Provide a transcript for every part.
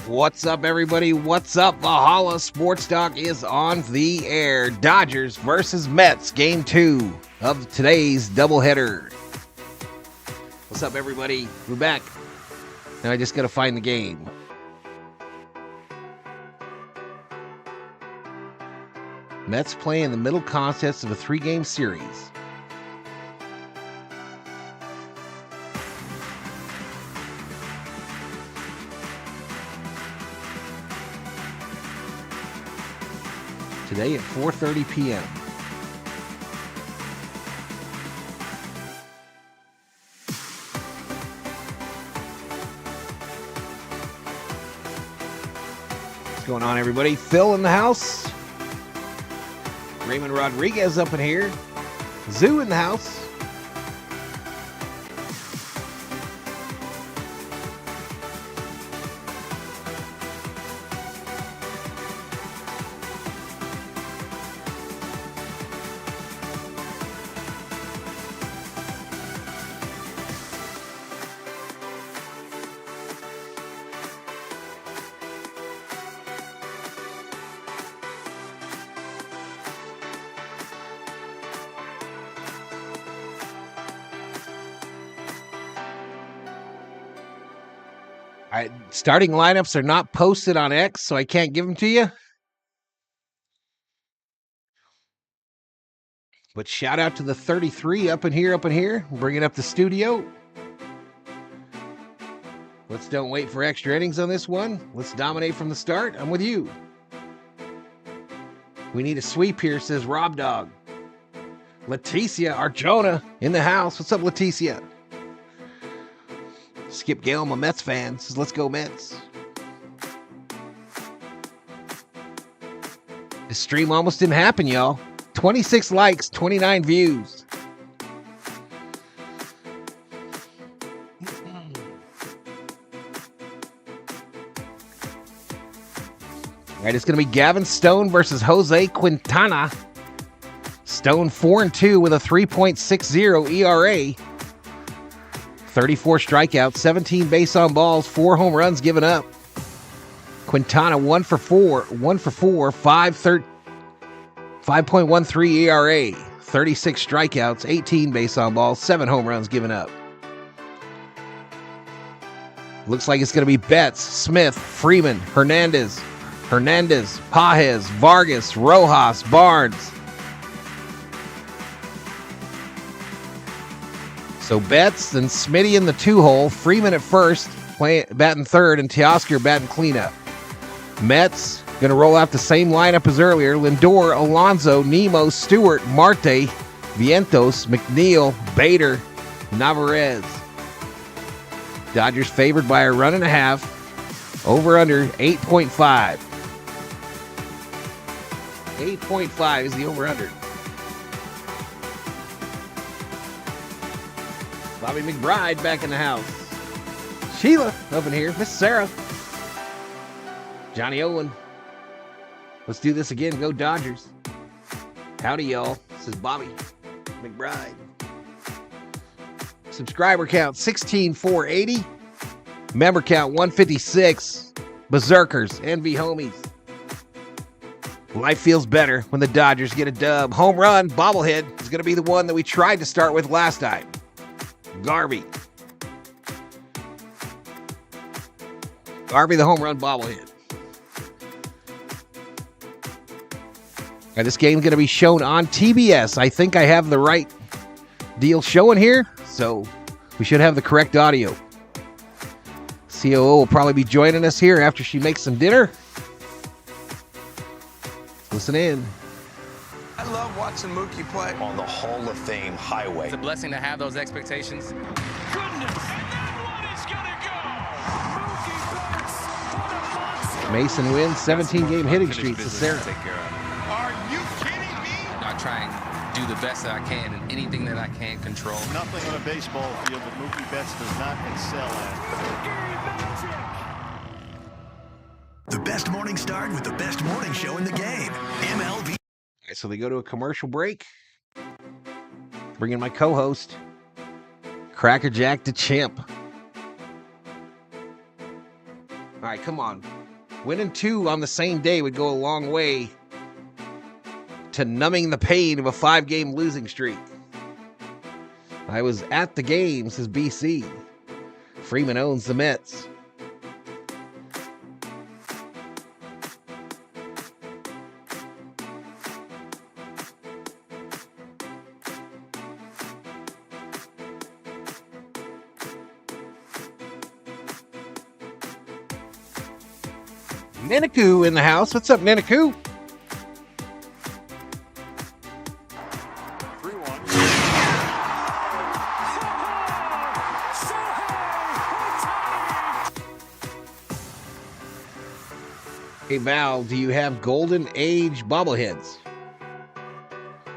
What's up, everybody? What's up? Valhalla Sports Talk is on the air. Dodgers versus Mets, Game 2 of today's doubleheader. What's up, everybody? We're back. Now I just got to find the game. Mets play in the middle contest of a 3-game series. Today at 4:30 p.m. What's going on, everybody? Phil in the house. Raymond Rodriguez up in here. Zoo in the house. Starting lineups are not posted on X, so I can't give them to you. But shout out to the 33 up in here. Bringing up the studio. Let's don't wait for extra innings on this one. Let's dominate from the start. I'm with you. We need a sweep here, says Rob Dog. Leticia Arjona in the house. What's up, Leticia? Skip Gale, I'm a Mets fan. Says, let's go Mets. This stream almost didn't happen, y'all. 26 likes, 29 views. All right, it's going to be Gavin Stone versus Jose Quintana. Stone 4-2 with a 3.60 ERA. 34 strikeouts, 17 base on balls, 4 home runs given up. Quintana 1 for 4, 5.13 ERA, 36 strikeouts, 18 base on balls, 7 home runs given up. Looks like it's going to be Betts, Smith, Freeman, Hernandez, Pajes, Vargas, Rojas, Barnes. So Betts and Smitty in the 2-hole, Freeman at first, batting third, and Teoscar batting cleanup. Mets going to roll out the same lineup as earlier. Lindor, Alonso, Nemo, Stewart, Marte, Vientos, McNeil, Bader, Navarez. Dodgers favored by a 1.5. Over under 8.5. 8.5 is the over under. Bobby McBride back in the house. Sheila up in here. Miss Sarah. Johnny Owen. Let's do this again. Go Dodgers. Howdy, y'all. This is Bobby McBride. Subscriber count 16,480. Member count 156. Berserkers. Envy homies. Life feels better when the Dodgers get a dub. Home run bobblehead is going to be the one that we tried to start with last time. Garvey the home run bobblehead. Now, this game's going to be shown on TBS. I think I have the right deal showing here, so we should have the correct audio. COO will probably be joining us here after she makes some dinner. Listen in. I love watching Mookie play on the Hall of Fame highway. It's a blessing to have those expectations. Goodness, and that one is gonna go. Mason wins 17-game hitting streak to Sarah. Are you kidding me? I try and do the best that I can in anything that I can control. Nothing on a baseball field that Mookie Betts does not excel at. The best morning start with the best morning show in the game. MLB. Right, so they go to a commercial break. Bring in my co-host, Crackerjack the Chimp. All right, come on. Winning 2 on the same day would go a long way to numbing the pain of a 5-game losing streak. I was at the game, says BC. Freeman owns the Mets. Ninaku in the house. What's up, Ninaku? 3-1. Hey, Val, do you have golden age bobbleheads?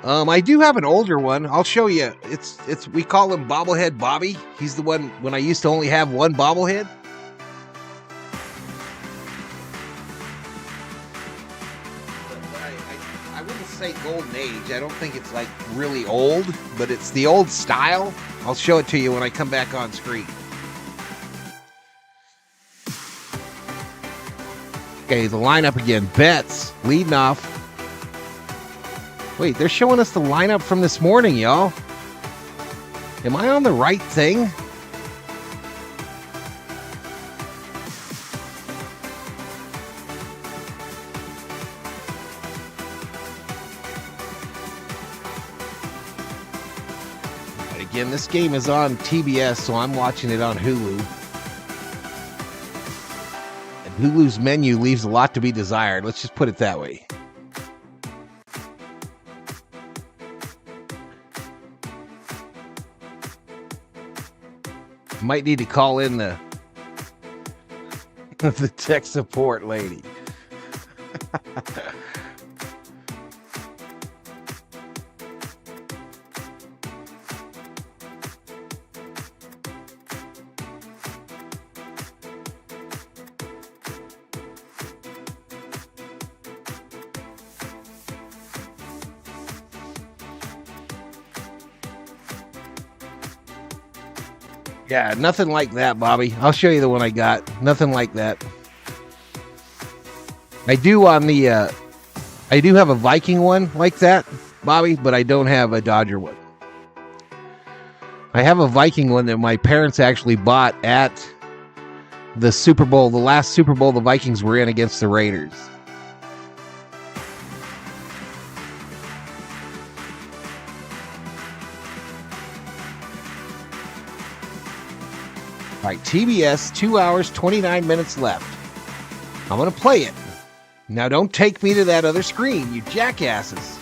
I do have an older one. I'll show you. It's we call him Bobblehead Bobby. He's the one when I used to only have one bobblehead. I wouldn't say golden age. I don't think it's like really old, but it's the old style. I'll show it to you when I come back on screen. Okay, the lineup again. Betts leading off. Wait, they're showing us the lineup from this morning, y'all. Am I on the right thing? And again, this game is on TBS, so I'm watching it on Hulu. And Hulu's menu leaves a lot to be desired. Let's just put it that way. Might need to call in the tech support lady. Yeah, nothing like that, Bobby. I'll show you the one I got. Nothing like that. I do on the I do have a Viking one like that, Bobby, but I don't have a Dodger one. I have a Viking one that my parents actually bought at the Super Bowl, the last Super Bowl the Vikings were in against the Raiders. All right, TBS, 2 hours, 29 minutes left. I'm going to play it. Now, don't take me to that other screen, you jackasses.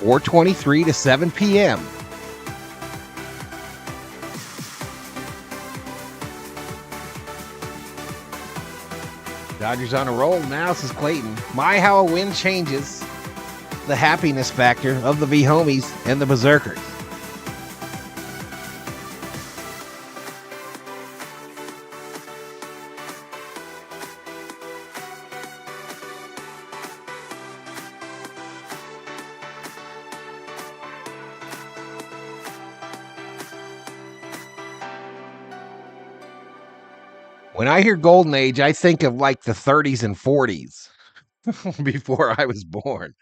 (4:23 to 7 p.m.) Dodgers on a roll now, says Clayton. My, how a win changes the happiness factor of the V-homies and the Berserkers. When I hear Golden Age, I think of like the 30s and 40s before I was born.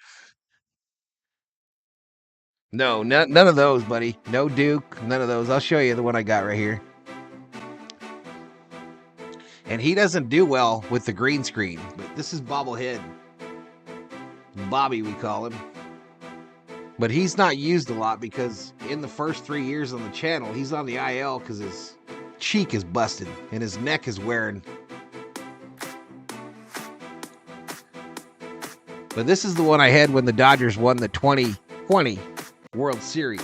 No, none of those, buddy. No Duke, none of those. I'll show you the one I got right here. And he doesn't do well with the green screen, but this is bobblehead. Bobby, we call him. But he's not used a lot because in the first 3 years on the channel, he's on the IL because his cheek is busted and his neck is wearing. But this is the one I had when the Dodgers won the 2020 World Series.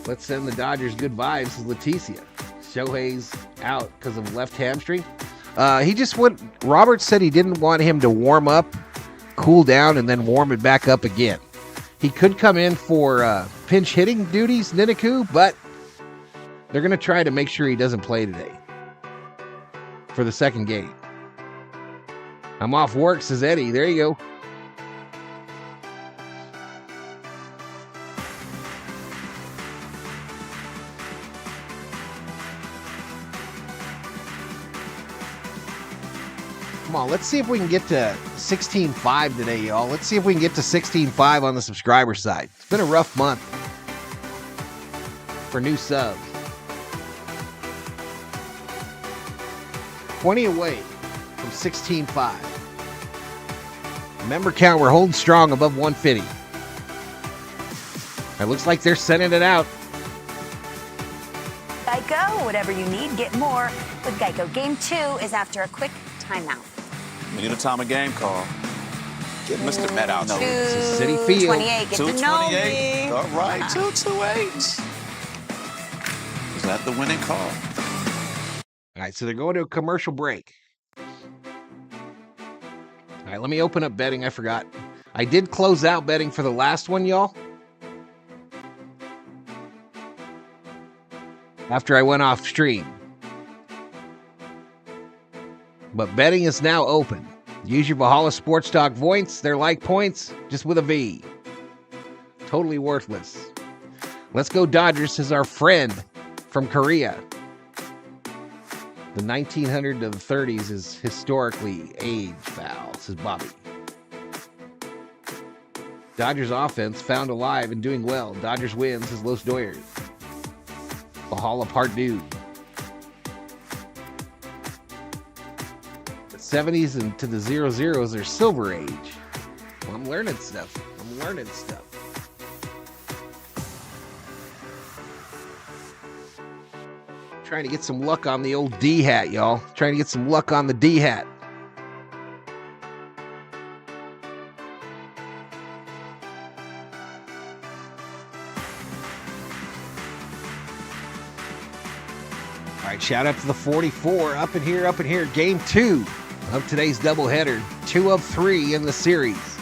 Let's send the Dodgers good vibes, says Leticia. Shohei's out because of left hamstring. He just went. Robert said he didn't want him to warm up, cool down, and then warm it back up again. He could come in for pinch hitting duties, Ninaku, but they're going to try to make sure he doesn't play today for the second game. I'm off work, says Eddie. There you go. Come on, let's see if we can get to 16.5 today, y'all. Let's see if we can get to 16.5 on the subscriber side. It's been a rough month for new subs. 20 away from 16.5. Member count, we're holding strong above 150. It looks like they're sending it out. Geico, whatever you need, get more with Geico. Game 2 is after a quick timeout. We need a time of game call. Get Mr. Met out. No. This is City Field. 228. Get to know me. All right, 228. Is that the winning call? All right, so they're going to a commercial break. All right, let me open up betting. I forgot. I did close out betting for the last one, y'all. After I went off stream. But betting is now open. Use your Valhalla Sports Talk points. They're like points, just with a V. Totally worthless. Let's go Dodgers, is our friend from Korea. The 1900 to the 30s is historically age foul, says Bobby. Dodgers offense found alive and doing well. Dodgers wins, says Los Doyers. Valhalla part dude. 70s and to the 00s are silver age. Well, I'm learning stuff. Trying to get some luck on the old D hat, y'all. Trying to get some luck on the D hat. All right, shout out to the 44. Up in here. Game 2 of today's doubleheader. 2 of 3 in the series.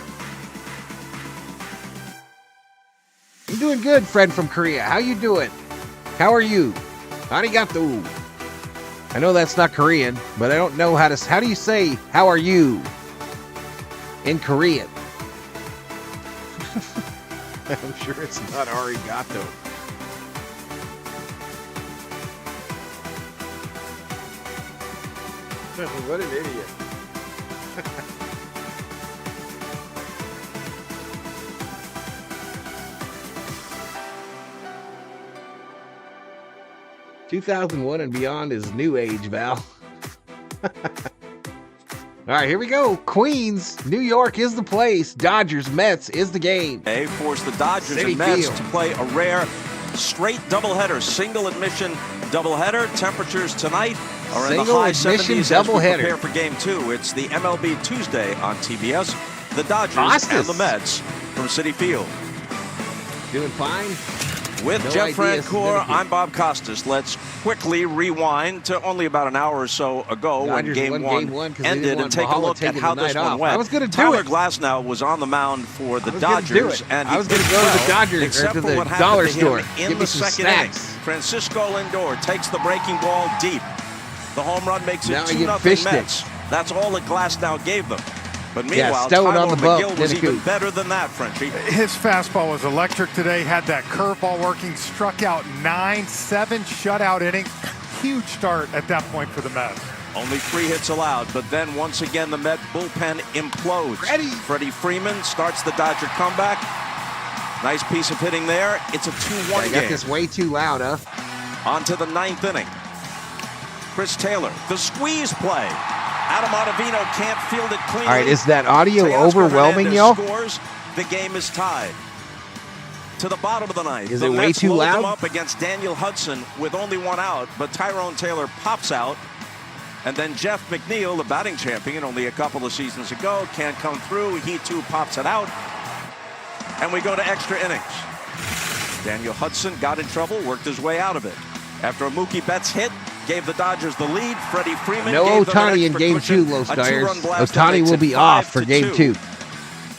I'm doing good, friend from Korea. How you doing? How are you? Arigato. I know that's not Korean, but I don't know how do you say how are you in Korean? I'm sure it's not arigato. What an idiot. ...2001 and beyond is new age, Val. All right, here we go. Queens, New York is the place. Dodgers, Mets is the game. They force the Dodgers City and Mets Field to play a rare straight doubleheader, single admission doubleheader. Temperatures tonight are in the high 70s as we prepare for Game 2. It's the MLB Tuesday on TBS. The Dodgers and the Mets from Citi Field. Doing fine. With Jeff Francoeur, I'm Bob Costas. Let's quickly rewind to only about an hour or so ago when Game 1 ended and take a look at how this one went. I was going to do Tyler it. Glasnow was on the mound for the Dodgers, and I was going to go to the Dodgers or to the dollar store. In the second inning, Francisco Lindor takes the breaking ball deep. The home run makes it 2-0 Mets. That's all that Glasnow gave them. But meanwhile, Tyler McGill was even better than that, Frenchie. His fastball was electric today, had that curveball working, struck out 9-7 shutout innings. Huge start at that point for the Mets. Only 3 hits allowed, but then once again the Met bullpen implodes. Freddie Freeman starts the Dodger comeback. Nice piece of hitting there. It's a 2-1 game. I got this way too loud, huh? On to the 9th inning. Chris Taylor, the squeeze play. Adam Ottavino can't field it cleanly. All right, is that audio overwhelming, y'all? Scores. The game is tied. To the bottom of the 9th. Is it way too loud? Them up against Daniel Hudson with only 1 out, but Tyrone Taylor pops out. And then Jeff McNeil, the batting champion only a couple of seasons ago, can't come through. He too pops it out. And we go to extra innings. Daniel Hudson got in trouble, worked his way out of it. After a Mookie Betts hit, gave the Dodgers the lead. Freddie Freeman no Ohtani in Game 2, Los Dyers. Ohtani will be off for Game 2.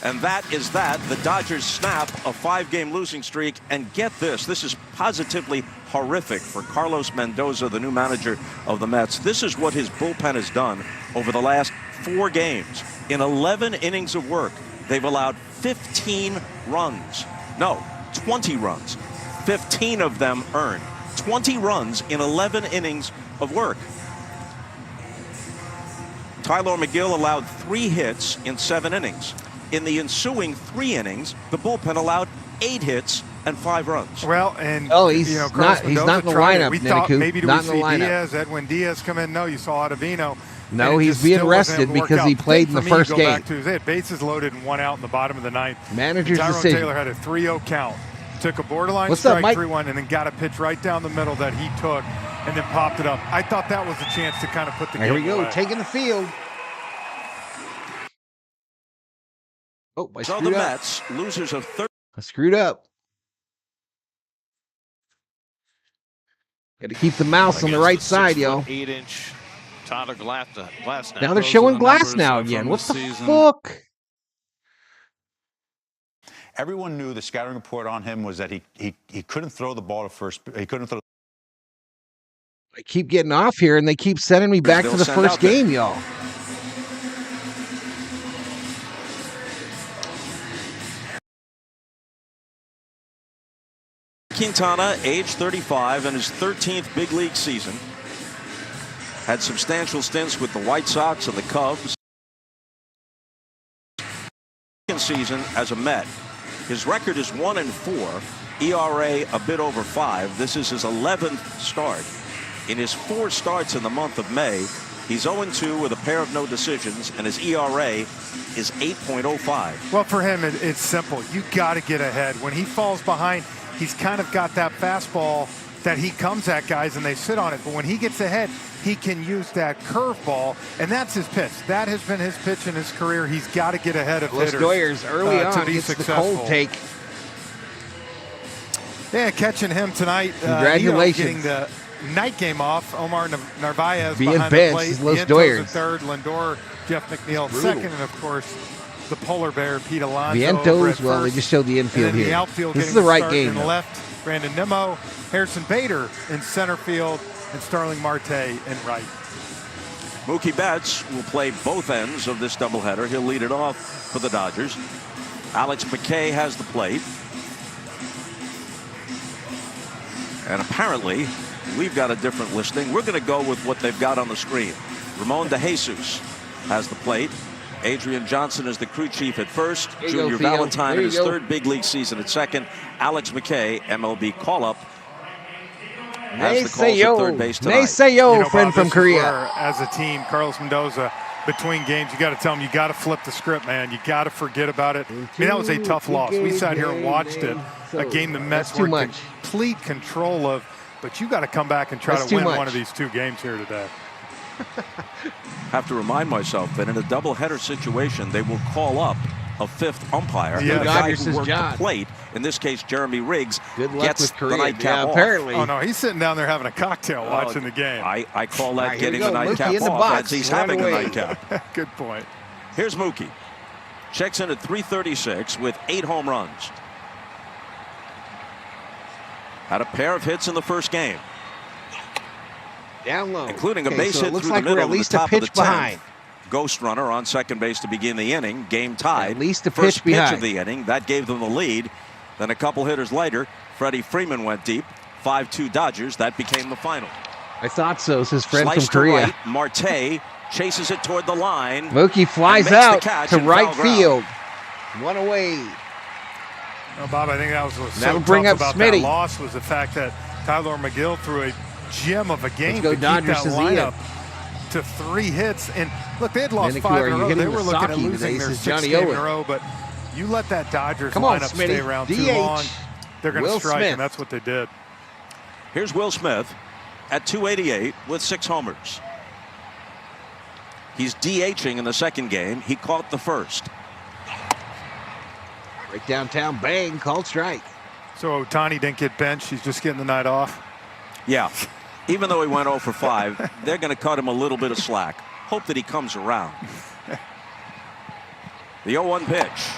And that is that. The Dodgers snap a 5-game losing streak. And get this, this is positively horrific for Carlos Mendoza, the new manager of the Mets. This is what his bullpen has done over the last 4 games. In 11 innings of work, they've allowed 15 runs. No, 20 runs. 15 of them earned. 20 runs in 11 innings of work. Tyler McGill allowed 3 hits in 7 innings. In the ensuing 3 innings, the bullpen allowed 8 hits and 5 runs. Well, and he's not in the lineup. We thought maybe do we see lineup. Diaz, Edwin Diaz come in? No, you saw Ottavino. No, he's being rested because he played in the first game. They had bases loaded and 1 out in the bottom of the 9th. Manager's Tyrone decision. Taylor had a 3-0 count. Took a borderline What's up, strike, Mike? 3-1, and then got a pitch right down the middle that he took and then popped it up. I thought that was a chance to kind of put the game away. Here we go, taking the field. Oh, I So screwed the up. Mets, losers of 30. I screwed up. Got to keep the mouse on the right side, yo. 8-inch Tyler Glass Now they're showing Glass now again. What the fuck? Everyone knew the scouting report on him was that he couldn't throw the ball to first. He couldn't throw. I keep getting off here, and they keep sending me back to the first game, y'all. Quintana, age 35, in his 13th big league season. Had substantial stints with the White Sox and the Cubs. Second season as a Met. His record is 1-4, ERA a bit over 5. This is his 11th start. In his 4 starts in the month of May, he's 0-2 with a pair of no decisions, and his ERA is 8.05. Well, for him, it's simple. You got to get ahead. When he falls behind, he's kind of got that fastball that he comes at guys and they sit on it. But when he gets ahead, he can use that curveball, and that's his pitch. That has been his pitch in his career. He's got to get ahead of Los hitters. Doyers early on to be gets successful. the cold take. Yeah, catching him tonight. Congratulations. Getting the night game off. Omar Narvaez being behind benched the plate. is Los Vientos Doyers. in third. Lindor, Jeff McNeil Brutal. second, and of course the polar bear Pete Alonso. Vientos, well, they just showed the infield and then here. The outfield This is getting the right start game. in the left, Brandon Nimmo, Harrison Bader in center field, and Starling Marte in right. Mookie Betts will play both ends of this doubleheader. He'll lead it off for the Dodgers. Alex McKay has the plate. And apparently, we've got a different listing. We're going to go with what they've got on the screen. Ramon DeJesus has the plate. Adrian Johnson is the crew chief at first. Junior Valentine in his 3rd big league season at second. Alex McKay, MLB call-up, has the calls at third base tonight. Friend from Korea. As a team, Carlos Mendoza, between games, you got to tell him you got to flip the script, man. You got to forget about it. I mean, that was a tough loss. We sat here and watched it. A game the Mets were in complete control of, but you got to come back and try to win one of these 2 games here today. Have to remind myself that in a doubleheader situation, they will call up a 5th umpire. Yeah, the guy who worked the plate, in this case, Jeremy Riggs, gets the nightcap off. Apparently. Oh, no, he's sitting down there having a cocktail watching the game. I call that getting the nightcap off as he's having a nightcap. Good point. Here's Mookie. Checks in at 336 with 8 home runs. Had a pair of hits in the first game. Down low. Including a base hit looks through like the middle we're at least of the top a pitch of the 10th. behind. Ghost runner on second base to begin the inning. Game tied. At least a First pitch behind. of the inning. That gave them the lead. Then a couple hitters later, Freddie Freeman went deep. 5-2 Dodgers. That became the final. I thought so. Says friend Slice from Korea. To right, Marte chases it toward the line. Mookie flies out to right field. 1 away. Well, Bob, I think that was so That'll bring tough up about that Smitty. loss was the fact that Tyler McGill threw a gem of a game Let's go to Dodgers keep that lineup to 3 hits. And look, they had lost 5 in a row. They were looking at losing their 6th game in a row. But you let that Dodgers lineup stay around too long, they're going to strike, and that's what they did. Here's Will Smith at 288 with 6 homers. He's DHing in the second game. He caught the first. Right downtown, bang, called strike. So Ohtani didn't get benched. He's just getting the night off. Yeah. Even though he went 0 for 5, they're going to cut him a little bit of slack. Hope that he comes around. The 0-1 pitch.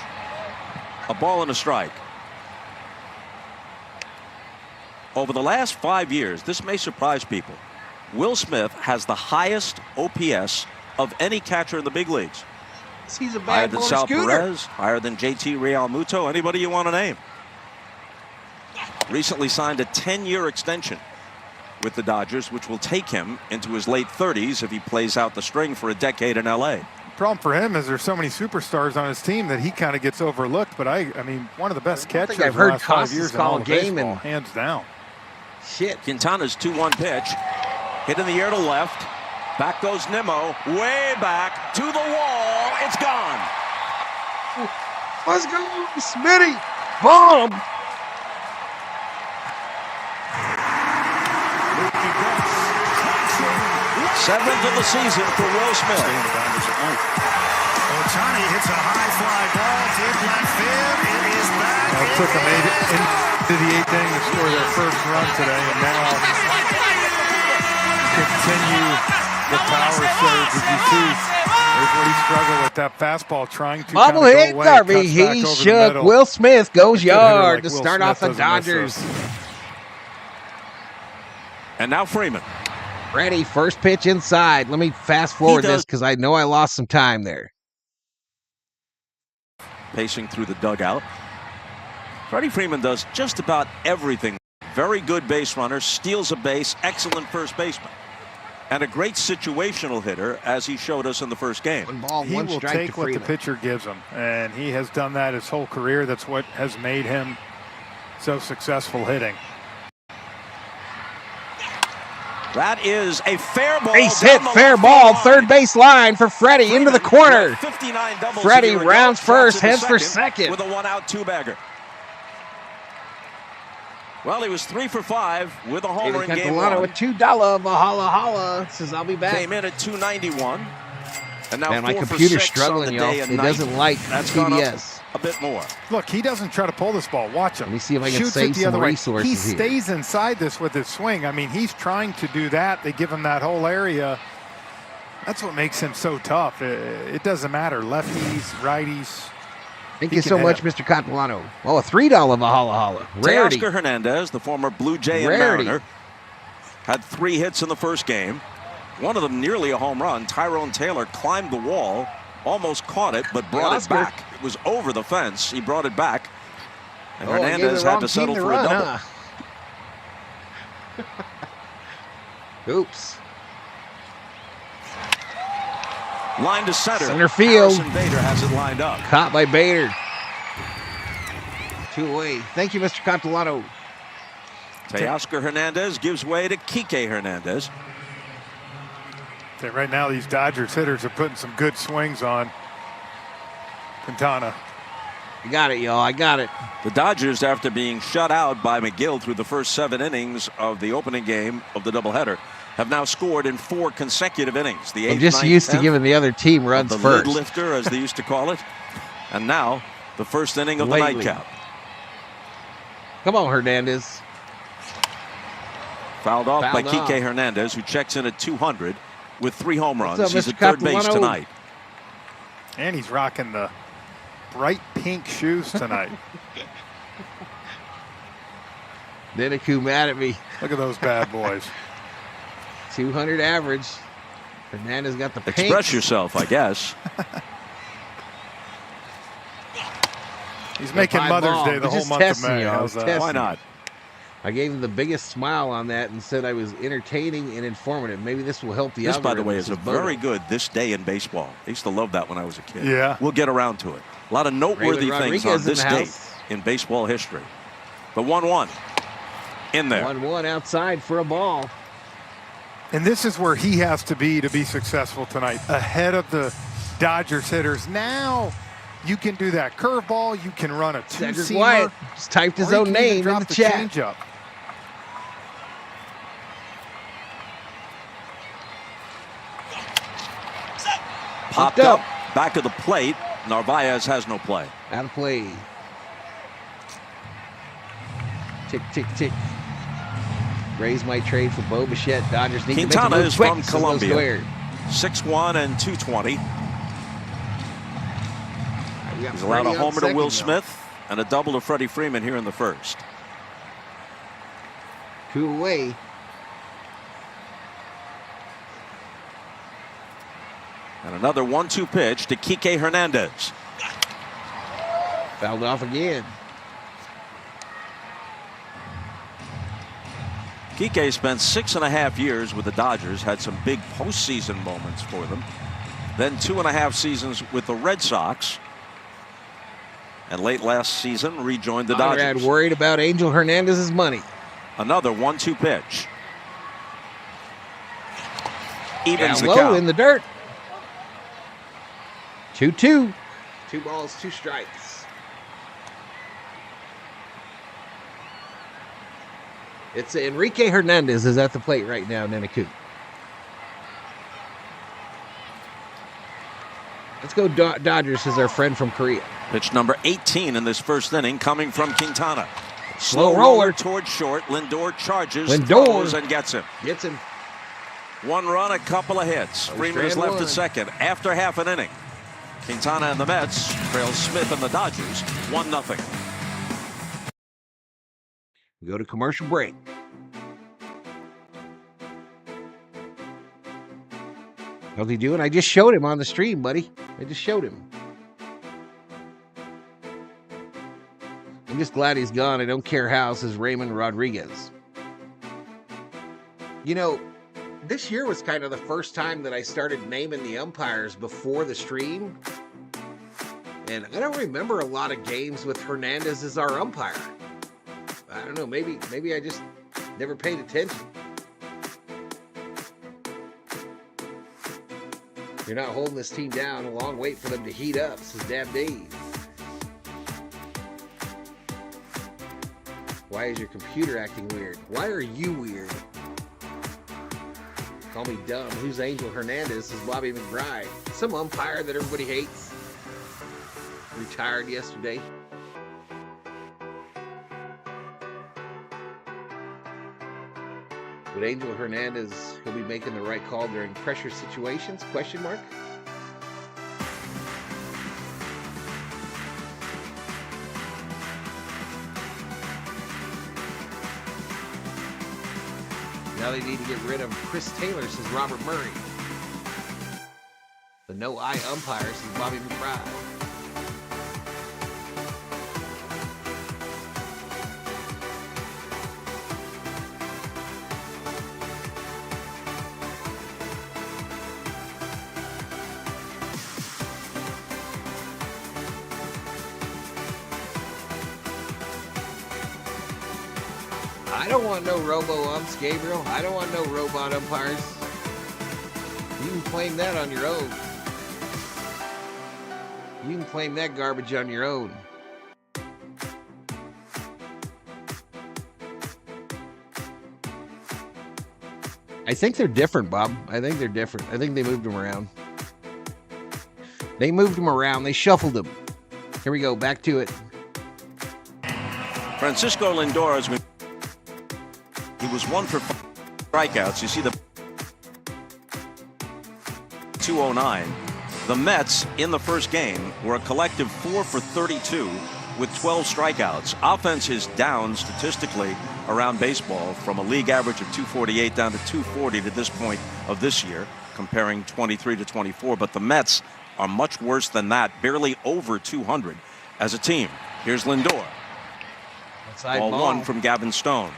A ball and a strike. Over the last 5 years, this may surprise people. Will Smith has the highest OPS of any catcher in the big leagues. He's a Higher bad than motor Sal scooter. Perez, higher than JT Realmuto, anybody you want to name. Recently signed a 10-year extension with the Dodgers, which will take him into his late 30s if he plays out the string for a decade in LA. Problem for him is there's so many superstars on his team that he kind of gets overlooked. But I mean, one of the best catchers in the last 5 years in all of baseball, hands down. Shit. Quintana's 2-1 pitch, hit in the air to left. Back goes Nimmo, way back to the wall. It's gone. Let's go, Smitty. Bomb. Seventh of the season for Will Smith. Ohtani hits a high fly ball deep left field. It is back. It took them into the eighth inning to score their first run today, and now continue the power surge. As you see, there's what he struggled with, that fastball, trying to Bobble kind of hit go away. Darby. Cuts back He over the shook. middle. Will Smith goes yard like to Will start Smith off the doesn't miss Dodgers. this. And now Freeman. Ready, first pitch inside. Let me fast forward this because I know I lost some time there. Pacing through the dugout. Freddie Freeman does just about everything. Very good base runner, steals a base, excellent first baseman, and a great situational hitter, as he showed us in the first game. One ball, He one will strike take to what the Freeman. pitcher gives him, and he has done that his whole career. That's what has made him so successful hitting. That is a fair ball. Base down hit, the fair left ball, field third line. base line for Freddie into the corner. 59 doubles Freddie a year ago, rounds drops first, into heads for second. with a one-out two-bagger. Well, he was 3 for 5 with a homer in game one. With $2 Valhalla Holla says I'll be back. Came in at 291, and now Man, my 4 for computer's 6 struggling, on the y'all. day and It night. doesn't like That's gone up TBS. a bit more. Look, he doesn't try to pull this ball. Watch him. Let me see if I can Shoots save it the some other way. resources He here. stays inside this with his swing. I mean, he's trying to do that. They give him that whole area. That's what makes him so tough. It doesn't matter. Lefties, righties. Thank He you can so hit much, him. Mr. Catalano. Oh, a $3 Valhalla Holla. Rarity. Teoscar Hernandez, the former Blue Jay and Rarity. Mariner, had 3 hits in the first game. One of them nearly a home run. Tyrone Taylor climbed the wall, almost caught it, but brought it back. It was over the fence. He brought it back. And Hernandez had to settle for a double. Oops. Line to center. Center field. Harrison Bader has it lined up. Caught by Bader. 2 away. Thank you, Mr. Catalano. Teoscar Hernandez gives way to Kike Hernandez. Right now, these Dodgers hitters are putting some good swings on Quintana. I got it, y'all. I got it. The Dodgers, after being shut out by McGill through the first 7 innings of the opening game of the doubleheader, have now scored in 4 consecutive innings. The 8th, I'm just 9th, used to 10th, giving the other team runs the first. lid lifter, as they used to call it. And now, the first inning of the Lately. nightcap. Come on, Hernandez. Fouled off by Fouled off. Kike Hernandez, who checks in at 200 with 3 home runs. What's up, He's Mr. at third base Catalano? tonight. And he's rocking the bright pink shoes tonight. Deniku mad at me. Look at those bad boys. 200 average. Hernandez got the pink. Express yourself, I guess. He's making High Mother's ball. Day the We're whole just month of testing May. you. I How's was that? testing. Why not? I gave him the biggest smile on that and said I was entertaining and informative. Maybe this will help the This, by the way, is a algorithm. This very good this day in baseball. I used to love that when I was a kid. Yeah. We'll get around to it. A lot of noteworthy Raymond things Rodriguez on in this the date house. in baseball history. The 1-1 in there. 1-1 outside for a ball. And this is where he has to be successful tonight, ahead of the Dodgers hitters. Now you can do that curveball. You can run a Cedric two-seamer. Wyatt just typed his or you own can even name in drop the chat. changeup. Popped up, back of the plate. Narvaez has no play. Out of play. Tick, tick, tick. Raise my trade for Bo Bichette. Dodgers need Quintana to make a move is quick. from So Colombia. squared. 6'1" and 220. We got He's allowed a Freddie on homer to second, Will though. Smith and a double to Freddie Freeman here in the first. 2 away. And another 1-2 pitch to Kike Hernandez. Fouled off again. Kike spent 6.5 years with the Dodgers, had some big postseason moments for them. Then 2.5 seasons with the Red Sox. And late last season, rejoined the Dodgers. Conrad worried about Angel Hernandez's money. Another 1-2 pitch. Evens Down the low count. in the dirt. 2-2. 2 balls, 2 strikes. It's Enrique Hernandez is at the plate right now, Neneku. Let's go Dodgers, is our friend from Korea. Pitch number 18 in this first inning coming from Quintana. Slow roller towards short. Lindor charges, Lindor throws, and gets him. Gets him. 1 run, a couple of hits. 3 minutes left at second after half an inning. Quintana and the Mets trail Smith and the Dodgers 1-0. We go to commercial break. How's he doing? I just showed him on the stream, buddy. I just showed him. I'm just glad he's gone. I don't care how, says Raymond Rodriguez. You know, this year was kind of the first time that I started naming the umpires before the stream. And I don't remember a lot of games with Hernandez as our umpire. I don't know, maybe I just never paid attention. You're not holding this team down. A long wait for them to heat up, says Damn Dave. Why is your computer acting weird? Why are you weird? Call me dumb. Who's Angel Hernandez? Says Bobby McBride. Some umpire that everybody hates. Retired yesterday. But Angel Hernandez, he'll be making the right call during pressure situations? Question mark. Now they need to get rid of Chris Taylor, says Robert Murray. The no-eye umpire, says Bobby McBride. I don't want no robo-umps, Gabriel. I don't want no robot umpires. You can claim that on your own. You can claim that garbage on your own. I think they're different, Bob. I think they're different. I think they moved them around. They moved them around. They shuffled them. Here we go. Back to it. Francisco Lindor has been... He was 1 for 5 strikeouts. You see the 209. The Mets in the first game were a collective 4 for 32 with 12 strikeouts. Offense is down statistically around baseball from a league average of 248 down to 240 to this point of this year, comparing 23 to 24. But the Mets are much worse than that, barely over 200 as a team. Here's Lindor. Ball 1 from Gavin Stone.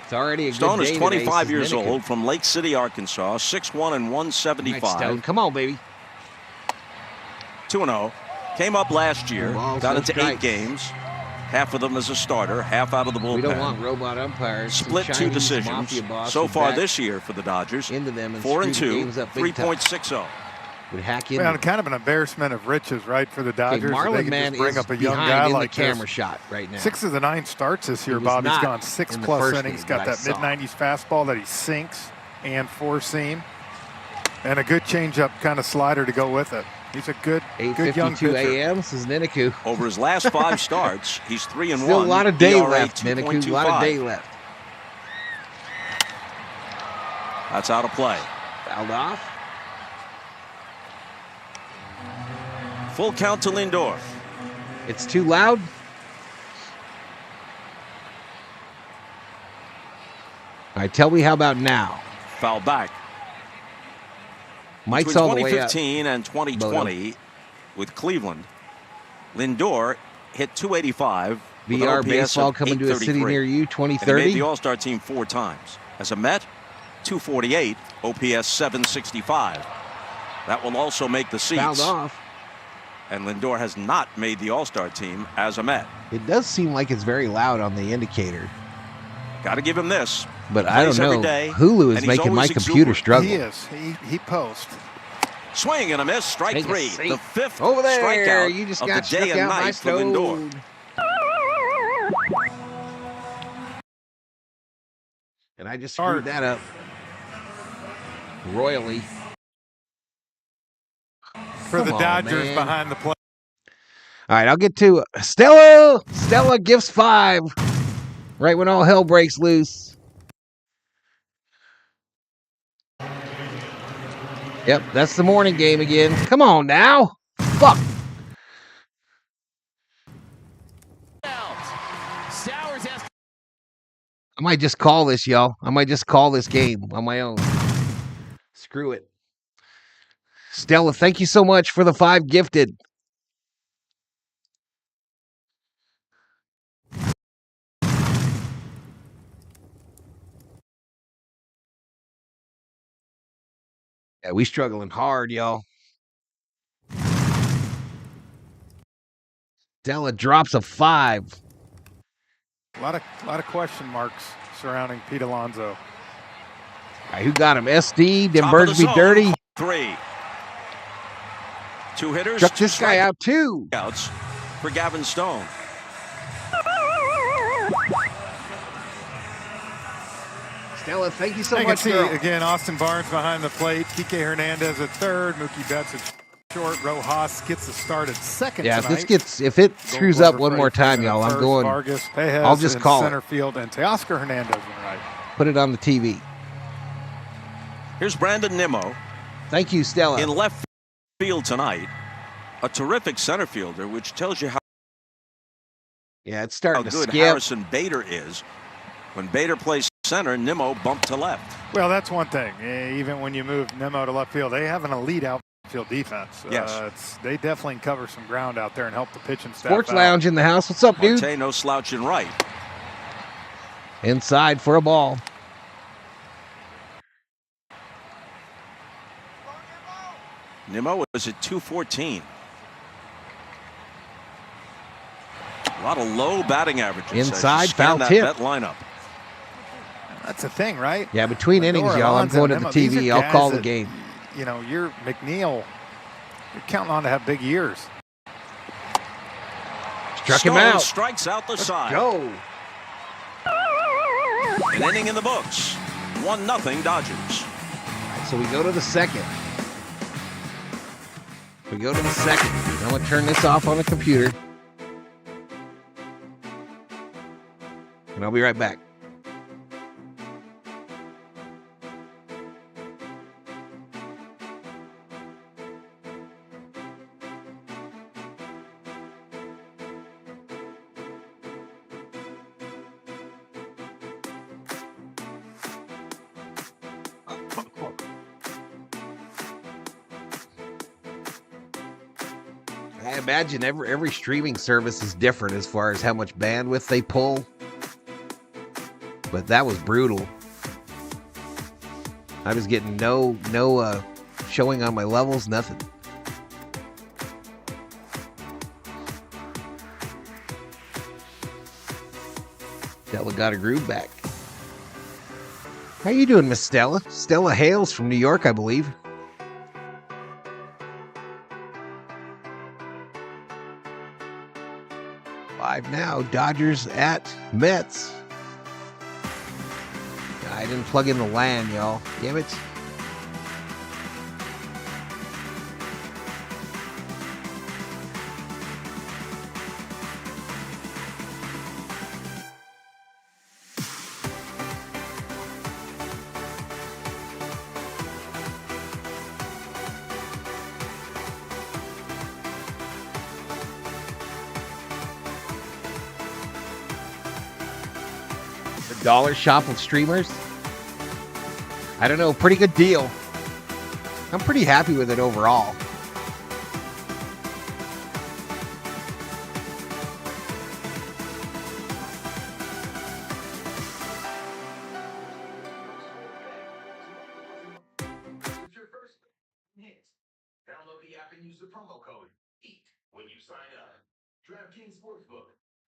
It's already a Stone good day is 25 today, years old from Lake City, Arkansas, 6'1" and 175. Nice, Stone. Come on, baby. 2-0. Came up last year, got into 8 games. Half of them as a starter, half out of the bullpen. We don't want robot umpires. Split 2 decisions so far this year for the Dodgers. Into them and 4-2, 3.60. Would hack in. Man, kind of an embarrassment of riches, right, for the Dodgers. Okay, Marlon they Man just bring is up a young behind guy in like the camera this. shot right now. 6 of the 9 starts this year, He was Bob. He's not gone in 6+ the innings. first Got game that that I mid-90s fastball that he sinks and 4-seam. And a good changeup kind of slider to go with it. He's a good young pitcher. 8:52 a.m. This is Neneku. Over his last 5 starts, he's 3-1. Still a lot of day ERA left, Neneku. A lot of day 2.25. left. That's out of play. Fouled off. Full count to Lindor. It's too loud. All right, tell me how about now? Foul back. Mike's Between all the way up. 2015 and 2020 with Cleveland, Lindor hit 285. with an VR OPS baseball of coming to a city 833. near you, And he made 2030. the All-Star team 4 times. As a Met, 248, OPS 765. That will also make the Fouled seats. off. And Lindor has not made the All-Star team as a Met. It does seem like it's very loud on the indicator. Got to give him this. But He I don't plays every know. day, Hulu is and he's making my always computer exuberant. struggle. He is. He posts. Swing and a miss, strike Take a 3. seat. The 5th Over there, strikeout you just of got the day struck and out by night for Lindor. Stone. And I just screwed that up royally. For the Come on, Dodgers man. behind the plate. All right, I'll get to Stella. Stella gives 5 right when all hell breaks loose. Yep, that's the morning game again. Come on now. Fuck. I might just call this, y'all. I might just call this game on my own. Screw it. Stella, thank you so much for the 5 gifted. Yeah, we struggling hard, y'all. Stella drops a 5. A lot of question marks surrounding Pete Alonso. All right, who got him? SD, them Top birds of the be zone, dirty. 3. 2 hitters. Struck this 2 guy out too. strikeouts for Gavin Stone. Stella, thank you so I can much, see, girl. again, Austin Barnes behind the plate. Kike Hernandez at third. Mookie Betts at short. Rojas gets the start at second Yeah, tonight. if it screws Gold up Glover one more Freddie time, Freeman y'all, at I'm first, going. Vargas, Pejas I'll just in call center it. field, and Teoscar Hernandez in right. Put it on the TV. Here's Brandon Nimmo Thank you, Stella. in left field tonight. A terrific center fielder, which tells you how Yeah, it's starting to good skip. Harrison Bader is. When Bader plays center, Nimmo bumped to left. Well, that's one thing. Even when you move Nemo to left field, they have an elite outfield defense. Yes. They definitely cover some ground out there and help the pitching staff Sports out. Lounge in the house. What's up, dude? Marte, no slouch in right. Inside for a ball. Nimmo was at 214. A lot of low batting averages. as you Inside, scan foul that tip. Met lineup. That's the thing, right? Yeah, between innings, Lindor, y'all, I'm Alonso, going to the Nimmo, these TV. are I'll call guys the game. You know, you're McNeil. You're counting on to have big years. Struck him Stone out. strikes out the side. Go. An inning in the books. 1-0 Dodgers. So we go to the second. We go to the second. I'm going to turn this off on the computer. And I'll be right back. I imagine every streaming service is different as far as how much bandwidth they pull. But that was brutal. I was getting no showing on my levels, nothing. Stella got her groove back. How you doing, Miss Stella? Stella hails from New York, I believe. Live now, Dodgers at Mets. I didn't plug in the LAN, y'all. Damn it. Dollar shop with streamers. I don't know, pretty good deal. I'm pretty happy with it overall. Download the app and use the promo code EAT when you sign up. DraftKings Sportsbook.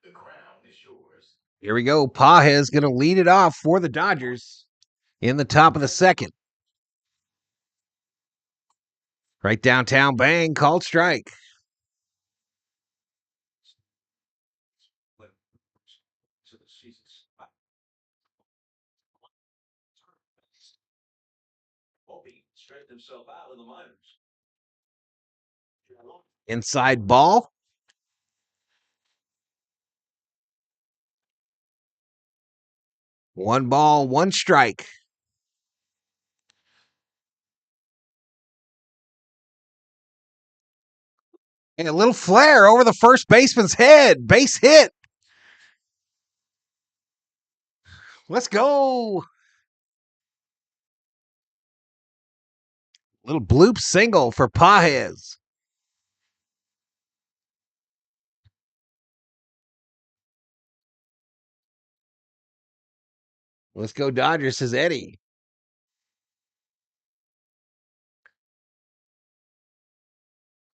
The crown is yours. Here we go. Pages going to lead it off for the Dodgers in the top of the second. Right downtown, bang, called strike. Inside ball. One ball, one strike. And a little flare over the first baseman's head. Base hit. Let's go. Little bloop single for Pages. Let's go Dodgers, says Eddie.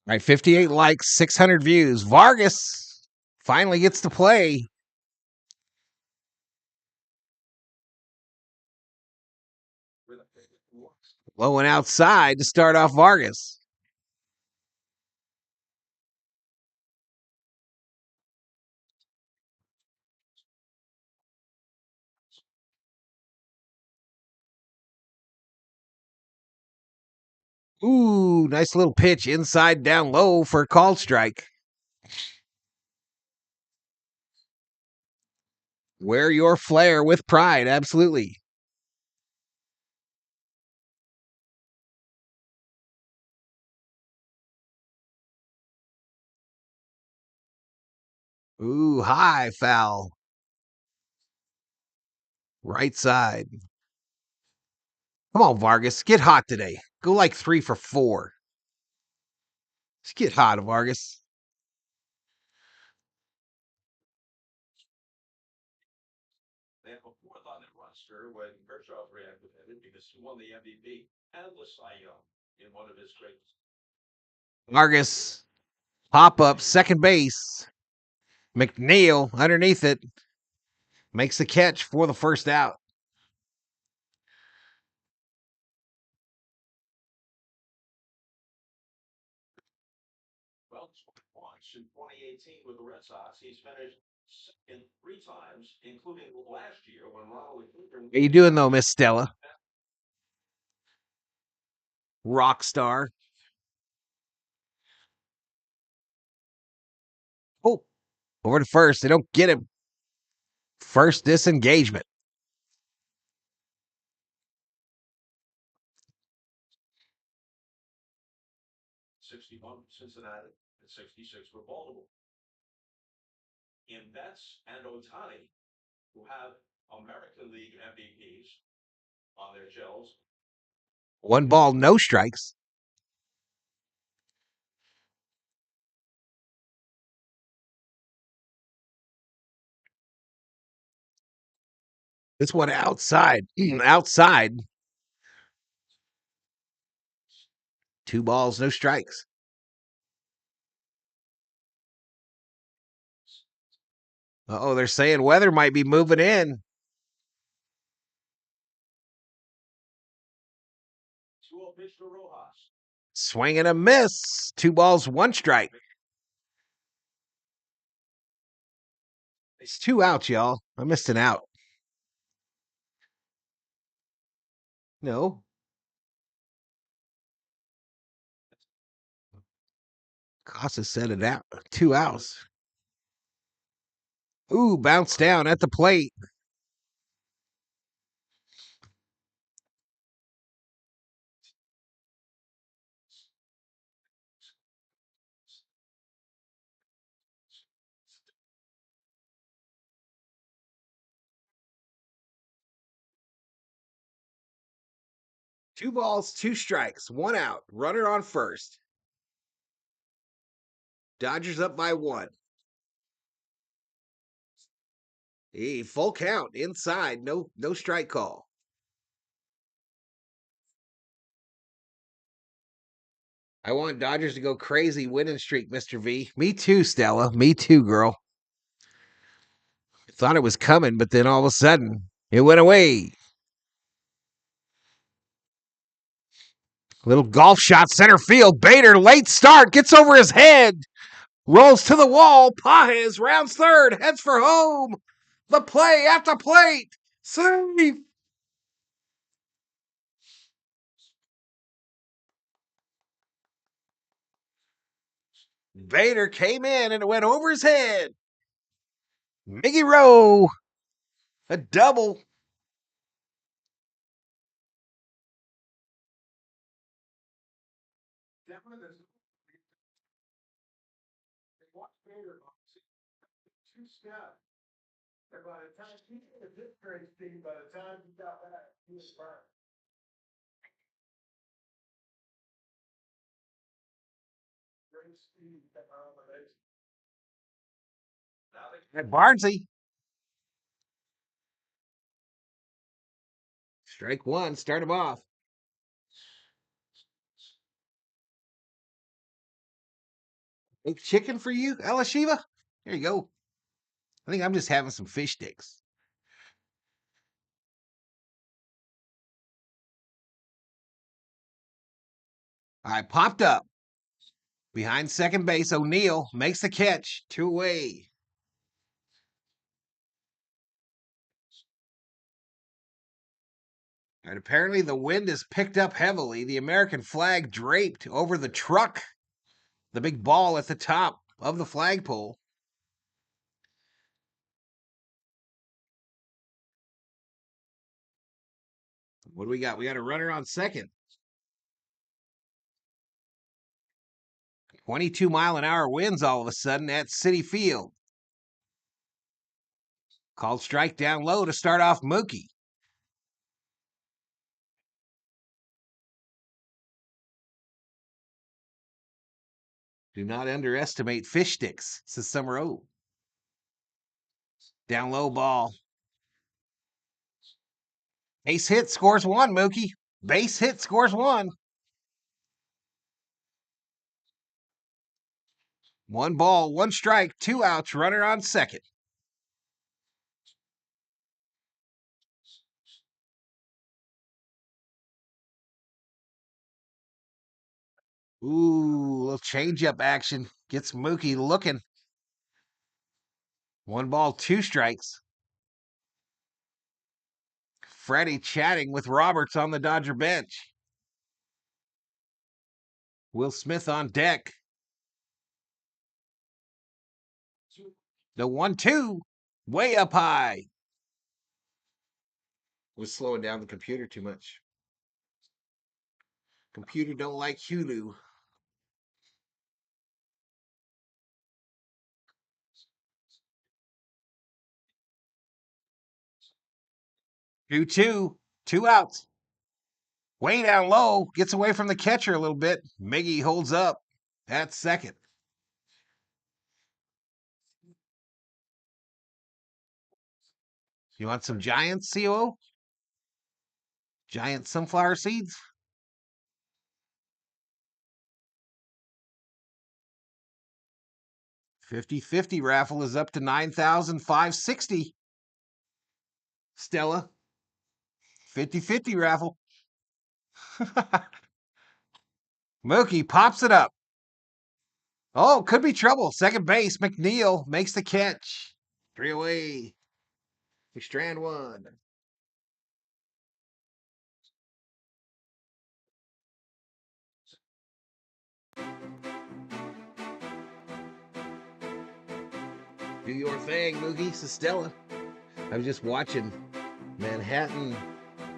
All right, 58 likes, 600 views. Vargas finally gets to play. Low and outside to start off Vargas. Ooh, nice little pitch inside down low for a called strike. Wear your flair with pride, absolutely. Ooh, high foul. Right side. Come on, Vargas. Get hot today. Go like 3 for 4. Just get hot, Vargas. They have a fourth on their roster when Kershaw reactivated because he won the MVP and the Cy Young in one of his greatest. Vargas, pop up, second base. McNeil underneath it. Makes the catch for the first out. Well, points in 2018 with the Red Sox. He's finished second 3 times, including last year when Ronald. How you doing though, Miss Stella? Rock star. Oh, over to first. They don't get him. First disengagement. Cincinnati and 66 for Baltimore. In Betts and Ohtani, who have American League MVPs on their shelves. One ball, no strikes. This one outside. Outside. 2 balls, no strikes. Uh-oh, they're saying weather might be moving in. Swing and a miss. 2 balls, 1 strike. It's 2 outs, y'all. I missed an out. No. Casa said it out. 2 outs. Ooh, bounce down at the plate. 2 balls, 2 strikes, 1 out. Runner on first. Dodgers up by 1. Hey, full count inside. No strike call. I want Dodgers to go crazy winning streak, Mr. V. Me too, Stella. Me too, girl. Thought it was coming, but then all of a sudden, it went away. Little golf shot, center field. Bader, late start, gets over his head. Rolls to the wall. Pages rounds third, heads for home. The play at the plate. Save. Bader came in and it went over his head. Miggy Rowe. A double. By the time he did a fifth grade team, by the time he got back, he was burned. Great speed, At Barnsey. Strike 1, start him off. Baked chicken for you, Elishiva? Here you go. I think I'm just having some fish sticks. All right, popped up. Behind second base, O'Neill makes the catch. 2 away. And apparently the wind is picked up heavily. The American flag draped over the truck. The big ball at the top of the flagpole. What do we got? We got a runner on second. 22-mile-an-hour winds all of a sudden at Citi Field. Called strike down low to start off Mookie. Do not underestimate fish sticks, says Summer O. Down low ball. Base hit scores 1, Mookie. Base hit scores 1. 1 ball, 1 strike, 2 outs, runner on second. Ooh, little changeup action. Gets Mookie looking. 1 ball, 2 strikes. Freddie chatting with Roberts on the Dodger bench. Will Smith on deck. The 1-2, way up high. Was slowing down the computer too much. Computer don't like Hulu. Two outs. Way down low, gets away from the catcher a little bit. Miggy holds up at second. You want some Giants, COO? Giant sunflower seeds? $50-50 raffle is up to $9,560. Stella. 50-50 raffle. Mookie pops it up. Oh, could be trouble. Second base, McNeil makes the catch. 3 away. We strand 1. Do your thing, Mookie, says Stella. I was just watching Manhattan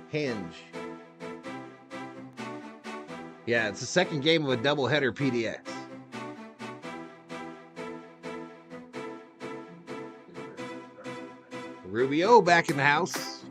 Hinge. Yeah, it's the second game of a doubleheader PDX. Rubio back in the house.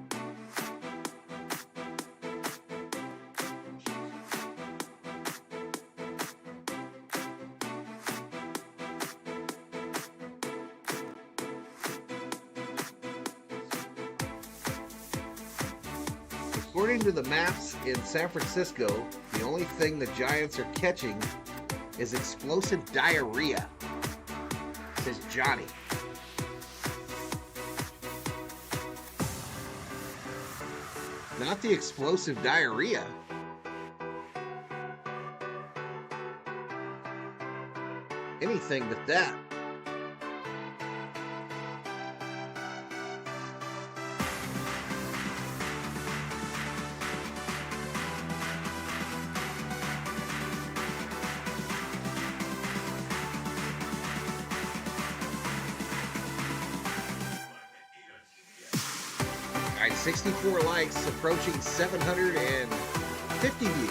According to the maps in San Francisco, the only thing the Giants are catching is explosive diarrhea, says Johnny. Not the explosive diarrhea. Anything but that. All right, 64 likes, approaching 750 views.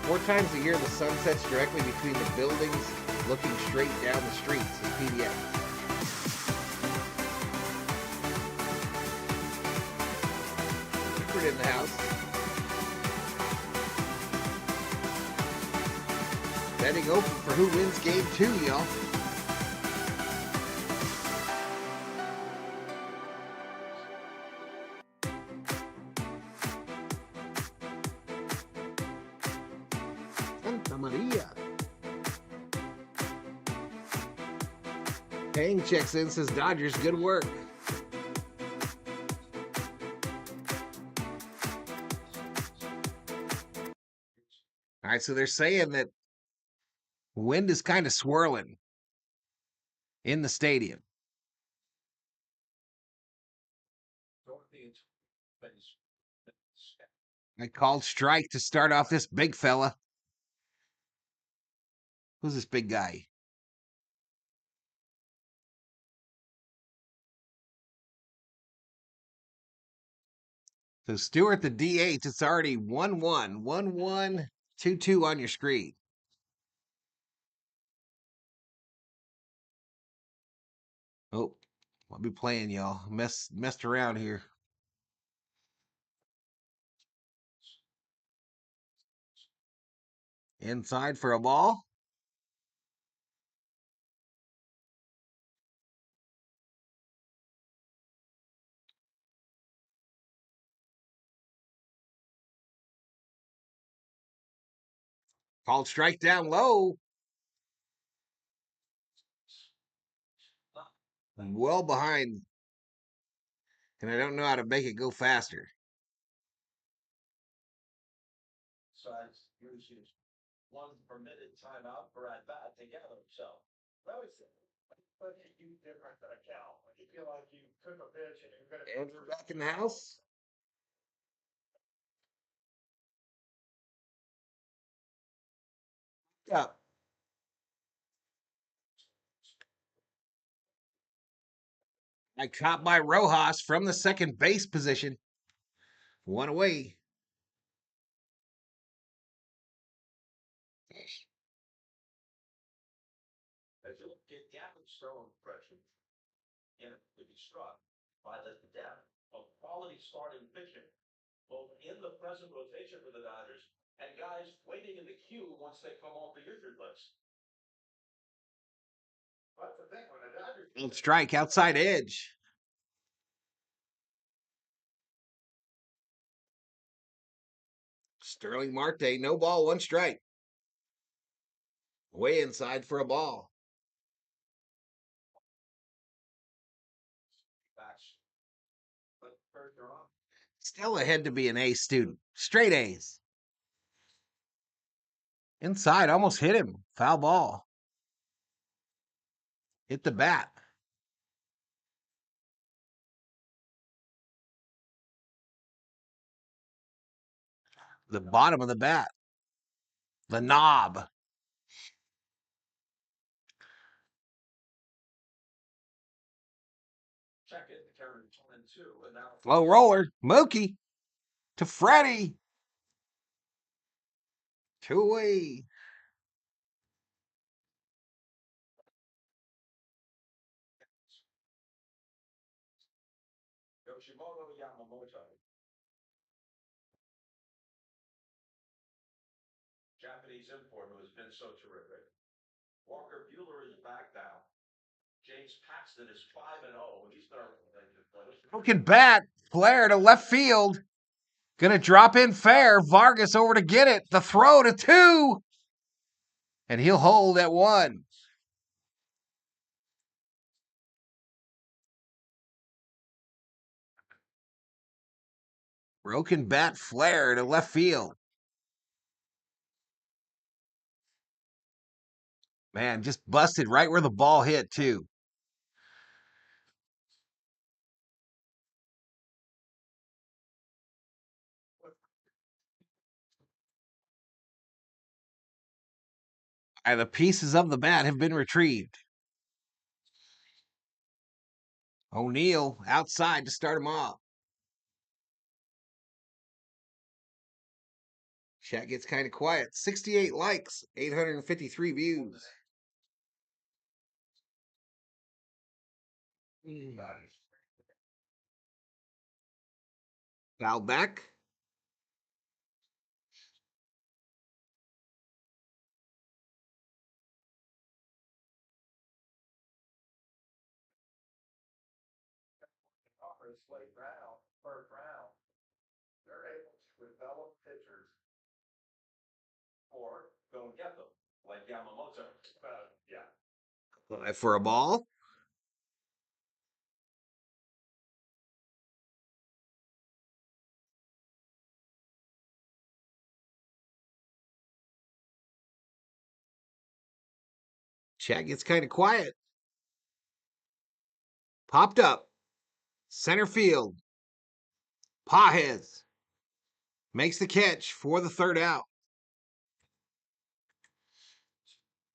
4 times a year, the sun sets directly between the buildings, looking straight down the streets, is PBS. Hereford in the house. Betting open for who wins game 2, y'all. Santa Maria. Paying checks in, says Dodgers, good work. All right, so they're saying that wind is kind of swirling in the stadium. I called strike to start off this big fella. Who's this big guy? So Stewart, the DH, it's already 1-1, 1-1, 2-2 on your screen. Oh, I'll be playing y'all. Messed around here. Inside for a ball. Called strike down low. I'm well behind. And I don't know how to make it go faster. Sides uses one permitted timeout per at bat together. So, I always say, what do you do different than a cow? When you feel like you took a pitch and you're going to. Andrew back in the house. Yeah. I caught by Rojas from the second base position. 1 away. As you look at Gavin's throwing impression, and to be struck by the depth of quality starting pitching, both in the present rotation for the Dodgers and guys waiting in the queue once they come off the injured list. That's the thing when the Dodgers. Called strike outside edge. Sterling Marte, no ball, 1 strike. Way inside for a ball. Still ahead to be an A student. Straight A's. Inside, almost hit him. Foul ball. Hit the bat. The bottom of the bat. The knob. Low roller. Mookie to Freddie. 2 away. Yoshimoto Yamamoto. Japanese import who has been so terrific. Walker Buehler is back now. James Paxton is 5-0. He's their Broken bat, flare to left field. Gonna drop in fair. Vargas over to get it. The throw to 2. And he'll hold at 1. Broken bat, flare to left field. Man, just busted right where the ball hit, too. And the pieces of the bat have been retrieved. O'Neill outside to start him off. Chat gets kind of quiet. 68 likes, 853 views. Foul back. late round, first round. They're able to develop pitchers or go and get them, like Yamamoto. Yeah. For a ball. Chat gets kind of quiet. Popped up. Center field. Pajes makes the catch for the third out.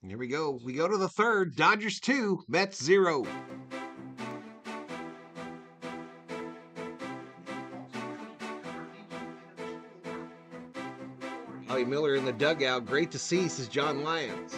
Here we go. We go to the third. Dodgers 2, Mets 0. Howie Miller in the dugout. Great to see, says John Lyons.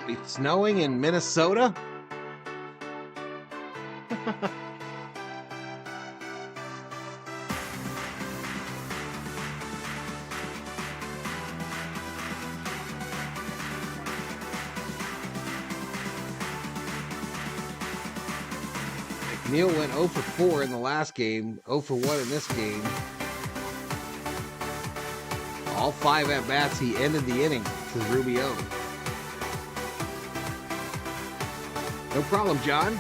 It's snowing in Minnesota. Neal went 0 for 4 in the last game, 0 for 1 in this game. All 5 at-bats, he ended the inning, says Rubio. No problem, John.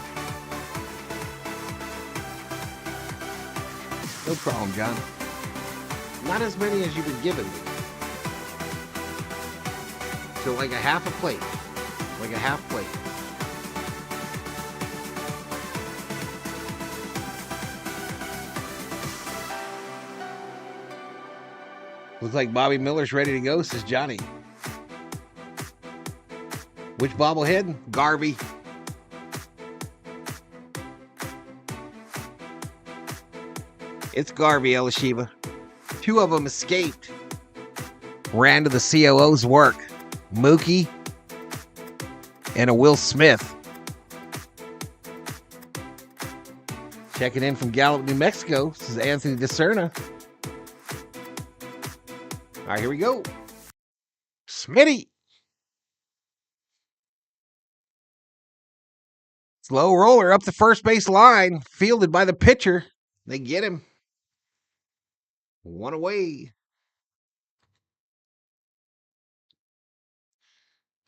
No problem, John. Not as many as you've been given me. So like a half a plate. Like a half plate. Looks like Bobby Miller's ready to go, says Johnny. Which bobblehead? Garvey. It's Garvey, Elishiba. 2 of them escaped. Ran to the COO's work. Mookie and a Will Smith. Checking in from Gallup, New Mexico. This is Anthony DeCerna. All right, here we go. Smitty. Slow roller up the first base line. Fielded by the pitcher. They get him. 1 away.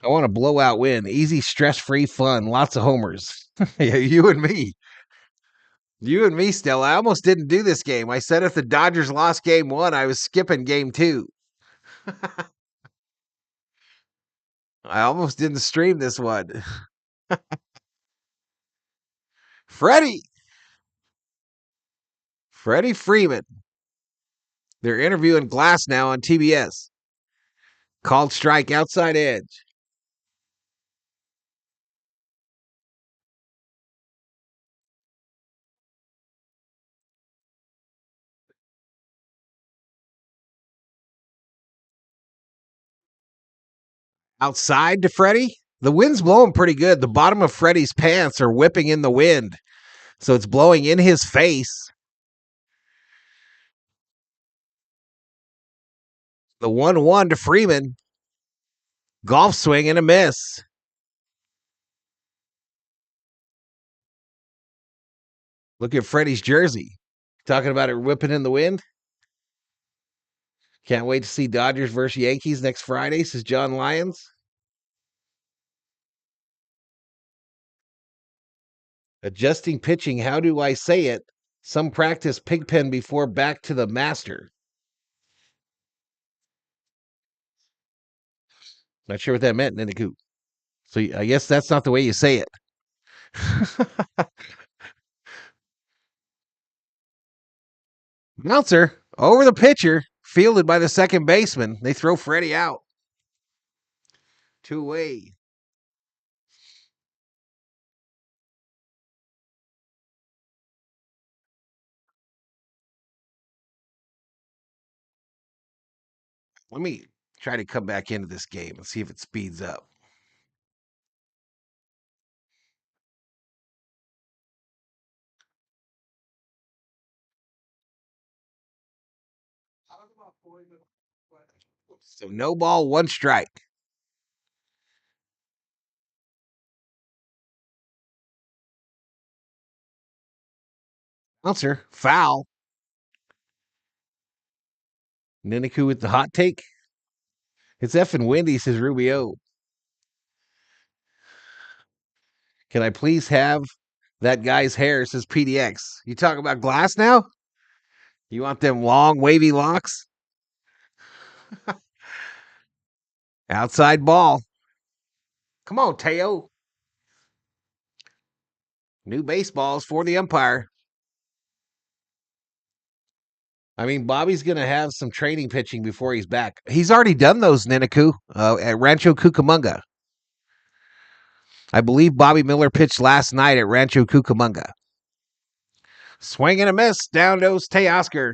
I want a blowout win. Easy, stress-free fun. Lots of homers. Yeah, you and me. You and me, Stella. I almost didn't do this game. I said if the Dodgers lost game 1, I was skipping game 2. I almost didn't stream this one. Freddie Freeman. They're interviewing Glass now on TBS. Called strike, outside edge. Outside to Freddie. The wind's blowing pretty good. The bottom of Freddie's pants are whipping in the wind. So it's blowing in his face. The 1-1 to Freeman. Golf swing and a miss. Look at Freddie's jersey. Talking about it whipping in the wind. Can't wait to see Dodgers versus Yankees next Friday, says John Lyons. Adjusting pitching, how do I say it? Some practice Pigpen before back to the master. Not sure what that meant, Niniku. So I guess that's not the way you say it. Bouncer over the pitcher, fielded by the second baseman. They throw Freddie out. 2-away. Let me try to come back into this game and see if it speeds up. So no ball, one strike. Bouncer, foul. Niniku with the hot take. It's effing windy, says Rubio. Can I please have that guy's hair, says PDX. You talking about Glass now? You want them long, wavy locks? Outside ball. Come on, Teo. New baseballs for the umpire. I mean, Bobby's going to have some training pitching before he's back. He's already done those, Niniku, at Rancho Cucamonga. I believe Bobby Miller pitched last night at Rancho Cucamonga. Swing and a miss. Down goes Teoscar.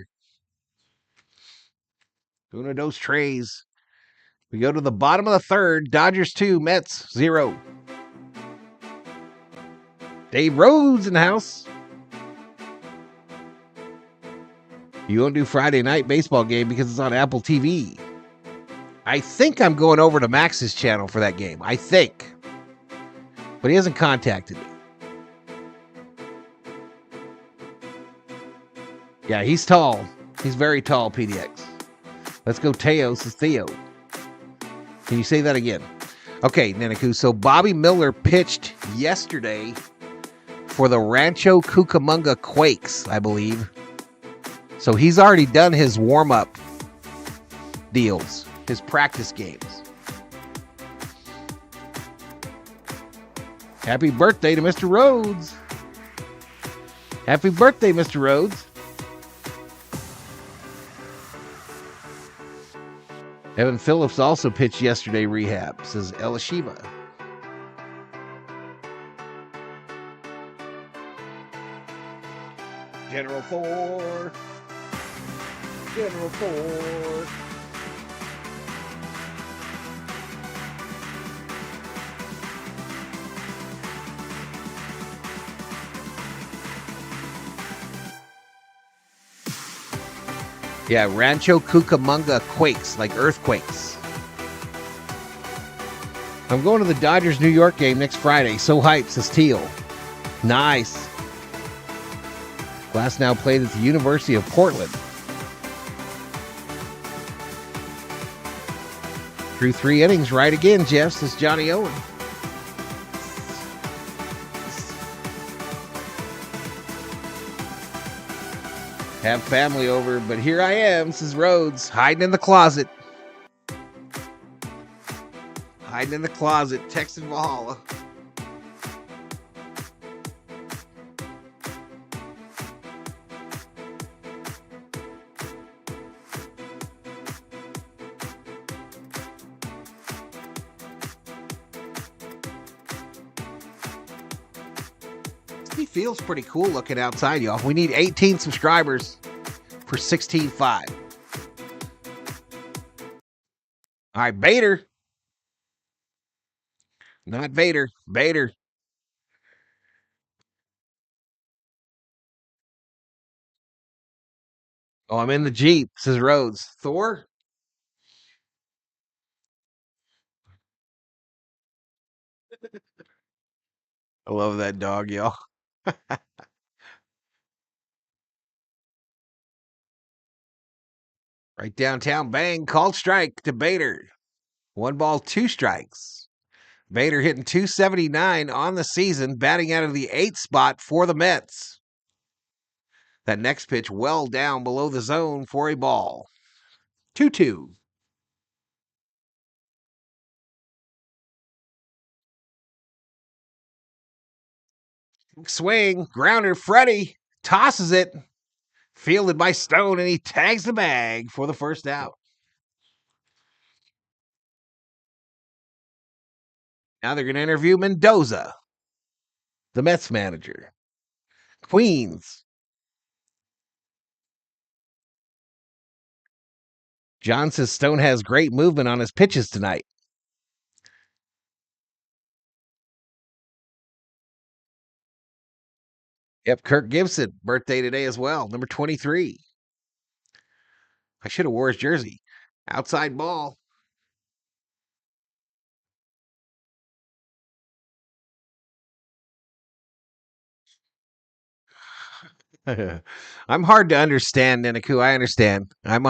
Uno dos tres. We go to the bottom of the third. Dodgers 2, Mets 0. Dave Rhodes in the house. You won't do Friday night baseball game because it's on Apple TV. I think I'm going over to Max's channel for that game. I think. But he hasn't contacted me. Yeah, he's tall. He's very tall, PDX. Let's go Teo, says Theo. Can you say that again? Okay, Niniku. So Bobby Miller pitched yesterday for the Rancho Cucamonga Quakes, I believe. So he's already done his warm-up deals, his practice games. Happy birthday to Mr. Rhodes. Happy birthday, Mr. Rhodes. Evan Phillips also pitched yesterday rehab, says Elishiba. General 4. General 4. Yeah, Rancho Cucamonga Quakes, like earthquakes. I'm going to the Dodgers New York game next Friday. So hyped, says Teal. Nice. Glass now played at the University of Portland. Through 3 innings, right again, Jeff, says Johnny Owen. Have family over, but here I am, says Rhodes, hiding in the closet. Hiding in the closet, texting Valhalla. He feels pretty cool looking outside, y'all. We need 18 subscribers for 16.5. All right, Bader. Not Vader. Bader. Oh, I'm in the Jeep, says Rhodes. Thor? I love that dog, y'all. Right downtown, bang, called strike to Bader. 1 ball, 2 strikes. Bader hitting .279 on the season, batting out of the 8th spot for the Mets. That next pitch well down below the zone for a ball. 2-2. Swing, grounder, Freddie tosses it. Fielded by Stone, and he tags the bag for the first out. Now they're going to interview Mendoza, the Mets manager. Queens. John says Stone has great movement on his pitches tonight. Yep, Kirk Gibson, birthday today as well, number 23. I should have wore his jersey. Outside ball. I'm hard to understand, Neniku. I understand. I'm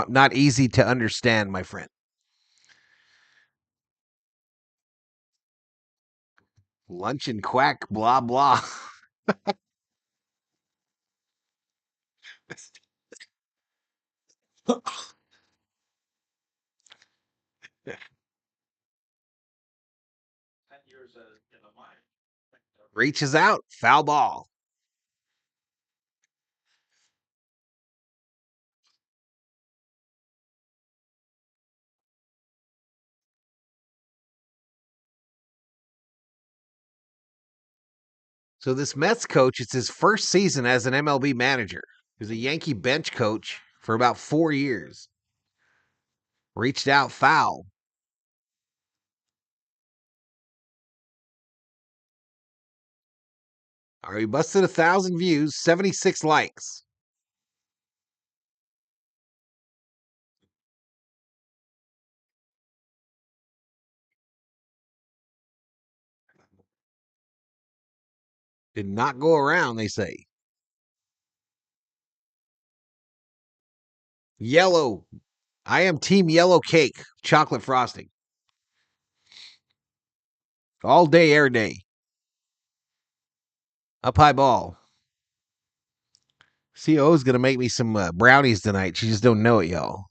not easy to understand, my friend. Lunch and quack, blah, blah. Reaches out, foul ball. So this Mets coach, it's his first season as an MLB manager. He was a Yankee bench coach for about 4 years. Reached out, foul. All right, we busted 1,000 views, 76 likes. Did not go around, they say. Yellow. I am team yellow cake, chocolate frosting. All day, air day. Up high ball. CO's going to make me some brownies tonight. She just don't know it, y'all.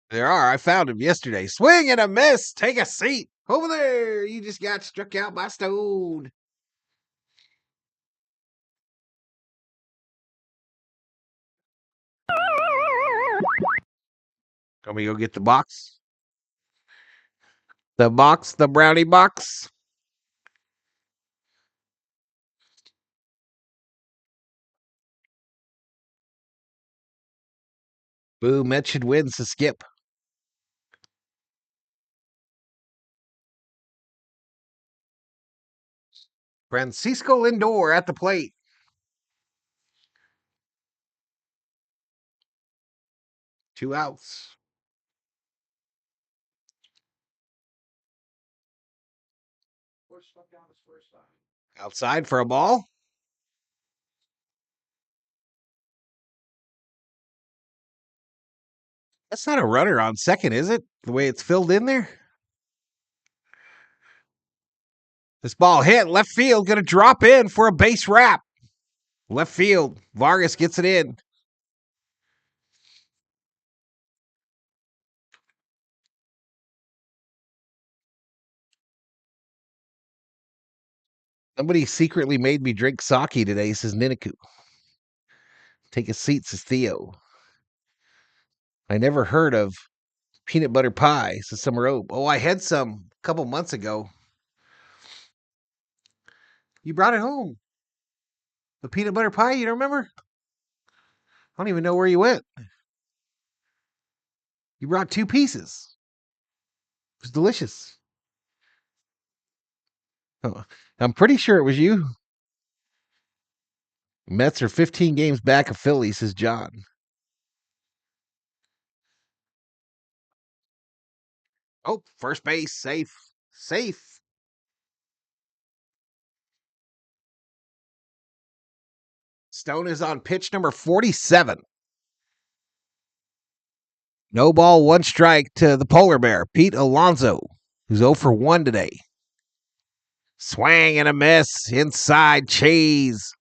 There are. I found him yesterday. Swing and a miss. Take a seat. Over there. You just got struck out by Stone. Let me go get the box. The box, the brownie box. Boo, Mets should win, so skip. Francisco Lindor at the plate. Two outs. Outside for a ball. That's not a runner on second, is it? The way it's filled in there? This ball hit left field, going to drop in for a base wrap. Left field, Vargas gets it in. Somebody secretly made me drink sake today, says Niniku. Take a seat, says Theo. I never heard of peanut butter pie, says Summer Oak. Oh, I had some a couple months ago. You brought it home. The peanut butter pie, you don't remember? I don't even know where you went. You brought 2 pieces. It was delicious. Oh, I'm pretty sure it was you. Mets are 15 games back of Philly, says John. Oh, first base, safe. Safe. Stone is on pitch number 47. No ball, 1 strike to the polar bear, Pete Alonso, who's 0 for 1 today. Swing and a miss. Inside Cheese.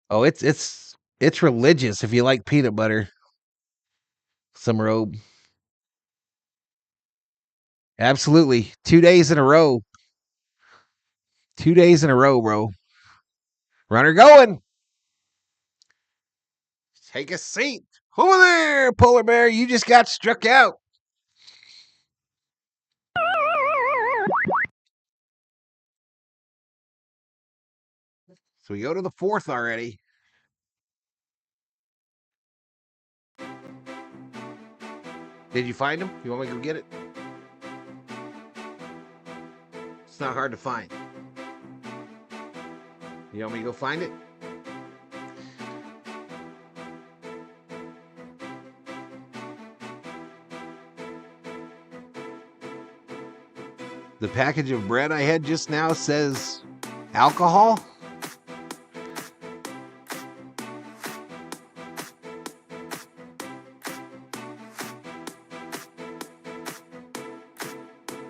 Oh, it's religious if you like peanut butter. Summer Oak. Absolutely. 2 days in a row. 2 days in a row, bro. Runner going. Take a seat. Over there, polar bear. You just got struck out. So we go to the 4th already. Did you find him? You want me to go get it? It's not hard to find. You want me to go find it? The package of bread I had just now says alcohol.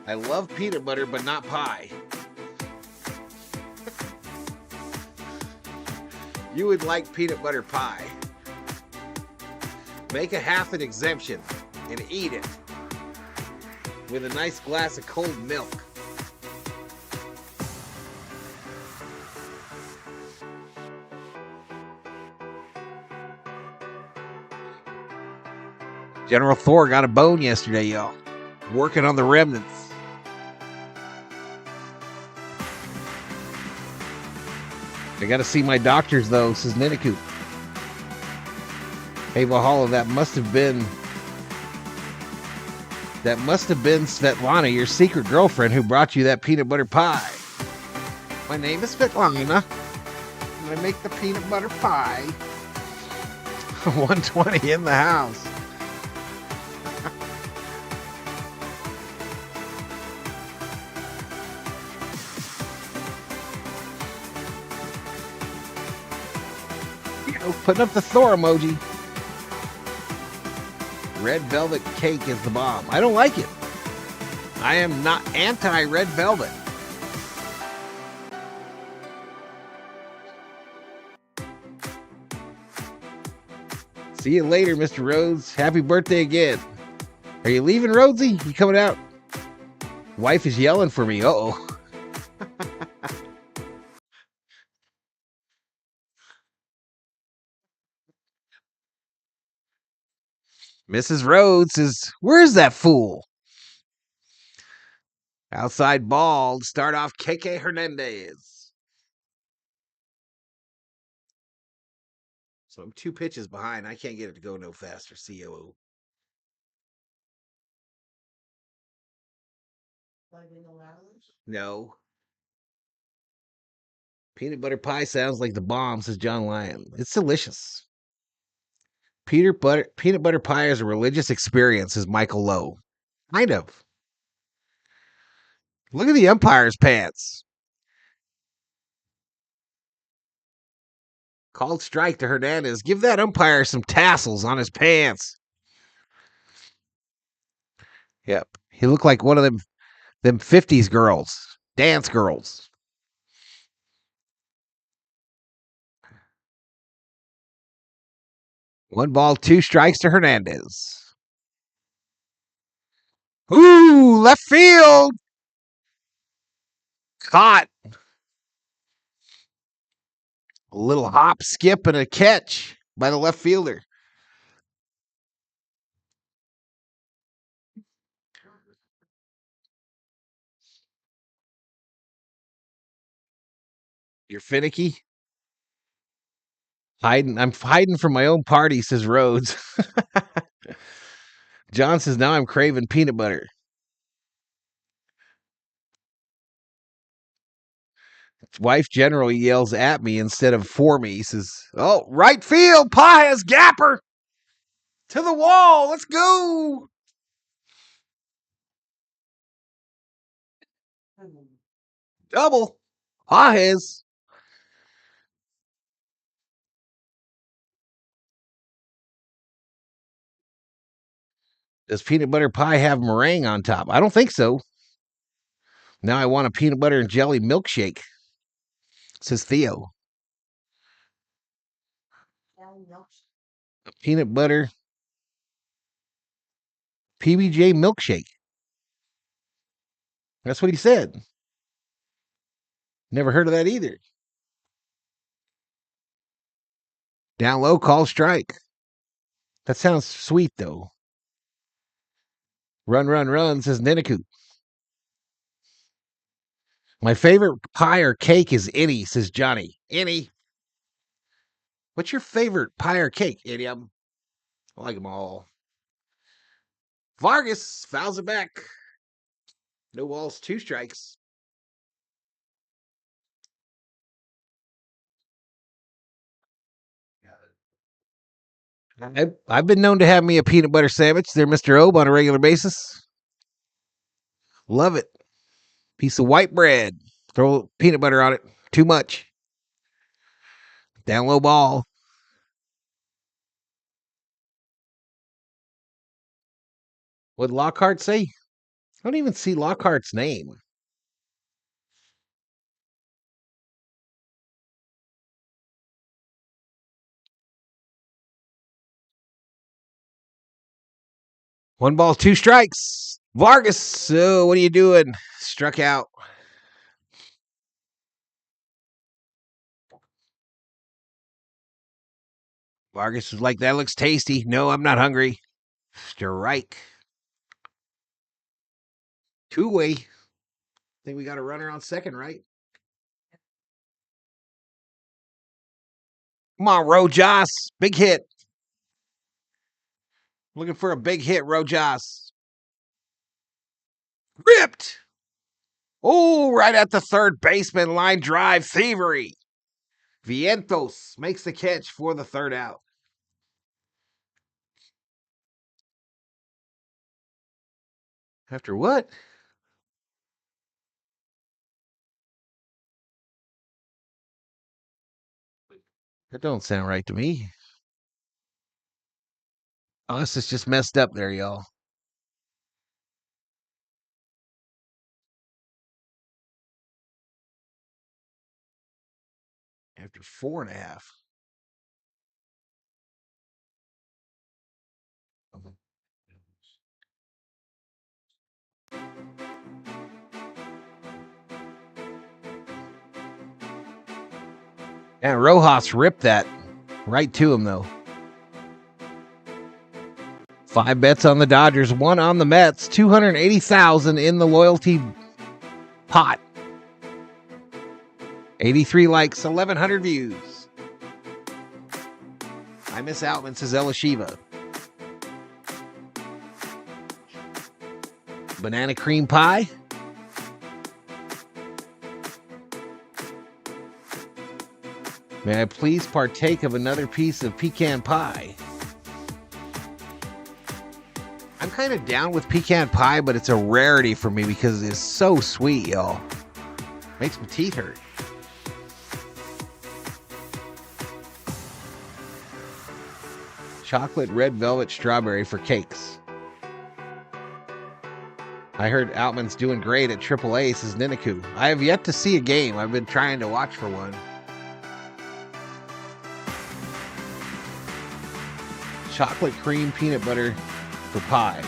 I love peanut butter, but not pie. You would like peanut butter pie. Make a half an exemption and eat it with a nice glass of cold milk. General Thor got a bone yesterday, y'all. Working on the remnants. I gotta see my doctors though, says Niniku. Hey Valhalla, that must have been Svetlana, your secret girlfriend who brought you that peanut butter pie. My name is Svetlana. And I make the peanut butter pie. 120 in the house. Putting up the Thor emoji. Red velvet cake is the bomb. I don't like it. I am not anti-red velvet. See you later, Mr. Rhodes. Happy birthday again. Are you leaving, Rhodesy? You coming out? Wife is yelling for me. Uh-oh. Mrs. Rhodes is, where's that fool? Outside ball to start off KK Hernandez. So I'm 2 pitches behind. I can't get it to go no faster, COO. No. Peanut butter pie sounds like the bomb, says John Lyon. It's delicious. Peanut butter pie is a religious experience, says Michael Lowe. Kind of. Look at the umpire's pants. Called strike to Hernandez. Give that umpire some tassels on his pants. Yep. He looked like one of them Them 50s girls. Dance girls. One ball, 2 strikes to Hernandez. Ooh, left field. Caught. A little hop, skip, and a catch by the left fielder. You're finicky? I'm hiding from my own party, says Rhodes. John says, now I'm craving peanut butter. Wife general yells at me instead of for me. He says, oh, right field. Paez, gapper. To the wall. Let's go. Double. Paez. Does peanut butter pie have meringue on top? I don't think so. Now I want a peanut butter and jelly milkshake, says Theo. A peanut butter PBJ milkshake. That's what he said. Never heard of that either. Down low, call strike. That sounds sweet, though. Run, run, run, says Ninaku. My favorite pie or cake is any, says Johnny. Any. What's your favorite pie or cake, Eddie? I like them all. Vargas fouls it back. No balls, 2 strikes. I've been known to have me a peanut butter sandwich. They're Mr. Obe on a regular basis. Love it. Piece of white bread. Throw peanut butter on it. Too much. Down low ball. What did Lockhart say? I don't even see Lockhart's name. One ball, 2 strikes. Vargas, so what are you doing? Struck out. Vargas was like, that looks tasty. No, I'm not hungry. Strike. 2-way. Think we got a runner on second, right? Come on, Rojas. Big hit. Looking for a big hit, Rojas. Ripped. Oh, right at the third baseman. Line drive. Thievery. Vientos makes the catch for the third out. After what? That don't sound right to me. Oh, this is just messed up there, y'all. After 4.5. And Rojas ripped that right to him, though. 5 bets on the Dodgers, 1 on the Mets, 280,000 in the loyalty pot. 83 likes, 1,100 views. I miss Outman, says Ella Shiva. Banana cream pie. May I please partake of another piece of pecan pie? I'm kind of down with pecan pie, but it's a rarity for me because it's so sweet, y'all. Makes my teeth hurt. Chocolate red velvet strawberry for cakes. I heard Outman's doing great at AAA, says Niniku. I have yet to see a game. I've been trying to watch for one. Chocolate cream peanut butter for pie.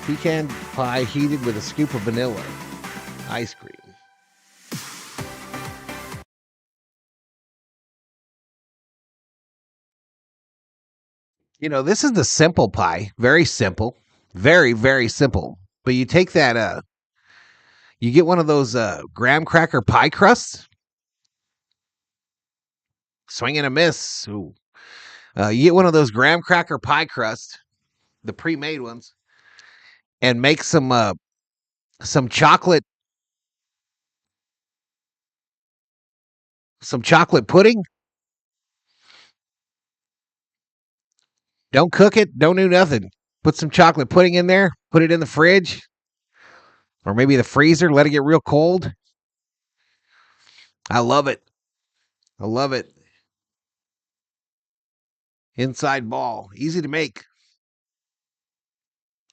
Pecan pie heated with a scoop of vanilla. Ice cream. You know, this is the simple pie. Very simple. Very, very simple. But you take that, you get one of those graham cracker pie crusts. Swing and a miss. Ooh. You get one of those graham cracker pie crusts, the pre-made ones, and make some chocolate pudding. Don't cook it. Don't do nothing. Put some chocolate pudding in there. Put it in the fridge. Or maybe the freezer. Let it get real cold. I love it. I love it. Inside ball. Easy to make.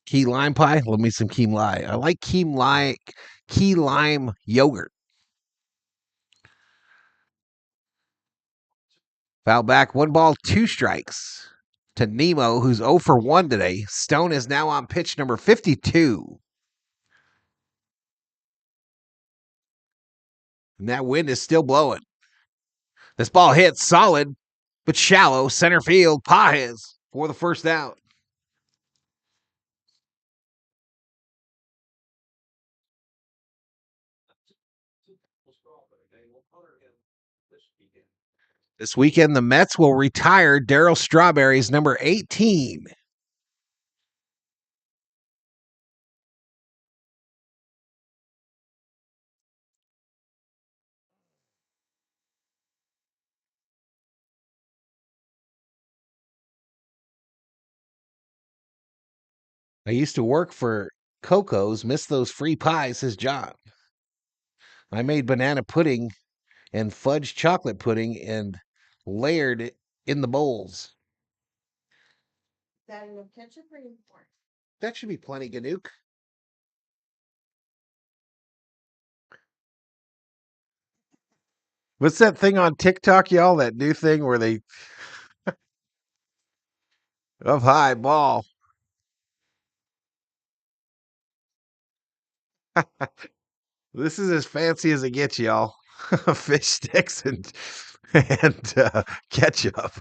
Key lime pie. Love me some key lime. I like key lime yogurt. Foul back. 1 ball, 2 strikes. To Nemo, who's 0 for 1 today. Stone is now on pitch number 52. And that wind is still blowing. This ball hits solid, but shallow. Center field. Pajes for the first out. This weekend, the Mets will retire Darryl Strawberry's number 18. I used to work for Coco's, miss those free pies, says John. I made banana pudding and fudge chocolate pudding and layered it in the bowls. That enough ketchup or more? That should be plenty, Ganook. What's that thing on TikTok, y'all? That new thing where they up high ball. This is as fancy as it gets, y'all. Fish sticks and ketchup.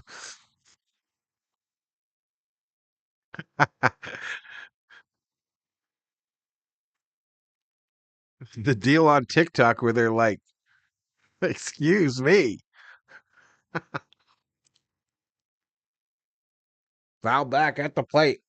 The deal on TikTok where they're like, excuse me. Foul back at the plate.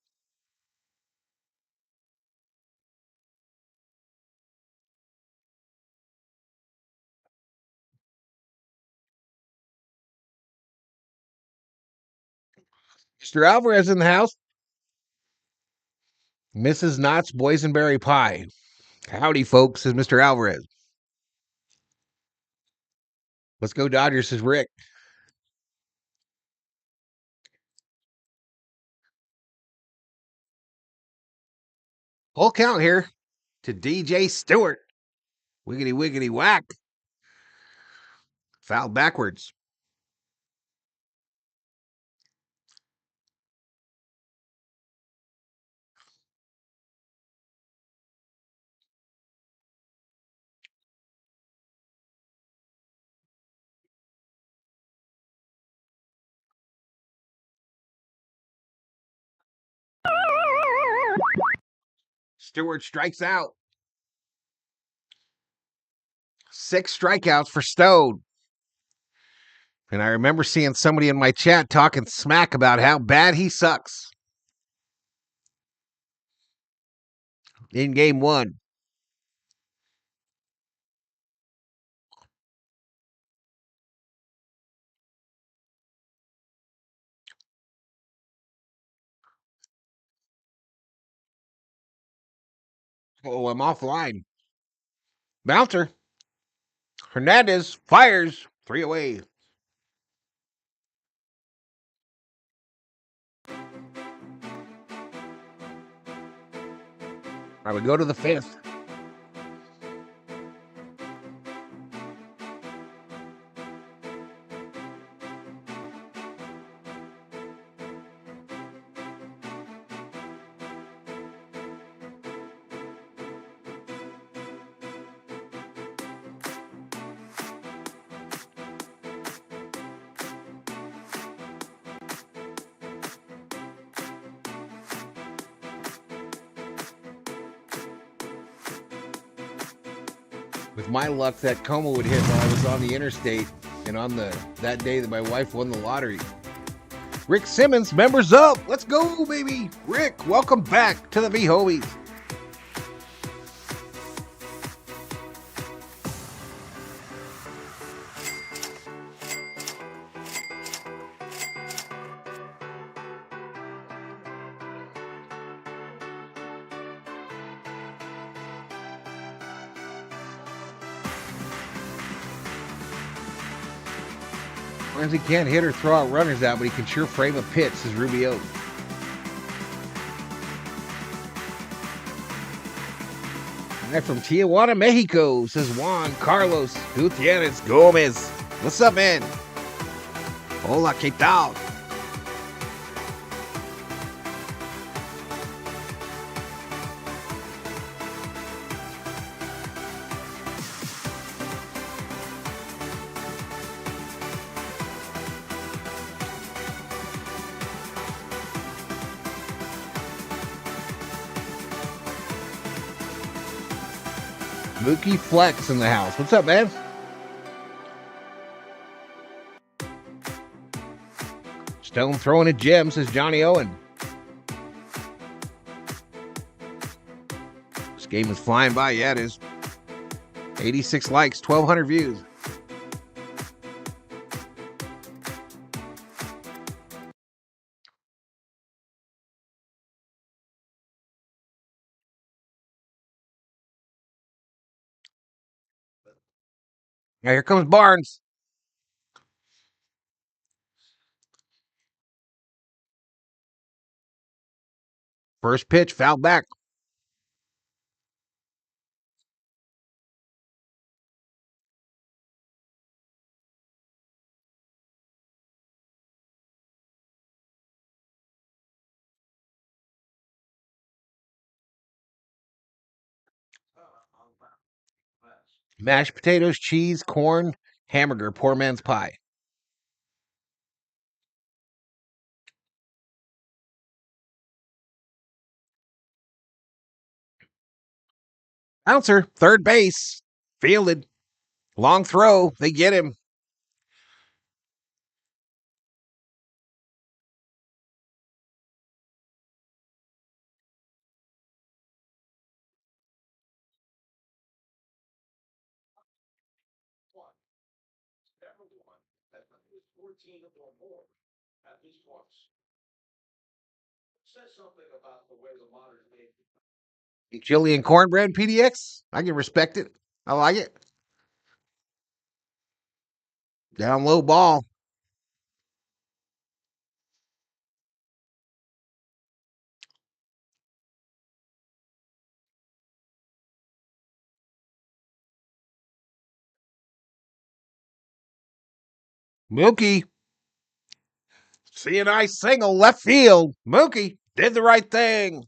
Mr. Alvarez in the house. Mrs. Knott's boysenberry pie. Howdy, folks, says Mr. Alvarez. Let's go Dodgers, says Rick. Full count here to DJ Stewart. Wiggity, wiggity, whack. Foul backwards. Stewart strikes out. 6 strikeouts for Stone. And I remember seeing somebody in my chat talking smack about how bad he sucks in game 1. Oh, I'm offline. Bouncer. Hernandez fires. 3 away. I would go to the 5th. With my luck, that coma would hit while I was on the interstate and on that day that my wife won the lottery. Rick Simmons, members up. Let's go, baby. Rick, welcome back to the V-Hobies. Sometimes he can't hit or throw out runners out, but he can sure frame a pitch, says Rubio. Guy from Tijuana, Mexico, says Juan Carlos Gutierrez Gomez. What's up, man? Hola, ¿qué tal? Mookie Flex in the house. What's up, man? Stone throwing a gem, says Johnny Owen. This game is flying by. Yeah, it is. 86 likes, 1,200 views. Now here comes Barnes. First pitch, foul back. Mashed potatoes, cheese, corn, hamburger, poor man's pie. Bouncer, third base, fielded. Long throw, they get him. Chili and cornbread, PDX. I can respect it. I like it. Down low ball. Mookie. See a nice single left field. Mookie did the right thing.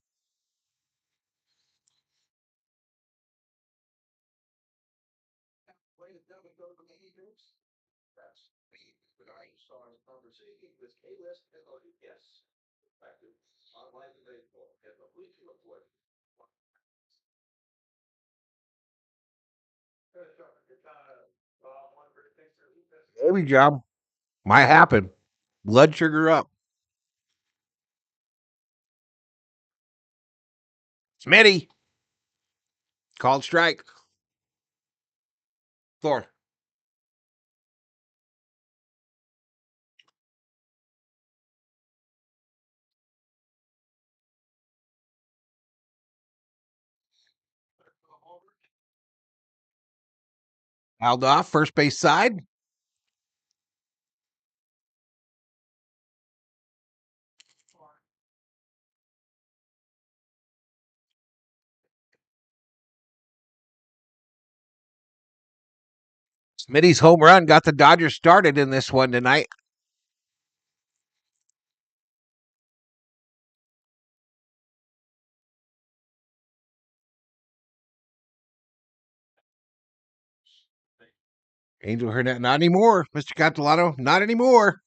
Every job might happen. Blood sugar up. Smitty. Called strike. Four. Fouled off, first base side. Smitty's home run got the Dodgers started in this one tonight. Angel Hernandez, not anymore. Mr. Catalano, not anymore.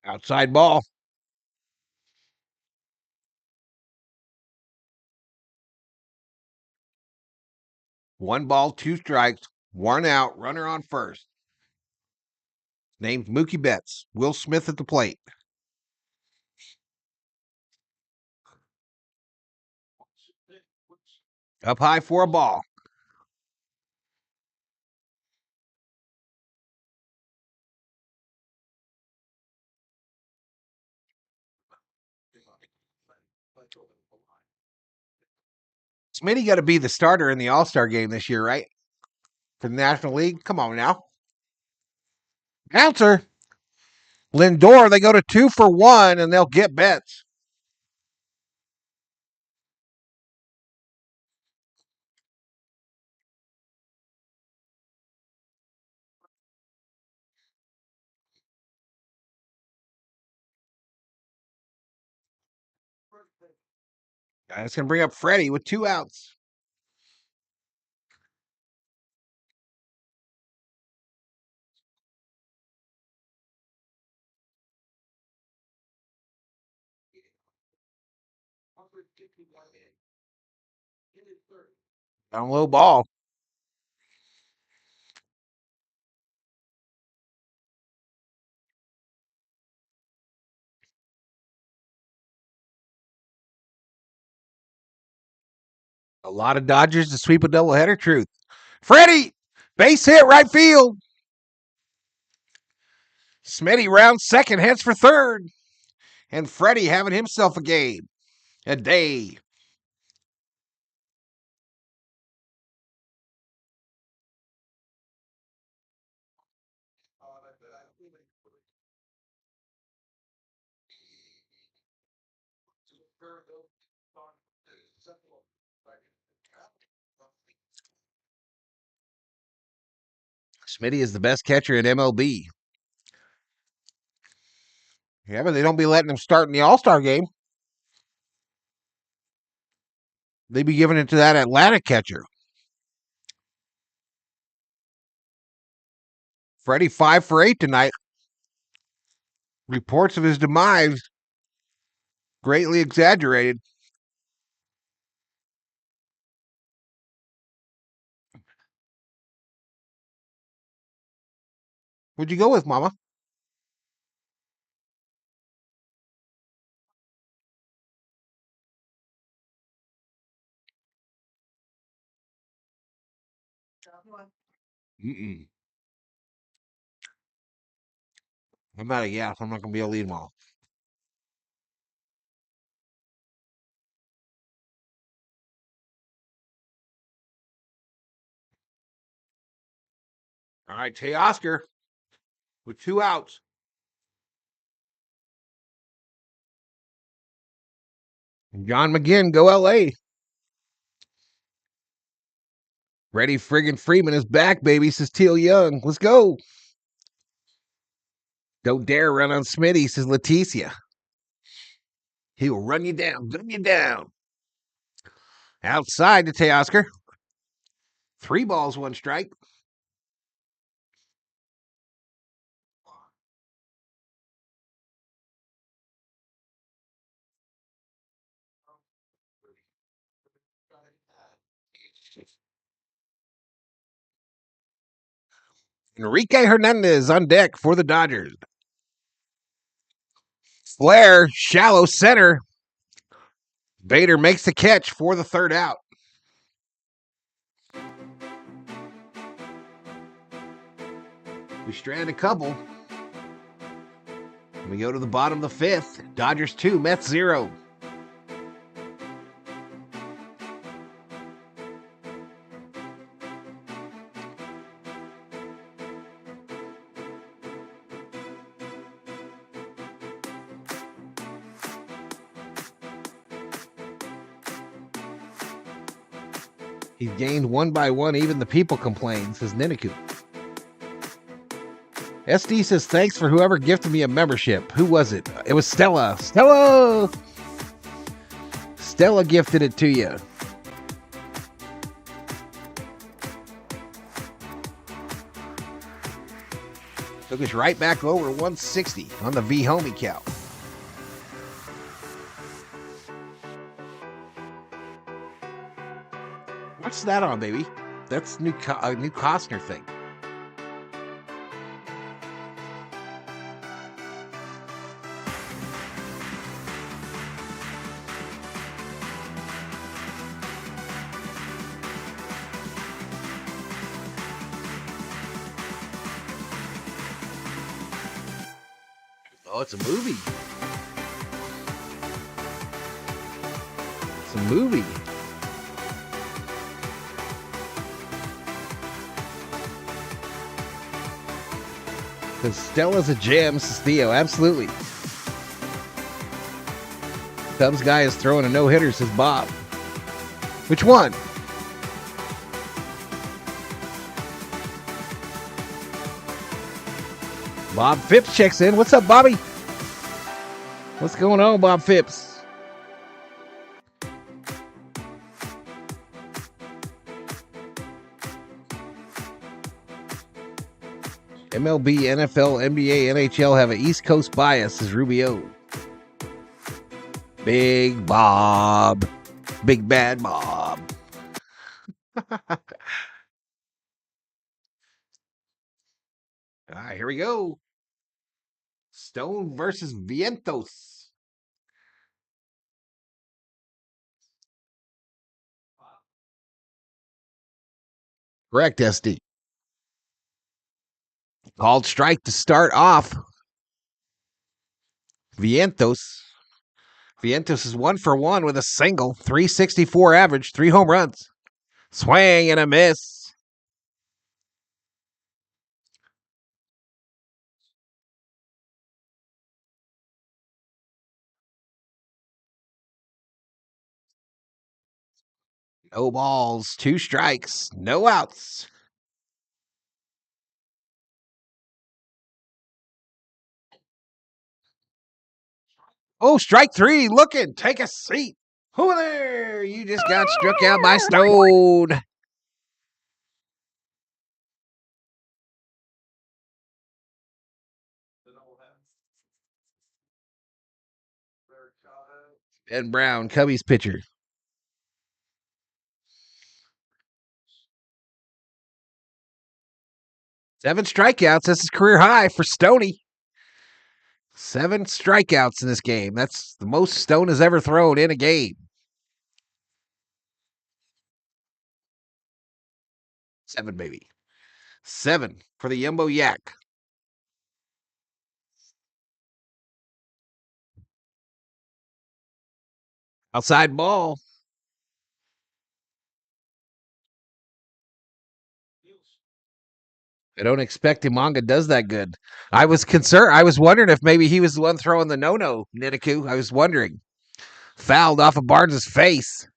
Outside ball. One ball, two strikes, one out, runner on first. Named Mookie Betts. Will Smith at the plate. Up high for a ball. Smitty got to be the starter in the All-Star game this year, right? For the National League? Come on now. Bouncer. Lindor, they go to 2 for 1, and they'll get Betts. That's going to bring up Freddie with 2 outs. Down low ball. A lot of Dodgers to sweep a doubleheader. Truth. Freddie, base hit, right field. Smitty rounds second, heads for third. And Freddie having himself a game. A day. Smitty is the best catcher in MLB. Yeah, but they don't be letting him start in the All-Star game. They be giving it to that Atlanta catcher. Freddie 5 for 8 tonight. Reports of his demise greatly exaggerated. What'd you go with, Mama? Mm-mm. I'm out of gas. I'm not going to be able to eat them all. All right, Teoscar with 2 outs. John McGinn, go LA. Freddie friggin' Freeman is back, baby, says Teal Young. Let's go. Don't dare run on Smitty, says Leticia. He will run you down, gun you down. Outside to Teoscar. 3 balls, 1 strike. Enrique Hernandez on deck for the Dodgers. Flair, shallow center. Bader makes the catch for the 3rd out. We strand a couple. We go to the bottom of the 5th. Dodgers 2, Mets 0. He's gained one by one. Even the people complain, says Niniku. SD says, thanks for whoever gifted me a membership. Who was it? It was Stella. Stella! Stella gifted it to you. Took us right back over 160 on the V homie count. What's that on, baby? That's new Costner thing. Oh, it's a movie. It's a movie. Because Stella's a gem, says Theo. Absolutely. Cubs guy is throwing a no-hitter, says Bob. Which one? Bob Phipps checks in. What's up, Bobby? What's going on, Bob Phipps? MLB, NFL, NBA, NHL have an East Coast bias, says Rubio. Big Bob. Big Bad Bob. All right, here we go. Stone versus Vientos. Correct, SD. Called strike to start off. Vientos. Vientos is 1 for 1 with a single. 364 average, 3 home runs. Swing and a miss. No balls, 2 strikes, no outs. Oh, strike 3, looking, take a seat. Who there? You just got struck out by Stone. Ben Brown, Cubbies pitcher. Seven strikeouts. That's his career high for Stoney. 7 strikeouts in this game. That's the most Stone has ever thrown in a game. 7, baby. 7 for the Yumbo Yak. Outside ball. I don't expect Imanga does that good. I was concerned. I was wondering if maybe he was the one throwing the no-no, Niniku. I was wondering. Fouled off of Barnes' face.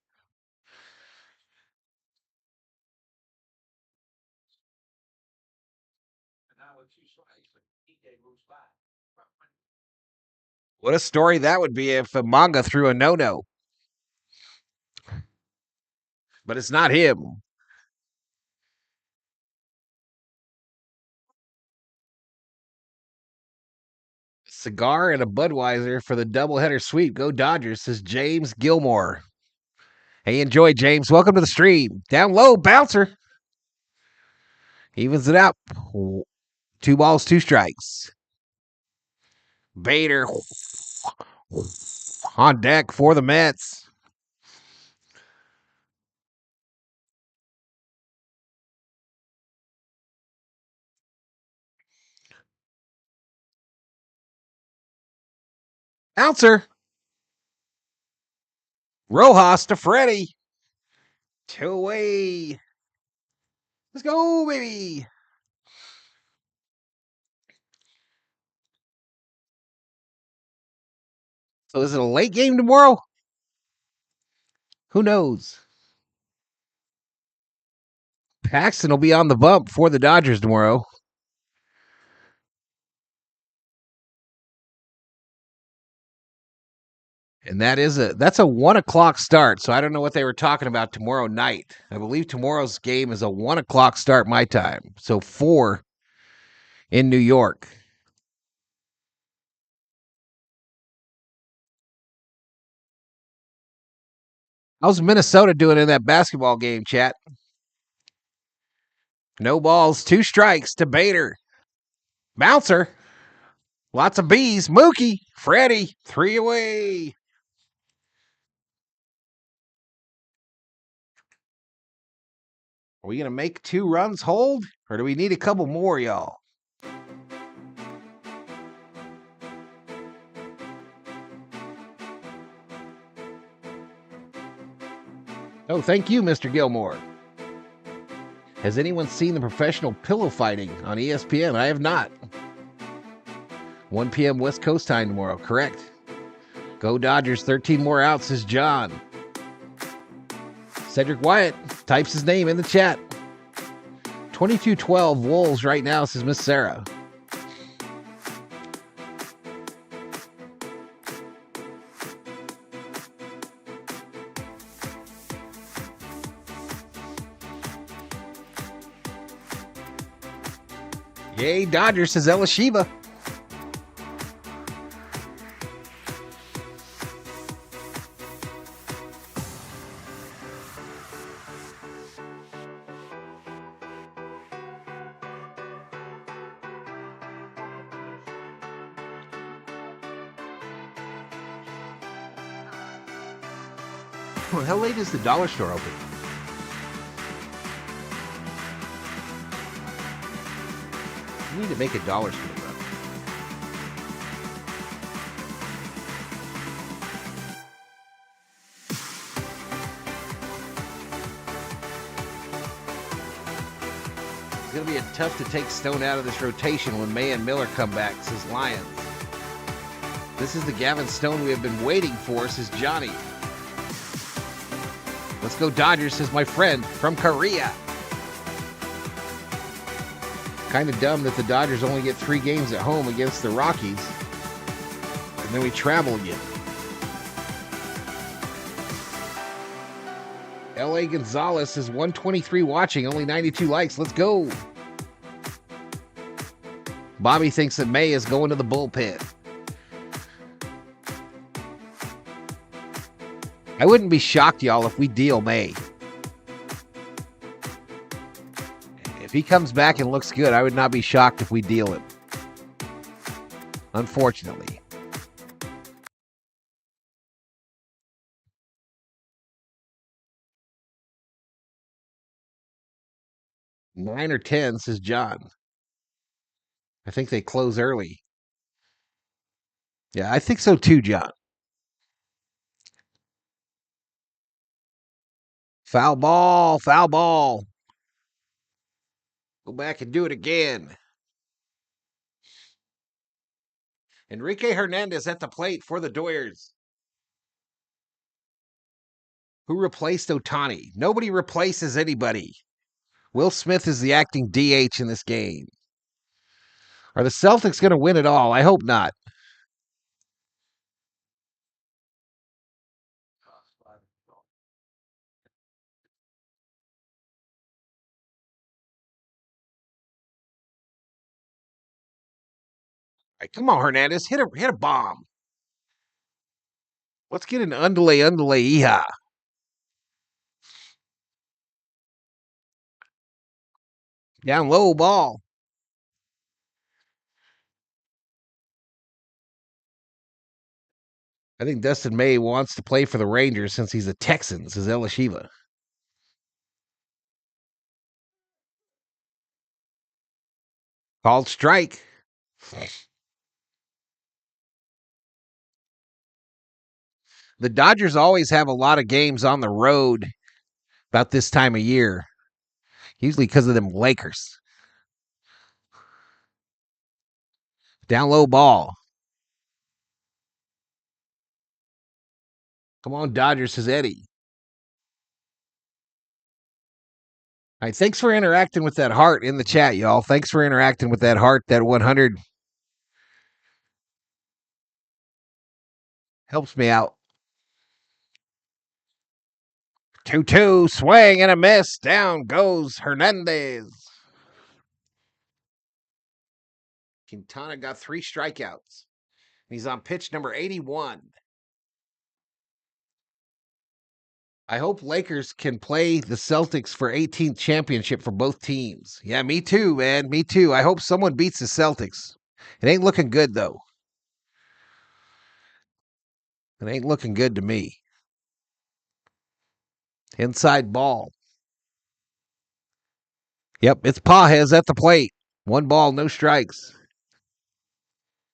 What a story that would be if Imanga threw a no-no. But it's not him. Cigar and a Budweiser for the doubleheader sweep. Go Dodgers, says James Gilmore. Hey, enjoy, James. Welcome to the stream. Down low, bouncer. Evens it out. 2 balls, 2 strikes. Bader on deck for the Mets. Bouncer. Rojas to Freddie. 2 away. Let's go, baby. So is it a late game tomorrow? Who knows? Paxton will be on the bump for the Dodgers tomorrow. And that's a 1 o'clock start. So I don't know what they were talking about tomorrow night. I believe tomorrow's game is a 1 o'clock start my time. So 4 in New York. How's Minnesota doing in that basketball game, chat? No balls, 2 strikes to Bader. Bouncer. Lots of bees. Mookie. Freddie. 3 away. Are we going to make 2 runs hold? Or do we need a couple more, y'all? Oh, thank you, Mr. Gilmore. Has anyone seen the professional pillow fighting on ESPN? I have not. 1 p.m. West Coast time tomorrow, correct. Go Dodgers, 13 more outs, says John. Cedric Wyatt types his name in the chat. 22-12 Wolves right now, says Miss Sarah. Yay, Dodgers, says Ella Shiva. Well, how late is the dollar store open? We need to make a dollar store run. It's going to be tough to take Stone out of this rotation when May and Miller come back, says Lions. This is the Gavin Stone we have been waiting for, says Johnny. Let's go Dodgers, says my friend from Korea. Kind of dumb that the Dodgers only get 3 games at home against the Rockies. And then we travel again. L.A. Gonzalez is 123 watching, only 92 likes. Let's go. Bobby thinks that May is going to the bullpen. I wouldn't be shocked, y'all, if we deal May. If he comes back and looks good, I would not be shocked if we deal him. Unfortunately. Nine or 10, says John. I think they close early. Yeah, I think so too, John. Foul ball, foul ball. Go back and do it again. Enrique Hernandez at the plate for the Dodgers. Who replaced Ohtani? Nobody replaces anybody. Will Smith is the acting DH in this game. Are the Celtics going to win it all? I hope not. All right, come on, Hernandez. Hit a bomb. Let's get an underlay, Iha. Down low ball. I think Dustin May wants to play for the Rangers since he's a Texan, says Ella Shiva. Called strike. The Dodgers always have a lot of games on the road about this time of year. Usually because of them Lakers. Down low ball. Come on, Dodgers, says Eddie. All right, thanks for interacting with that heart in the chat, y'all. Thanks for interacting with that heart, that 100. Helps me out. 2-2, swing and a miss. Down goes Hernandez. Quintana got 3 strikeouts. He's on pitch number 81. I hope Lakers can play the Celtics for 18th championship for both teams. Yeah, me too, man. Me too. I hope someone beats the Celtics. It ain't looking good, though. It ain't looking good to me. Inside ball. Yep, it's Pajes at the plate. 1 ball, no strikes.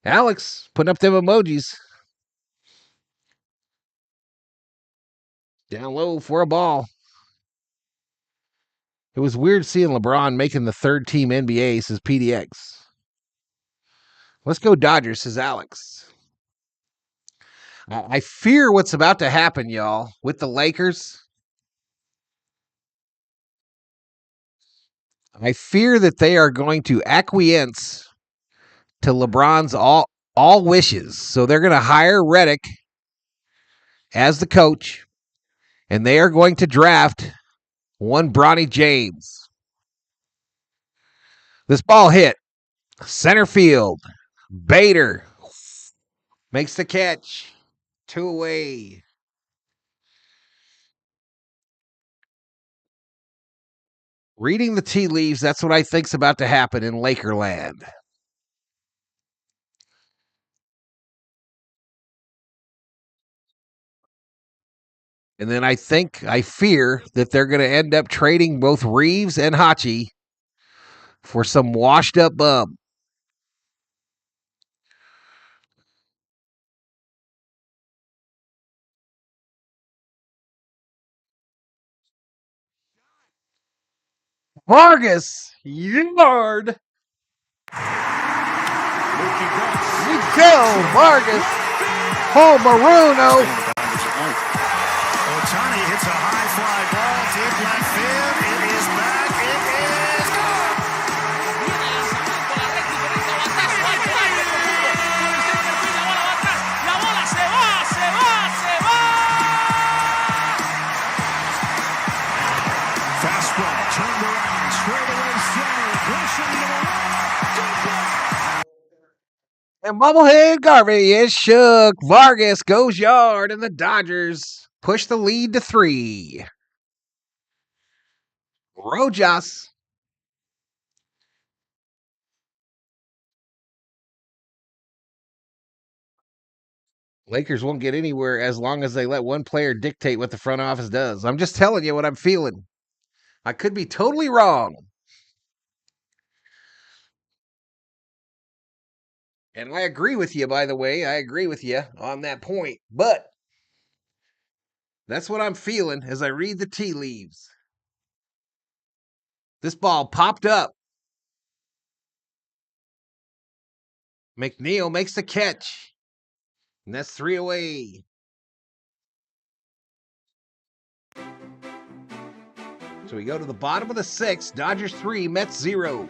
Alex putting up them emojis. Down low for a ball. It was weird seeing LeBron making the 3rd team NBA, says PDX. Let's go Dodgers, says Alex. I fear what's about to happen, y'all, with the Lakers. I fear that they are going to acquiesce to LeBron's all wishes. So they're going to hire Redick as the coach, and they are going to draft one Bronny James. This ball hit center field. Bader makes the catch. 2 away. Reading the tea leaves, that's what I think's about to happen in Lakerland. And then I fear that they're going to end up trading both Reeves and Hachi for some washed up bum. Vargas, yard. Miguel Vargas, Paul Maruno. Ohtani hits a high fly ball deep left field. It is back. It is gone. Fastball turned around, straight away center. Pushing to the right. And Bubblehead Garvey is shook. Vargas goes yard, and the Dodgers push the lead to 3. Rojas. Lakers won't get anywhere as long as they let one player dictate what the front office does. I'm just telling you what I'm feeling. I could be totally wrong. And I agree with you, by the way. I agree with you on that point. But that's what I'm feeling as I read the tea leaves. This ball popped up. McNeil makes the catch. And that's 3 away. So we go to the bottom of the 6th. Dodgers 3, Mets 0.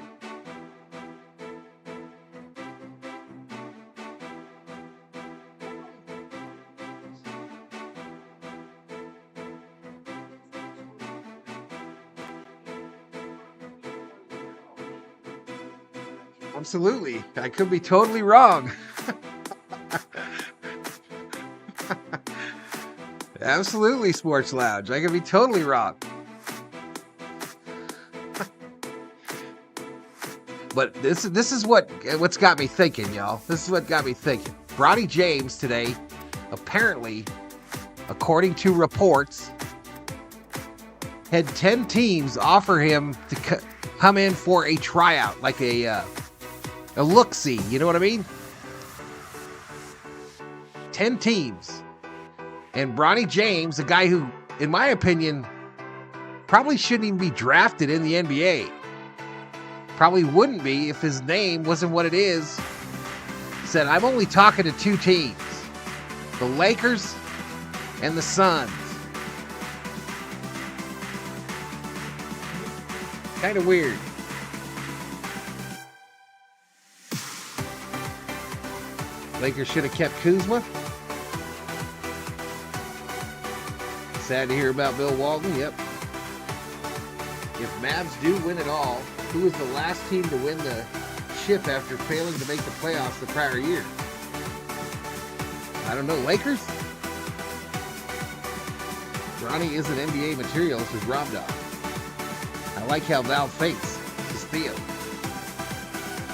Absolutely. I could be totally wrong. Absolutely, Sports Lounge. I could be totally wrong. But this is what's got me thinking, y'all. This is what got me thinking. Bronny James today, apparently, according to reports, had 10 teams offer him to come in for a tryout, like a look-see. You know what I mean? 10 teams. And Bronny James, a guy who, in my opinion, probably shouldn't even be drafted in the NBA. Probably wouldn't be if his name wasn't what it is. Said, I'm only talking to 2 teams. The Lakers and the Suns. Kind of weird. Lakers should have kept Kuzma. Sad to hear about Bill Walton. Yep. If Mavs do win it all, who was the last team to win the chip after failing to make the playoffs the prior year? I don't know. Lakers? Ronnie isn't NBA material, says Rob Dog. I like how Val thinks, says Theo.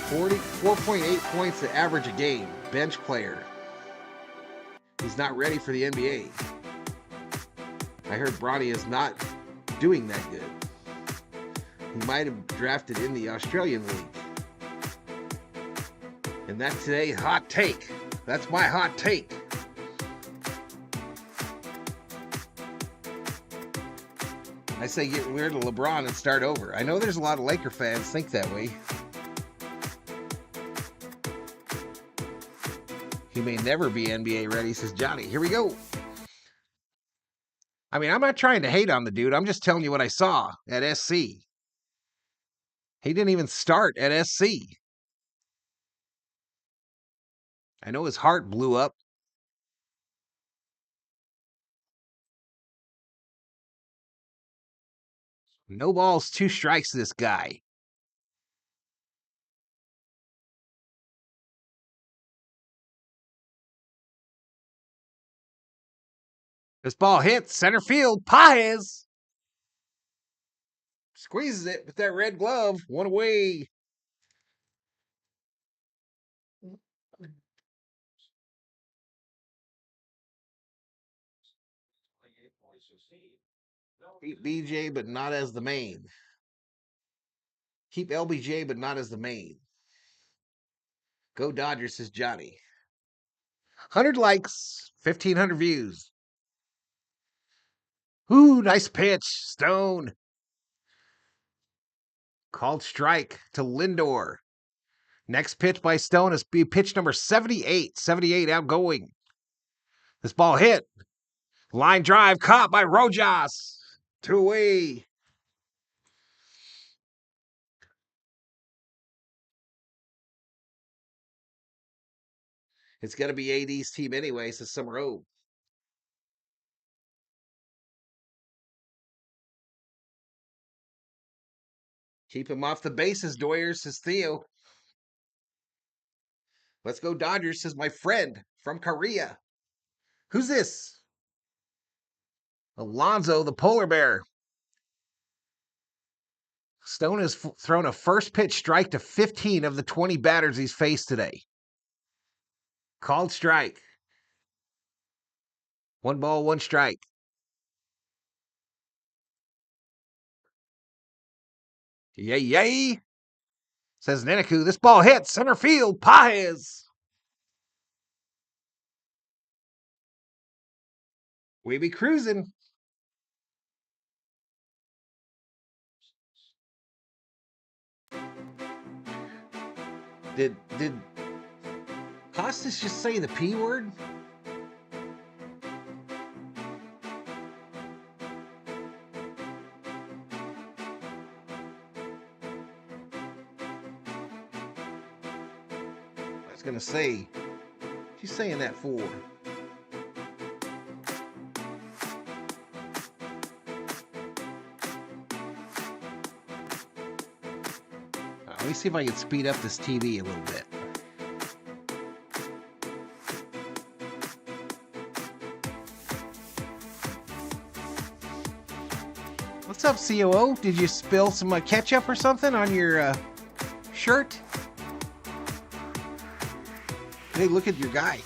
4.8 points to average a game. Bench player. He's not ready for the NBA. I heard Bronny is not doing that good. He might have drafted in the Australian League. And that's today's hot take. That's my hot take. I say get rid of LeBron and start over. I know there's a lot of Laker fans think that way. He may never be NBA ready, says Johnny. Here we go. I mean, I'm not trying to hate on the dude. I'm just telling you what I saw at SC. He didn't even start at SC. I know his heart blew up. No balls, 2 strikes, this guy. This ball hits center field. Paez squeezes it with that red glove. One away. Keep BJ, but not as the main. Keep LBJ, but not as the main. Go Dodgers, says Johnny. 100 likes, 1,500 views. Ooh, nice pitch. Stone. Called strike to Lindor. Next pitch by Stone is pitch number 78. 78 outgoing. This ball hit. Line drive caught by Rojas. 2 away. It's got to be AD's team anyway, says Summer O. Keep him off the bases, Doyers, says Theo. Let's go Dodgers, says my friend from Korea. Who's this? Alonzo, the polar bear. Stone has thrown a first pitch strike to 15 of the 20 batters he's faced today. Called strike. 1 ball, 1 strike. Yay, yay, says Neneku. This ball hits center field. Paez. We be cruising. Did Costas just say the P word? I was gonna say, what's he saying that for? Let me see if I can speed up this TV a little bit. What's up, COO? Did you spill some ketchup or something on your shirt? Hey, look at your guy.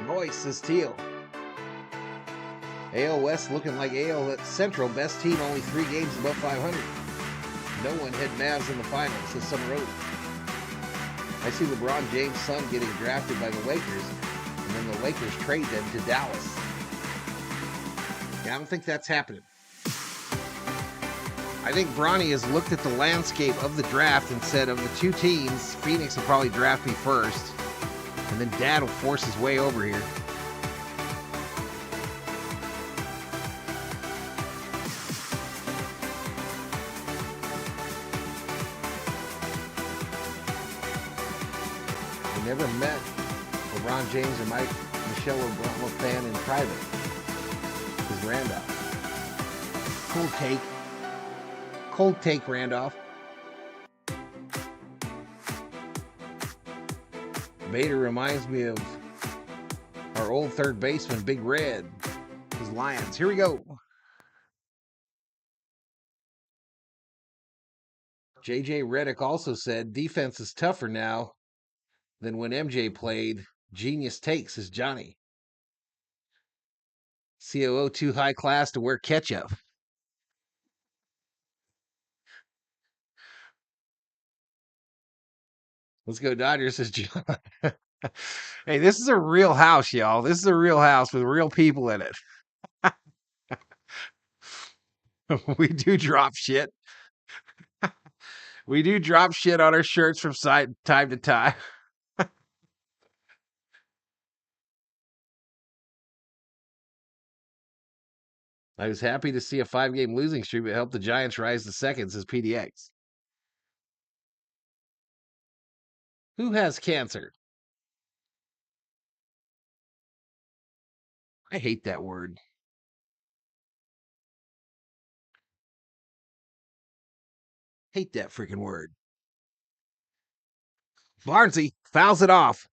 Boy, says Teal. AL West looking like AL Central. Best team, only 3 games above 500. No one had Mavs in the finals, says Summer Road. I see LeBron James' son getting drafted by the Lakers, and then the Lakers trade them to Dallas. Yeah, I don't think that's happening. I think Bronny has looked at the landscape of the draft and said, of the two teams, Phoenix will probably draft me first, and then Dad will force his way over here. I never met LeBron James or Michelle Obama fan in private. This is Randolph. Cold take. Cold take, Randolph. Bader reminds me of our old third baseman, Big Red. His Lions. Here we go. JJ Redick also said defense is tougher now than when MJ played. Genius takes is Johnny. COO too high class to wear ketchup. Let's go Dodgers, says John. Hey, this is a real house, y'all. This is a real house with real people in it. We do drop shit. We do drop shit on our shirts from time to time. I was happy to see a 5-game losing streak that helped the Giants rise to second, says PDX. Who has cancer? I hate that word. Hate that freaking word. Barnesy fouls it off.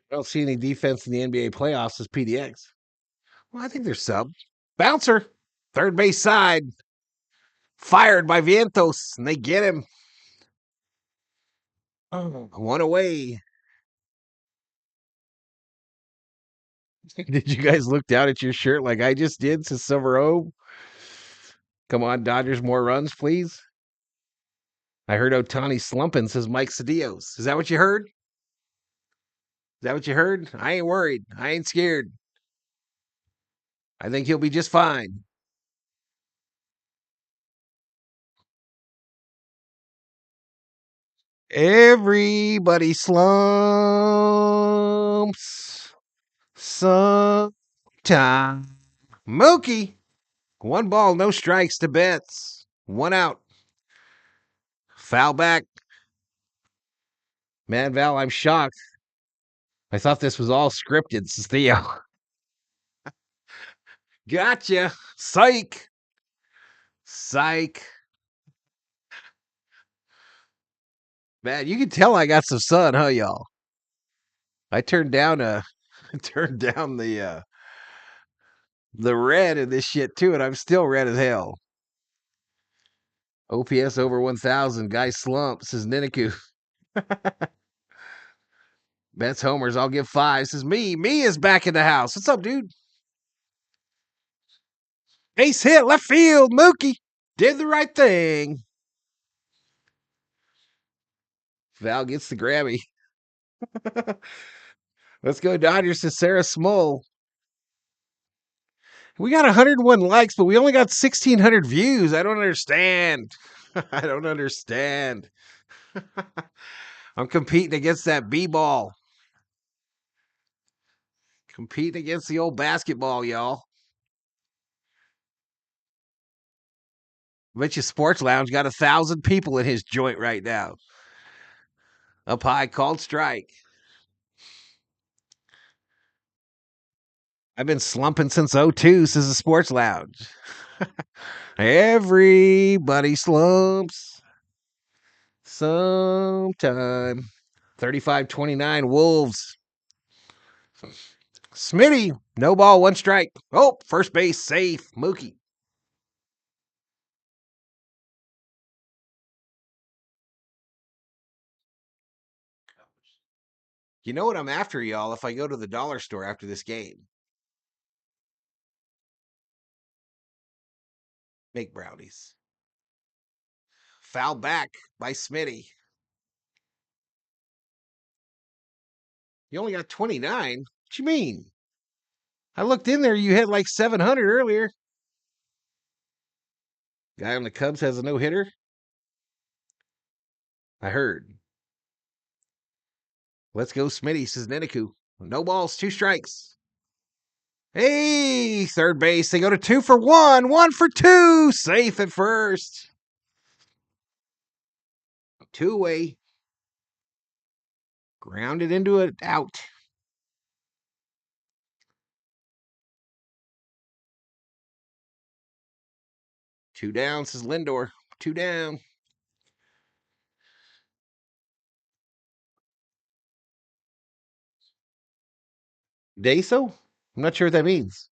I don't see any defense in the NBA playoffs as PDX. Well, I think there's some. Bouncer, third base side. Fired by Vientos, and they get him. Oh, one away. Did you guys look down at your shirt like I just did, says Silver O? Come on, Dodgers, more runs, please. I heard Otani slumping, says Mike Cedillos. Is that what you heard? Is that what you heard? I ain't worried. I ain't scared. I think he'll be just fine. Everybody slumps sometime. Mookie. 1 ball, no strikes to Betts. 1 out. Foul back. Man, Val, I'm shocked. I thought this was all scripted, says Theo. Gotcha. Psych. Psych. Man, you can tell I got some sun, huh, y'all? I turned down the red in this shit too, and I'm still red as hell. OPS over 1,000. Guy slumps, says Niniku. Betts homers, I'll give 5. Says me. Me is back in the house. What's up, dude? Ace hit, left field. Mookie did the right thing. Val gets the Grammy. Let's go Dodgers, to Sarah Small. We got 101 likes, but we only got 1,600 views. I don't understand. I don't understand. I'm competing against that B-ball. Competing against the old basketball, y'all. I bet you Sports Lounge got 1,000 people in his joint right now. Up high, called strike. I've been slumping since 02, says the Sports Lounge. Everybody slumps sometime. 35-29 Wolves. Smitty, no ball, 1 strike. Oh, first base safe. Mookie. You know what I'm after, y'all, if I go to the dollar store after this game? Make brownies. Fouled back by Smitty. You only got 29? What you mean? I looked in there, you hit like 700 earlier. Guy on the Cubs has a no-hitter? I heard. Let's go, Smitty, says Neniku. No balls, 2 strikes. Hey, third base. They go to 2 for 1. 1 for 2. Safe at first. 2 away. Grounded into it. Out. Two down, says Lindor. 2 down. Deso? I'm not sure what that means.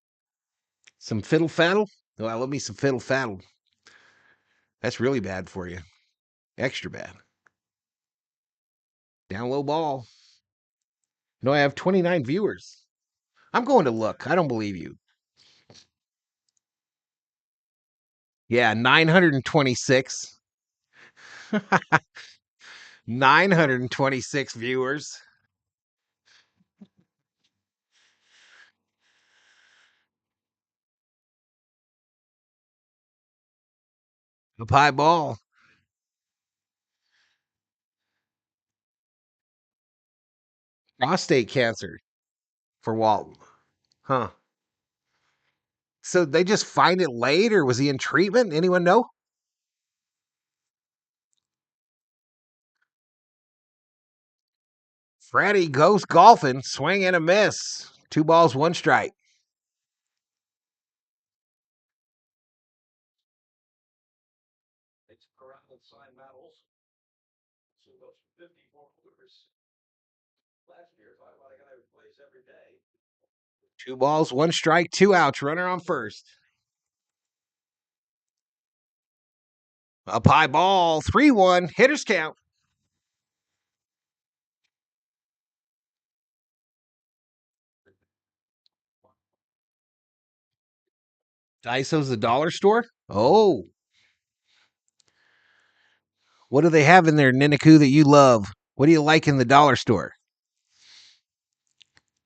Some fiddle faddle? Oh, I love me some fiddle faddle. That's really bad for you. Extra bad. Down low ball. No, I have 29 viewers. I'm going to look. I don't believe you. Yeah, 926. 926 viewers. A pie ball. Prostate cancer for Walton. Huh. So they just find it late, or was he in treatment? Anyone know? Freddie goes golfing, swing and a miss. 2 balls, 1 strike. It's a corral sign Matt Olson. So those 54 hookers. Last year, talking about a guy who plays every day. 2 balls, 1 strike, 2 outs. Runner on first. Up high ball, 3-1. Hitters count. Daiso's the dollar store? Oh. What do they have in there, Niniku, that you love? What do you like in the dollar store?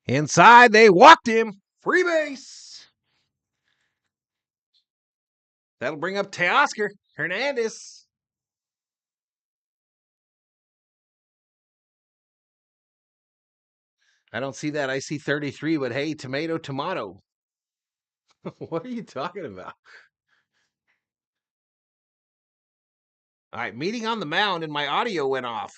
Inside, they walked him. Free base. That'll bring up Teoscar Hernandez. I don't see that. I see 33, but hey, tomato. What are you talking about? All right, meeting on the mound, and my audio went off.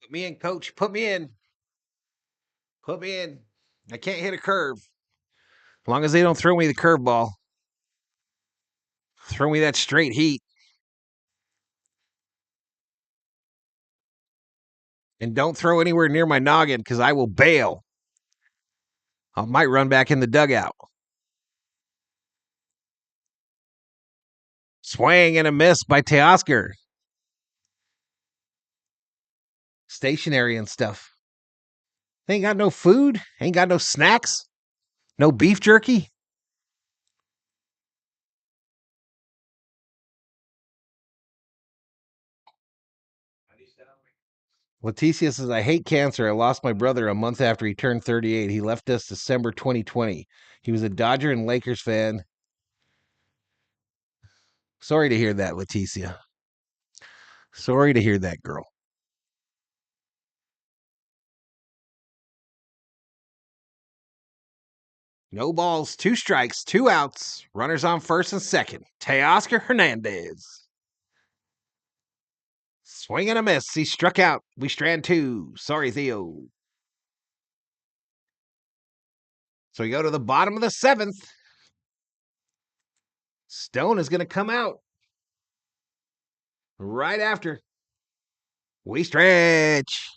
Put me in, coach. Put me in. Put me in. I can't hit a curve. As long as they don't throw me the curveball. Throw me that straight heat. And don't throw anywhere near my noggin, because I will bail. I might run back in the dugout. Swing and a miss by Teoscar. Stationary and stuff. They ain't got no food. Ain't got no snacks. No beef jerky. Leticia says, I hate cancer. I lost my brother a month after he turned 38. He left us December 2020. He was a Dodger and Lakers fan. Sorry to hear that, Leticia. Sorry to hear that, girl. No balls, 2 strikes, 2 outs. Runners on first and second. Teoscar Hernandez. Swing and a miss. He struck out. We strand 2. Sorry, Theo. So we go to the bottom of the 7th. Stone is going to come out right after. We stretch.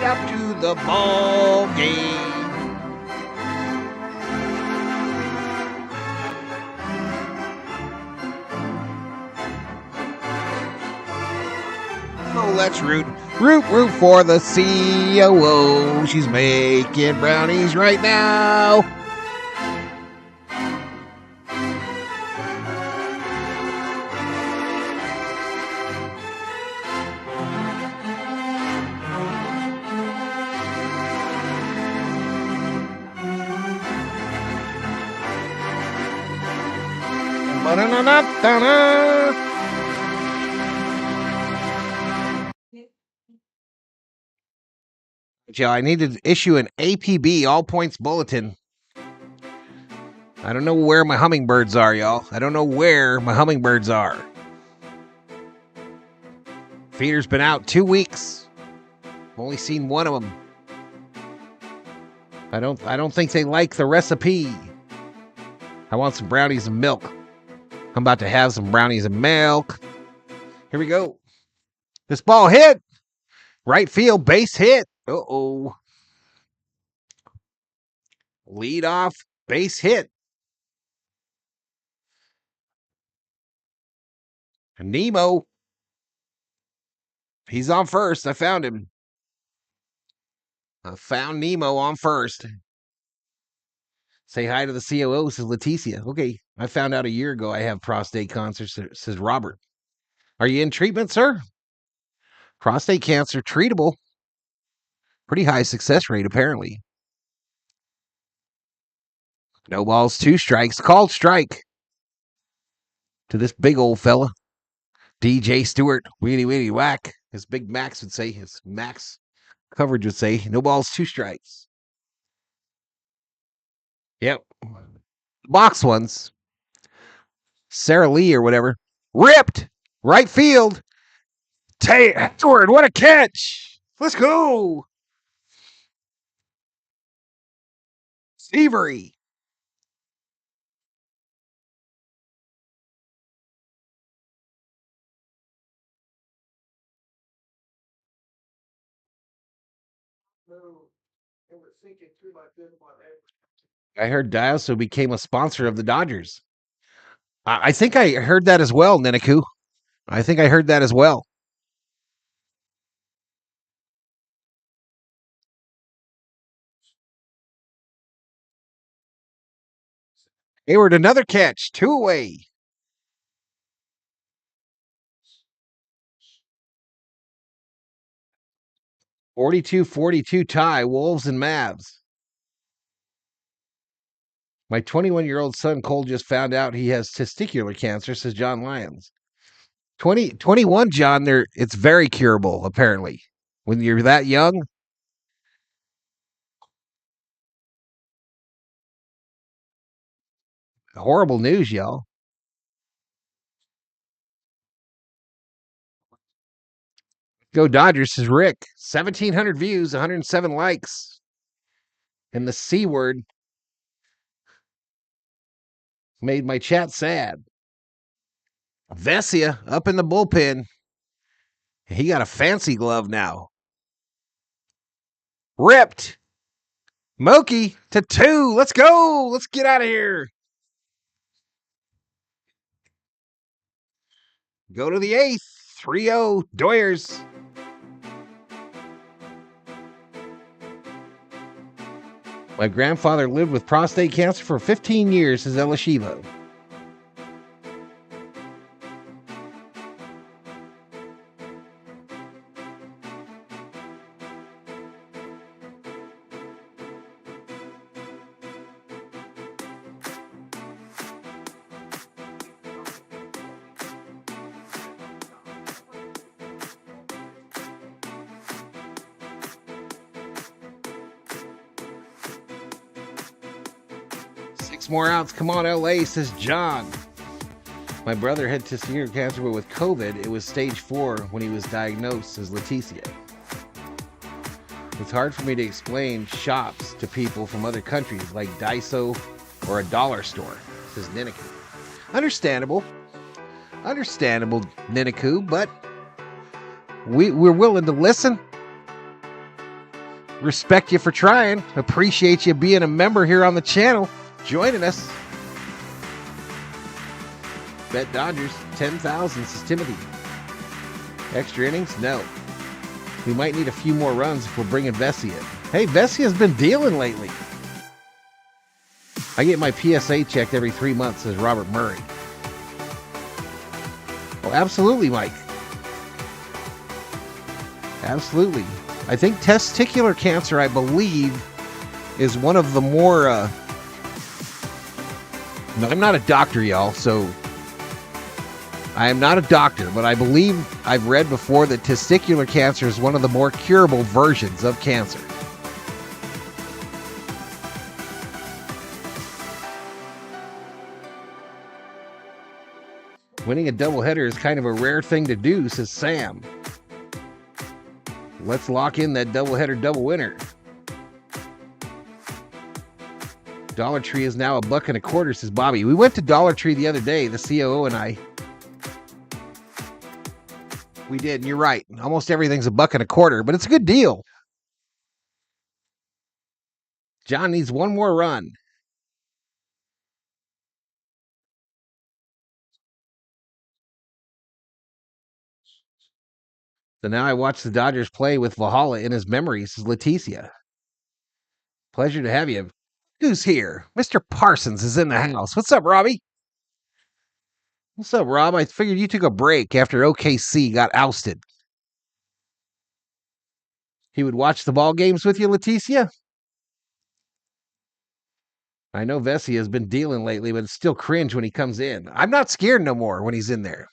up to the ball game. Oh, let's root for the COO. She's making brownies right now. Ba-da-da-da-da-da. Joe, I need to issue an APB, all points bulletin. I don't know where my hummingbirds are, y'all. I don't know where my hummingbirds are. Feeder's been out 2 weeks. I've only seen one of them. I don't think they like the recipe. I want some brownies and milk. I'm about to have some brownies and milk. Here we go. This ball hit. Right field, base hit. Uh-oh. Lead off, base hit. Nemo. He's on first. I found him. I found Nemo on first. Say hi to the COO, says Leticia. Okay, I found out a year ago I have prostate cancer, says Robert. Are you in treatment, sir? Prostate cancer, treatable. Pretty high success rate, apparently. No balls, 2 strikes. Called strike to this big old fella. DJ Stewart, weedy, weedy, whack. As Big Max would say, his Max coverage would say, no balls, 2 strikes. Yep. Box ones. Sarah Lee or whatever. Ripped. Right field. Stewart, what a catch. Let's go. Seavery. I heard Dioso became a sponsor of the Dodgers. I think I heard that as well, Ninaku. I think I heard that as well. Hayward, another catch. 2 away. 42-42 tie, Wolves and Mavs. My 21-year-old son Cole just found out he has testicular cancer, says John Lyons. 21, John, it's very curable, apparently. When you're that young. Horrible news, y'all. Go Dodgers, says Rick. 1,700 views, 107 likes. And the C word made my chat sad. Vesia up in the bullpen. He got a fancy glove now. Ripped. Mookie to 2. Let's go. Let's get out of here. Go to the 8th. 3-0 Doyers. My grandfather lived with prostate cancer for 15 years, says Ella Shiva. More outs. Come on, LA, says John. My brother had testicular cancer, but with COVID, it was stage 4 when he was diagnosed, says Leticia. It's hard for me to explain shops to people from other countries like Daiso or a dollar store, says Ninaku. Understandable, Ninaku, but we're willing to listen. Respect you for trying. Appreciate you being a member here on the channel. Joining us. Bet Dodgers, 10,000, says Timothy. Extra innings? No. We might need a few more runs if we're bringing Vesey in. Hey, Vesey has been dealing lately. I get my PSA checked every 3 months, says Robert Murray. Oh, absolutely, Mike. Absolutely. I think testicular cancer, I believe, is one of the more... No, I'm not a doctor, y'all, so... I am not a doctor, but I believe I've read before that testicular cancer is one of the more curable versions of cancer. Winning a doubleheader is kind of a rare thing to do, says Sam. Let's lock in that doubleheader double winner. Dollar Tree is now $1.25, says Bobby. We went to Dollar Tree the other day, the COO and I. We did, and you're right. Almost everything's $1.25, but it's a good deal. John needs one more run. So now I watch the Dodgers play with Valhalla in his memories, says Leticia. Pleasure to have you. Who's here? Mr. Parsons is in the house. What's up, Robbie? What's up, Rob? I figured you took a break after OKC got ousted. He would watch the ball games with you, Leticia? I know Vesey has been dealing lately, but it's still cringe when he comes in. I'm not scared no more when he's in there.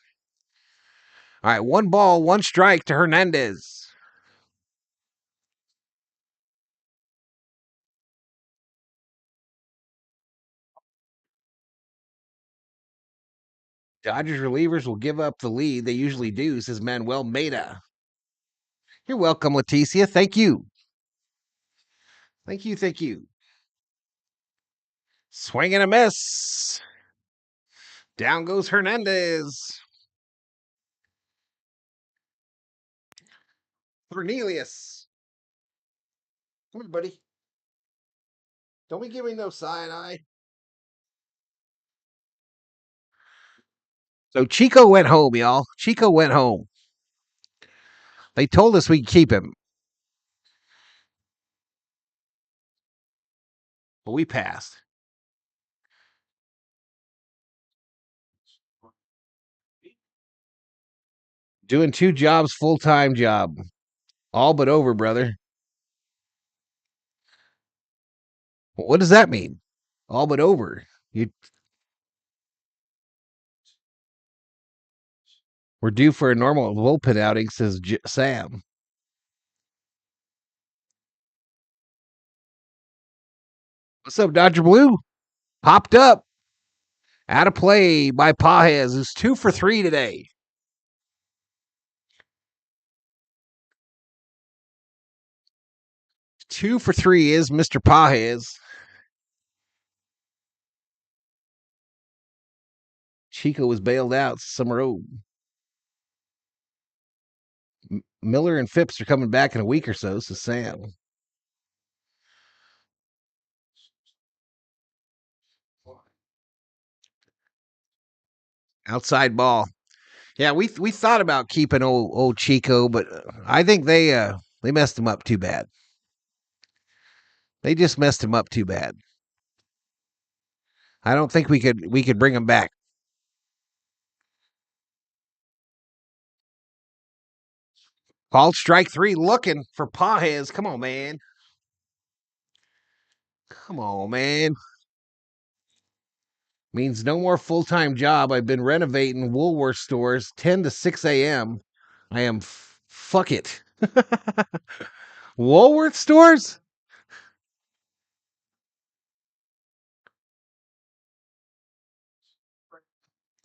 All right, 1 ball, 1 strike to Hernandez. Dodgers relievers will give up the lead. They usually do, says Manuel Meda. You're welcome, Leticia. Thank you. Thank you, thank you. Swing and a miss. Down goes Hernandez. Cornelius. Come here, buddy. Don't be giving no cyanide. So Chico went home, y'all. Chico went home. They told us we could keep him. But we passed. Doing 2 jobs, full-time job. All but over, brother. What does that mean? All but over. We're due for a normal bullpen outing, says Sam. What's up, Dodger Blue? Popped up. Out of play by Pages, who's 2 for 3 today. Two for 3 is Mr. Pages. Chico was bailed out. Summer Road. Miller and Phipps are coming back in a week or so, says Sam. Outside ball. Yeah, we thought about keeping old Chico, but I think they messed him up too bad. They just messed him up too bad. I don't think we could bring him back. Called strike 3, looking for Pages. Come on, man. Come on, man. Means no more full-time job. I've been renovating Woolworth stores 10 to 6 a.m. I am fuck it. Woolworth stores?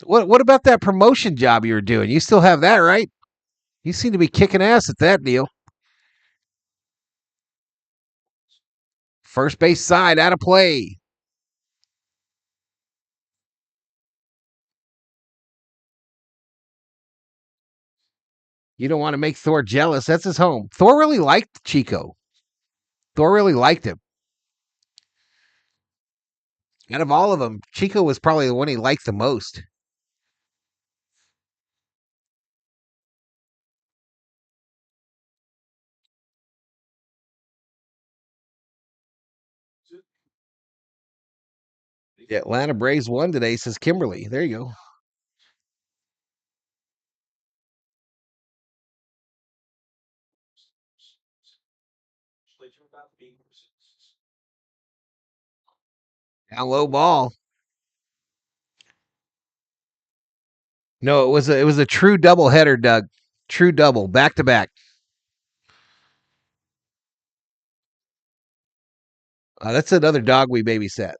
What about that promotion job you were doing? You still have that, right? You seem to be kicking ass at that deal. First base side, out of play. You don't want to make Thor jealous. That's his home. Thor really liked Chico. Thor really liked him. Out of all of them, Chico was probably the one he liked the most. The Atlanta Braves won today, says Kimberly. There you go. Down low ball. No, it was a true doubleheader, Doug. True double, back to back. That's another dog we babysat.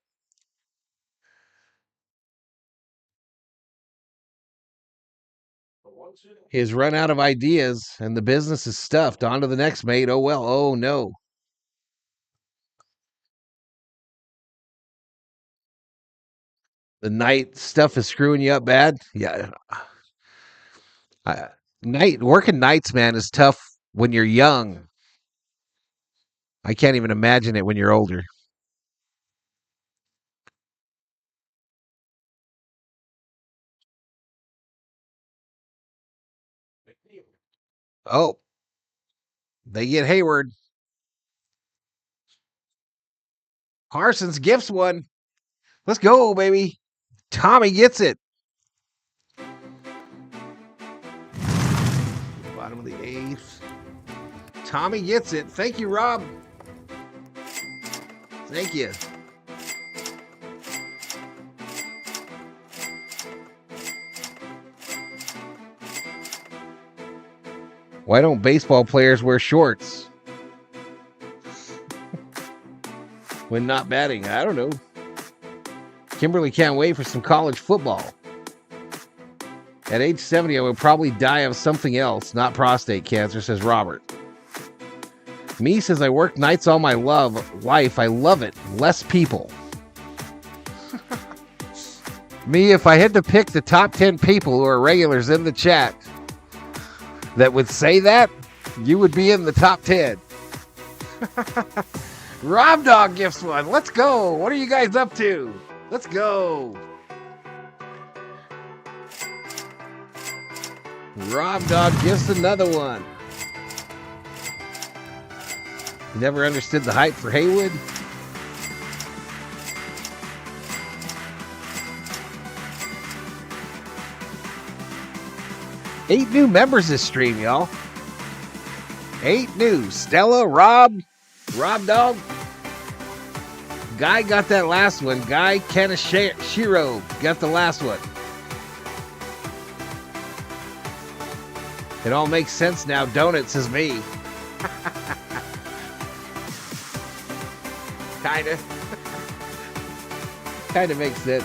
He has run out of ideas, and the business is stuffed. On to the next, mate. Oh, well. Oh, no. The night stuff is screwing you up bad? Yeah. Working nights, man, is tough when you're young. I can't even imagine it when you're older. Oh, they get Hayward. Parsons gifts one. Let's go, baby. Tommy gets it. Bottom of the 8th. Tommy gets it. Thank you, Rob. Thank you. Why don't baseball players wear shorts when not batting? I don't know. Kimberly can't wait for some college football. At age 70, I would probably die of something else, not prostate cancer, says Robert. Me says I work nights all my life. I love it. Less people. Me, if I had to pick the top 10 people who are regulars in the chat that would say that, you would be in the top 10. Rob Dog gifts one. Let's go. What are you guys up to? Let's go. Rob Dog gives another one. Never understood the hype for Haywood. Eight new members this stream, y'all. 8 new. Stella, Rob Dog. Guy got that last one. Guy Kanashiro got the last one. It all makes sense now. Donuts is me. Kinda makes sense.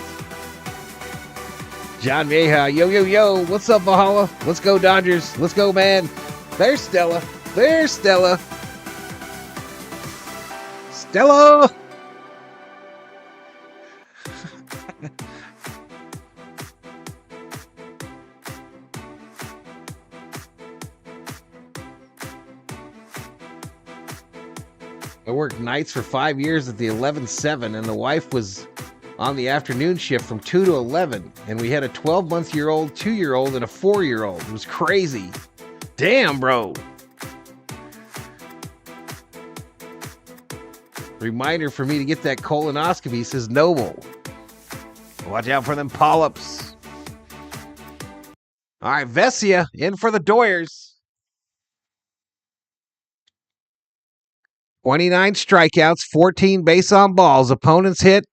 John Vieja, yo, what's up, Valhalla? Let's go, Dodgers. Let's go, man. There's Stella. Stella! I worked nights for 5 years at the 11-7, and the wife was on the afternoon shift from 2 to 11, and we had a 12-month-year-old, 2-year-old, and a 4-year-old. It was crazy. Damn, bro. Reminder for me to get that colonoscopy, says Noble. Watch out for them polyps. All right, Vesia in for the Doyers. 29 strikeouts, 14 base on balls. Opponents hit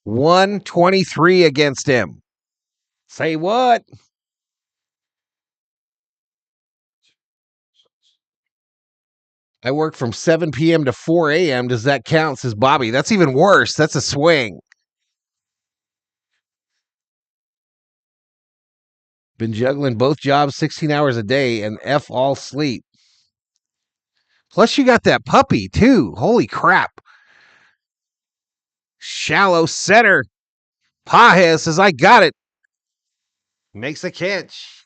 123 against him. Say what? I work from 7 p.m. to 4 a.m. Does that count, says Bobby? That's even worse. That's a swing. Been juggling both jobs 16 hours a day and F all sleep. Plus, you got that puppy, too. Holy crap. Shallow center. Pajes says, I got it. Makes a catch.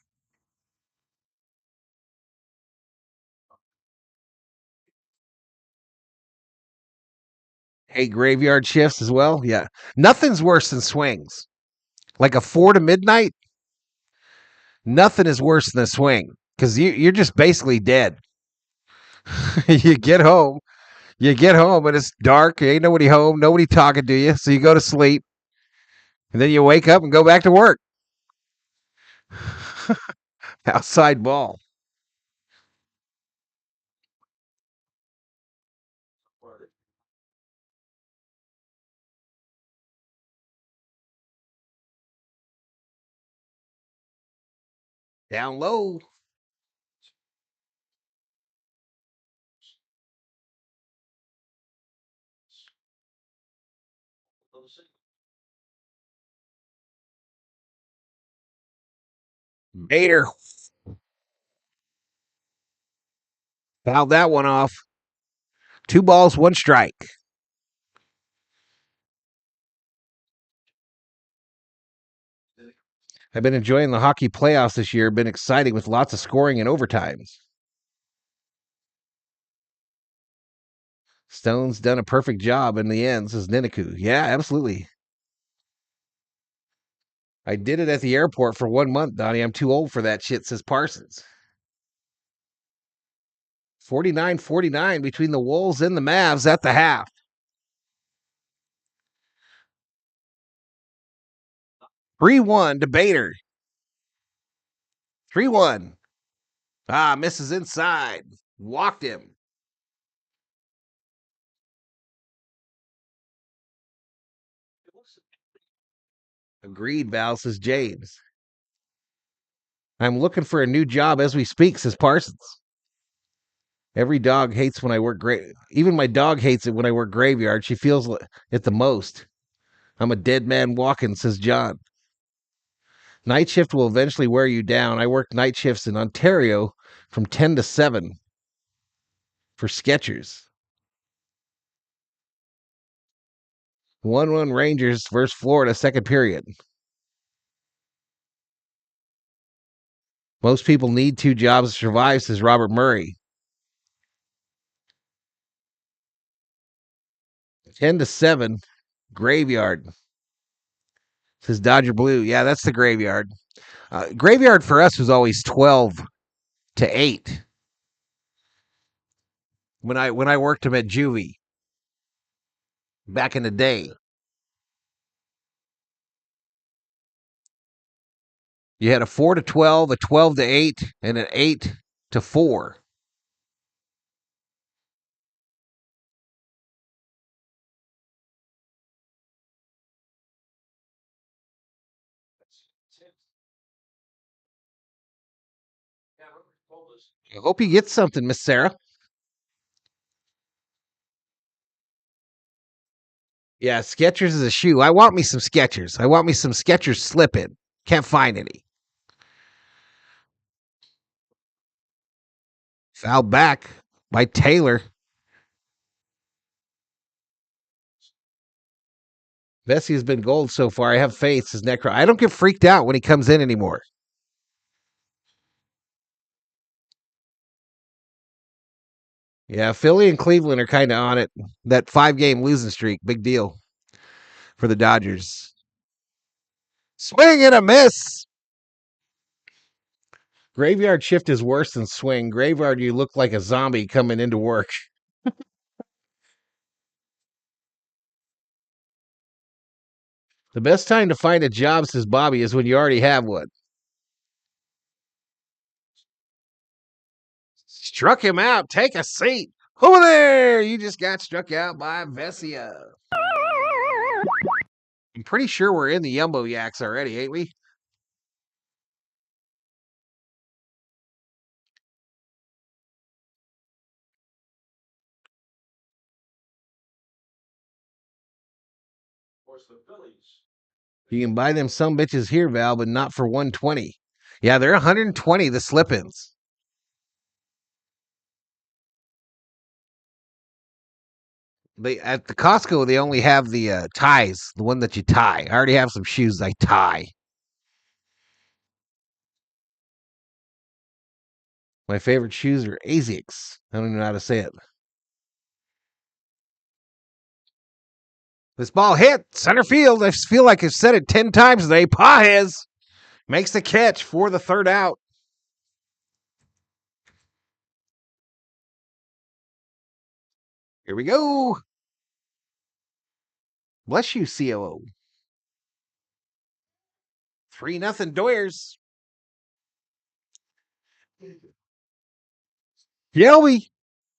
Hate graveyard shifts as well. Yeah. Nothing's worse than swings. Like a 4 to midnight. Nothing is worse than a swing because you're just basically dead. You get home and it's dark. Ain't nobody home. Nobody talking to you. So you go to sleep and then you wake up and go back to work. Outside ball. Down low. Bader. Fouled that one off. 2 balls, 1 strike. I've been enjoying the hockey playoffs this year. Been exciting with lots of scoring and overtimes. Stone's done a perfect job in the end, says Niniku. Yeah, absolutely. I did it at the airport for 1 month, Donnie. I'm too old for that shit, says Parsons. 49-49 between the Wolves and the Mavs at the half. Three-1 to Bader. 3-1. Misses inside. Walked him. Agreed, Val, says James. I'm looking for a new job as we speak, says Parsons. Every dog hates when I work even my dog hates it when I work graveyard. She feels it the most. I'm a dead man walking, says John. Night shift will eventually wear you down. I work night shifts in Ontario from 10 to 7 for Skechers. 1-1 Rangers versus Florida, second period. Most people need 2 jobs to survive, says Robert Murray. 10 to 7, graveyard, says Dodger Blue. Yeah, that's the graveyard. Graveyard for us was always 12 to 8. When I worked him at Juvie back in the day. You had a 4 to 12, a 12 to 8, and an 8 to 4. I hope you get something, Miss Sarah. Yeah, Skechers is a shoe. I want me some Skechers. I want me some Skechers slip-in. Can't find any. Foul back by Taylor. Vesey has been gold so far. I have faith, says Necro. I don't get freaked out when he comes in anymore. Yeah, Philly and Cleveland are kind of on it. That 5-game losing streak, big deal for the Dodgers. Swing and a miss. Graveyard shift is worse than swing. Graveyard, you look like a zombie coming into work. The best time to find a job, says Bobby, is when you already have one. Struck him out. Take a seat. Over there. You just got struck out by Vesia. I'm pretty sure we're in the Yumbo Yaks already, ain't we? You can buy them some bitches here, Val, but not for 120. Yeah, they're 120, the slip-ins. They at the Costco, they only have the ties, the one that you tie. I already have some shoes I tie. My favorite shoes are Asics. I don't even know how to say it. This ball hit center field. I feel like I've said it 10 times today. Paez makes the catch for the third out. Here we go. Bless you, COO. 3-0 Doyers. Shelby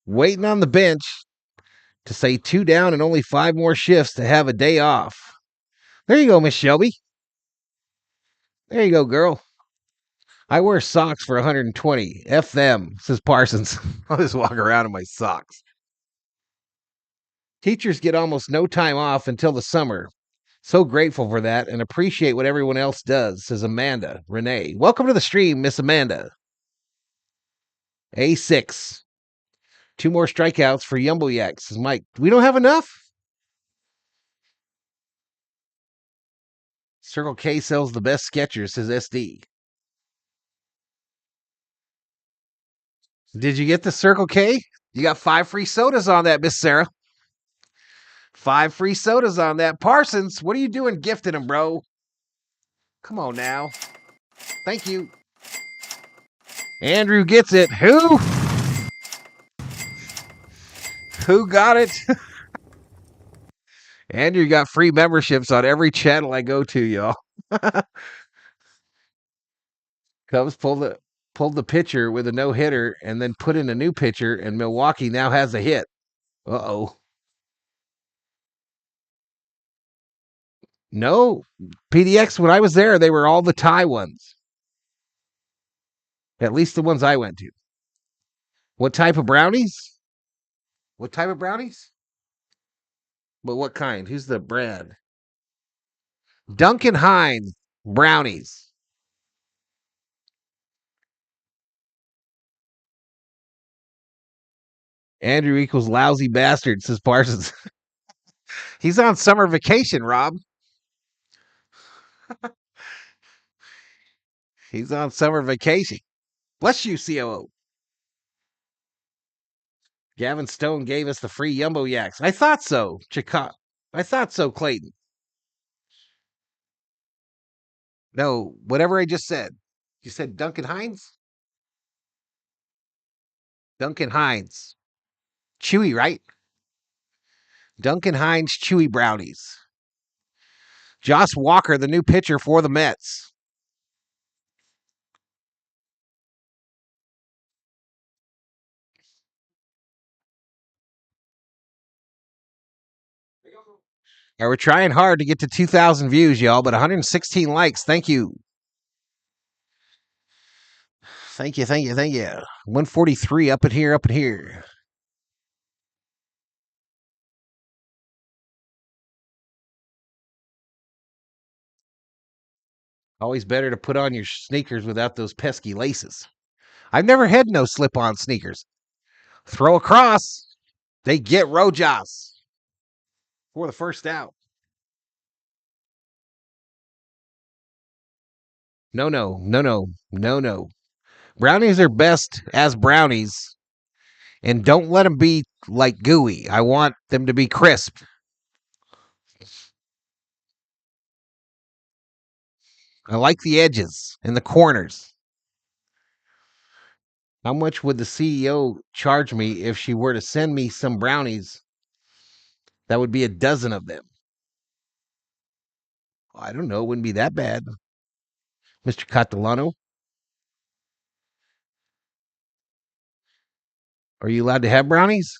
waiting on the bench to say 2 down and only 5 more shifts to have a day off. There you go, Miss Shelby. There you go, girl. I wear socks for 120. F them, says Parsons. I'll just walk around in my socks. Teachers get almost no time off until the summer. So grateful for that and appreciate what everyone else does, says Amanda Renee. Welcome to the stream, Miss Amanda. A6. 2 more strikeouts for Yumble says Mike. We don't have enough? Circle K sells the best Skechers, says SD. Did you get the Circle K? You got 5 free sodas on that, Miss Sarah. 5 free sodas on that. Parsons, what are you doing gifting them, bro? Come on now. Thank you. Andrew gets it. Who? Who got it? Andrew got free memberships on every channel I go to, y'all. Cubs pulled the pitcher with a no-hitter and then put in a new pitcher, and Milwaukee now has a hit. Uh-oh. No. PDX, when I was there, they were all the tie ones. At least the ones I went to. What type of brownies? What type of brownies? But what kind? Who's the brand? Duncan Hines brownies. Andrew equals lousy bastard, says Parsons. He's on summer vacation, Rob. He's on summer vacation. Bless you, COO. Gavin Stone gave us the free Yumbo Yaks. I thought so, Chicago. I thought so, Clayton. No, whatever I just said. You said Duncan Hines? Duncan Hines. Chewy, right? Duncan Hines Chewy Brownies. Josh Walker, the new pitcher for the Mets. Yeah, we're trying hard to get to 2,000 views, y'all, but 116 likes. Thank you. Thank you. 143 up in here. Always better to put on your sneakers without those pesky laces. I've never had no slip-on sneakers. Throw across. They get Rojas for the first out. No. Brownies are best as brownies, and don't let them be like gooey. I want them to be crisp. I like the edges and the corners. How much would the CEO charge me if she were to send me some brownies? That would be a dozen of them. I don't know. It wouldn't be that bad. Mr. Catalano. Are you allowed to have brownies?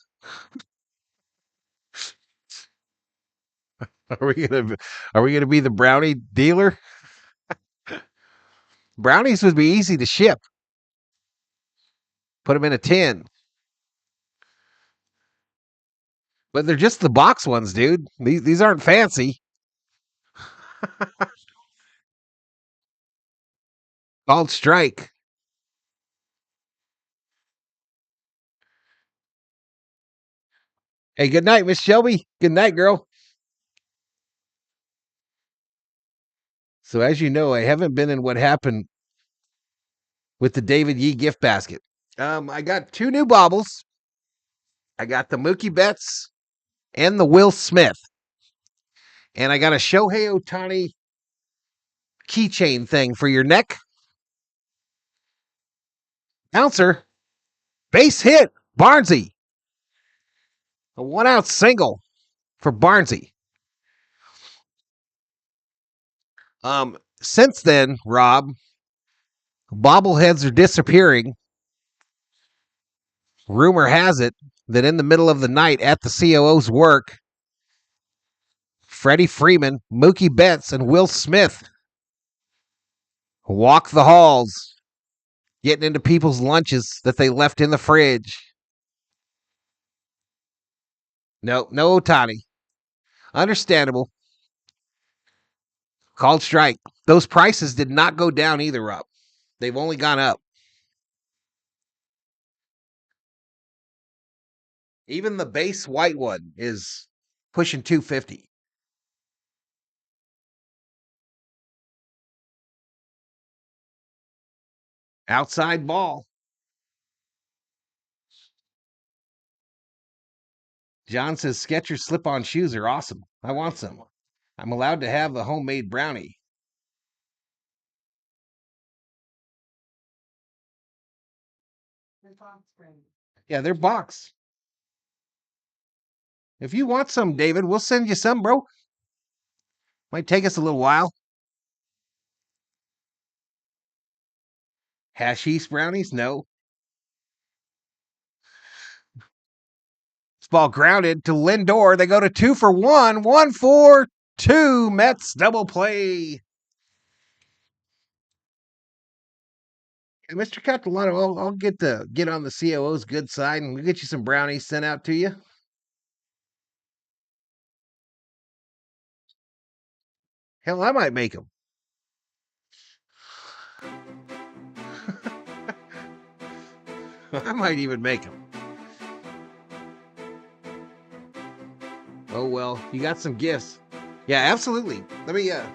Are we gonna be the brownie dealer? Brownies would be easy to ship. Put them in a tin. But they're just the box ones, dude. These aren't fancy. Called strike. Hey, good night, Miss Shelby. Good night, girl. So as you know, I haven't been in what happened with the David Yee gift basket. I got 2 new baubles. I got the Mookie Betts and the Will Smith. And I got a Shohei Ohtani keychain thing for your neck. Bouncer. Base hit. Barnesy. A 1-out single for Barnesy. Since then, Rob, bobbleheads are disappearing. Rumor has it that in the middle of the night at the COO's work, Freddie Freeman, Mookie Betts, and Will Smith walk the halls, getting into people's lunches that they left in the fridge. No Ohtani. Understandable. Called strike. Those prices did not go down either, Rob. They've only gone up. Even the base white one is pushing $250. Outside ball. John says Skechers slip-on shoes are awesome. I want some. I'm allowed to have the homemade brownie. Yeah, they're box. If you want some, David, we'll send you some, bro. Might take us a little while. Hashish brownies? No. This ball grounded to Lindor. They go to 2 for 1. 1 for 2. Mets double play. Hey, Mr. Catalano, I'll get on the COO's good side and we'll get you some brownies sent out to you. Hell, I might make them. I might even make them. Oh, well, you got some gifts. Yeah, absolutely. Let me, oh.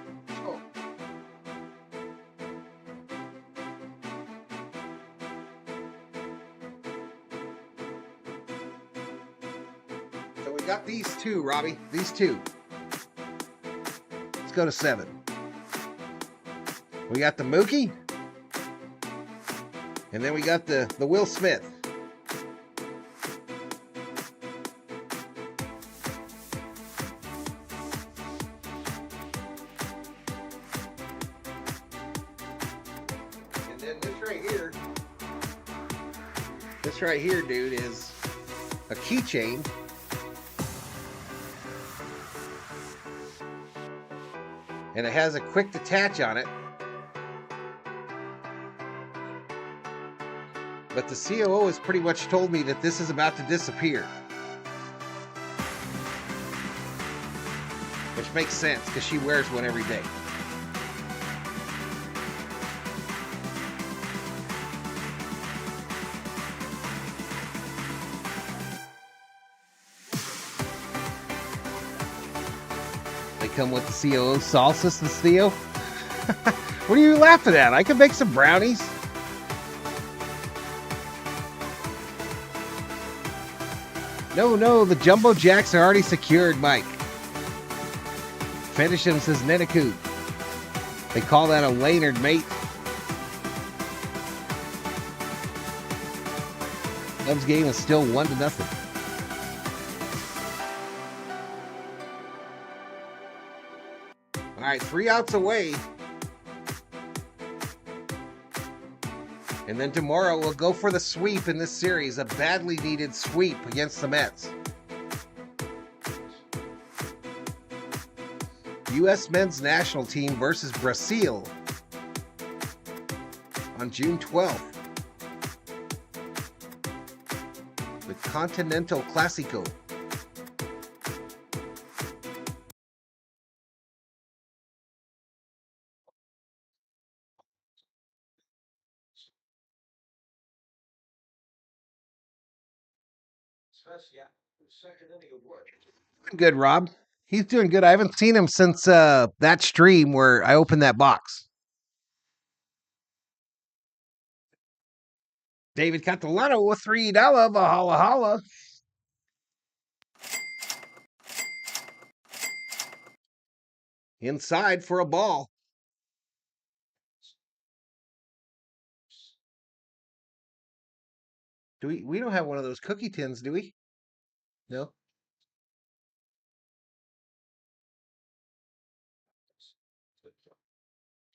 So we got these two, Robbie. These two. Let's go to 7. We got the Mookie. And then we got the Will Smith. And then this right here, dude, is a keychain. And it has a quick detach on it. But the COO has pretty much told me that this is about to disappear. Which makes sense, because she wears one every day. They come with the COO salsas, the Theo. What are you laughing at? I can make some brownies. No, the Jumbo Jacks are already secured, Mike. Finish him, says Nenaku. They call that a Laynard, mate. Cubs game is still 1-0. All right, 3 outs away. And then tomorrow we'll go for the sweep in this series, a badly needed sweep against the Mets. U.S. men's national team versus Brazil on June 12th. The Continental Clásico. Good, Rob. He's doing good. I haven't seen him since that stream where I opened that box. David Catalano with $3. Valhalla holla. Inside for a ball. We don't have one of those cookie tins, do we? No.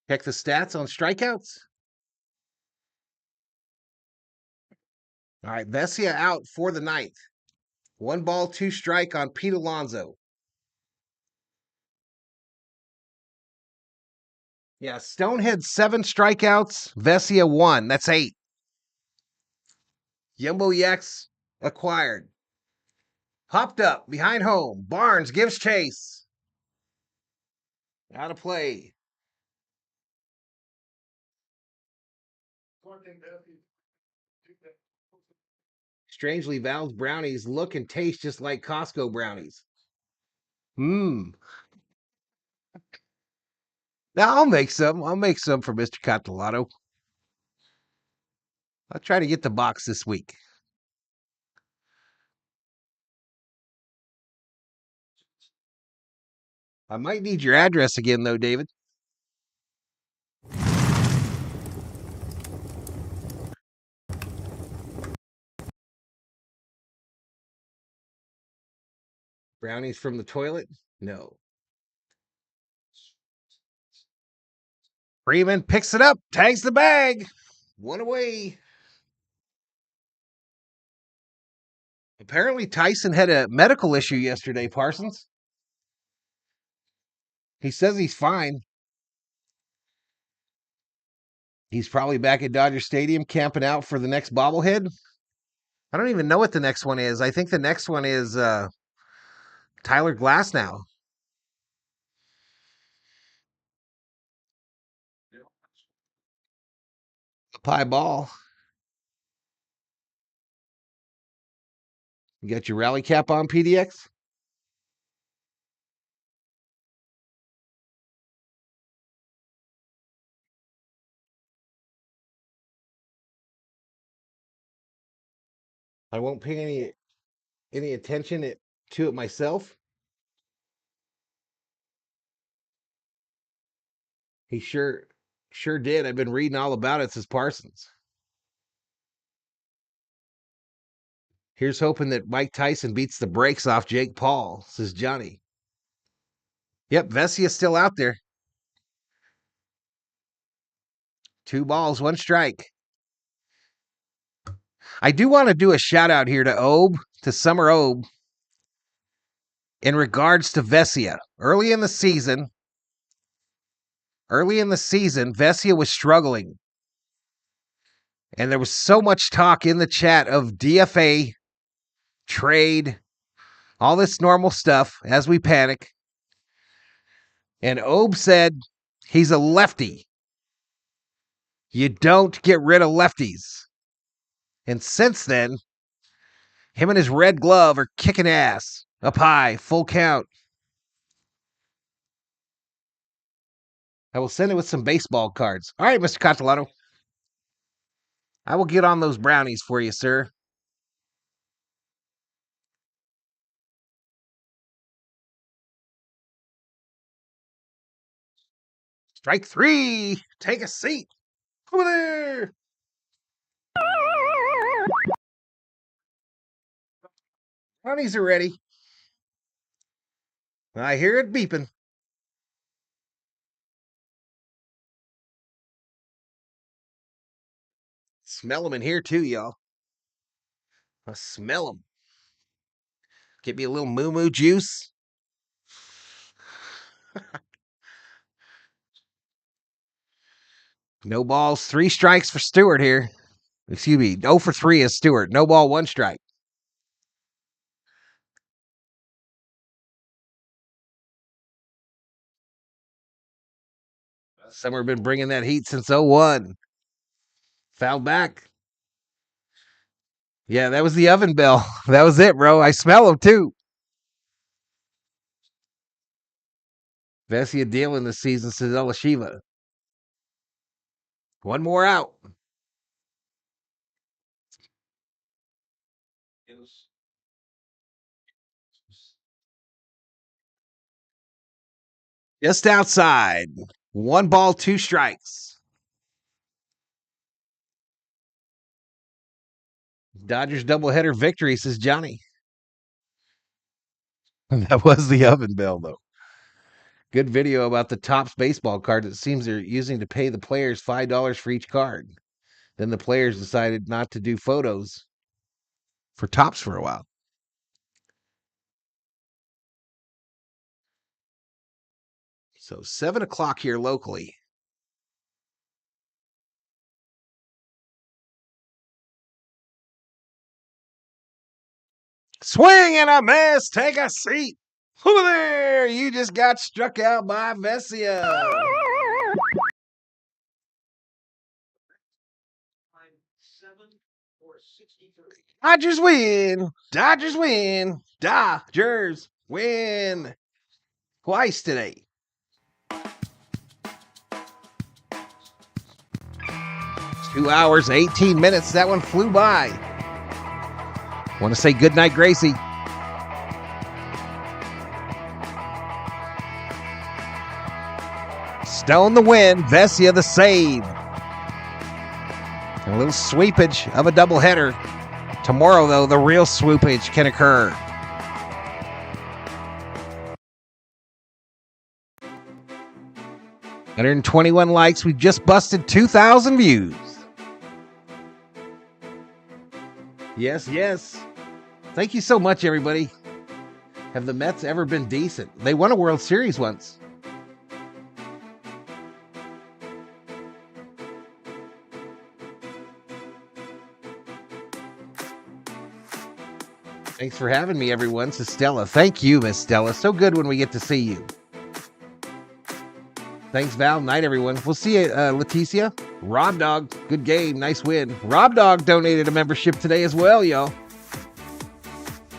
Check the stats on strikeouts. All right, Vesia out for the ninth. 1 ball, 2 strike on Pete Alonso. Yeah, Stonehead 7 strikeouts, Vesia 1. That's 8. Yumbo Yex acquired. Hopped up behind home. Barnes gives chase. Out of play. Strangely, Val's brownies look and taste just like Costco brownies. Mmm. Now I'll make some. I'll make some for Mr. Catalano. I'll try to get the box this week. I might need your address again, though, David. Brownies from the toilet? No. Freeman picks it up, tags the bag. 1 away. Apparently, Tyson had a medical issue yesterday, Parsons. He says he's fine. He's probably back at Dodger Stadium camping out for the next bobblehead. I don't even know what the next one is. I think the next one is Tyler Glasnow. Up high ball. You got your rally cap on, PDX? I won't pay any attention to it myself. He sure did. I've been reading all about it, says Parsons. Here's hoping that Mike Tyson beats the brakes off Jake Paul, says Johnny. Yep, Vesia's still out there. 2 balls, 1 strike. I do want to do a shout out here to Summer Obe, in regards to Vesia. Early in the season, Vesia was struggling. And there was so much talk in the chat of DFA, trade, all this normal stuff as we panic. And Obe said he's a lefty. You don't get rid of lefties. And since then, him and his red glove are kicking ass. Up high, full count. I will send it with some baseball cards. All right, Mr. Catalano. I will get on those brownies for you, sir. Strike 3. Take a seat. Over there. Brownies are ready. I hear it beeping. Smell them in here too, y'all. I smell them. Get me a little moo-moo juice. No balls, 3 strikes for Stewart here. Excuse me, 0 for 3 is Stewart. No ball, 1 strike. Summer been bringing that heat since 01. Foul back. Yeah, that was the oven bell. That was it, bro. I smell them too. Vesia dealing this season, says Elashiva. 1 more out. Just outside. 1 ball, 2 strikes. Dodgers doubleheader victory, says Johnny. That was the oven bell, though. Good video about the Topps baseball cards. It seems they're using to pay the players $5 for each card. Then the players decided not to do photos for Topps for a while. So 7 o'clock here locally. Swing and a miss. Take a seat. Over there. You just got struck out by Vesia. Dodgers win. Dodgers win. Dodgers win. Twice today. Two hours, 18 minutes. That one flew by. Want to say good night, Gracie. Stone the win. Vesia the save. And a little sweepage of a doubleheader. Tomorrow, though, the real swoopage can occur. $121 likes. We've just busted 2,000 views. Yes, yes. Thank you so much, everybody. Have the Mets ever been decent? They won a World Series once. Thanks for having me, everyone, says Stella. Thank you, Miss Stella. So good when we get to see you. Thanks, Val. Night, everyone. We'll see you, Leticia. Rob Dog, good game. Nice win. Rob Dog donated a membership today as well, y'all.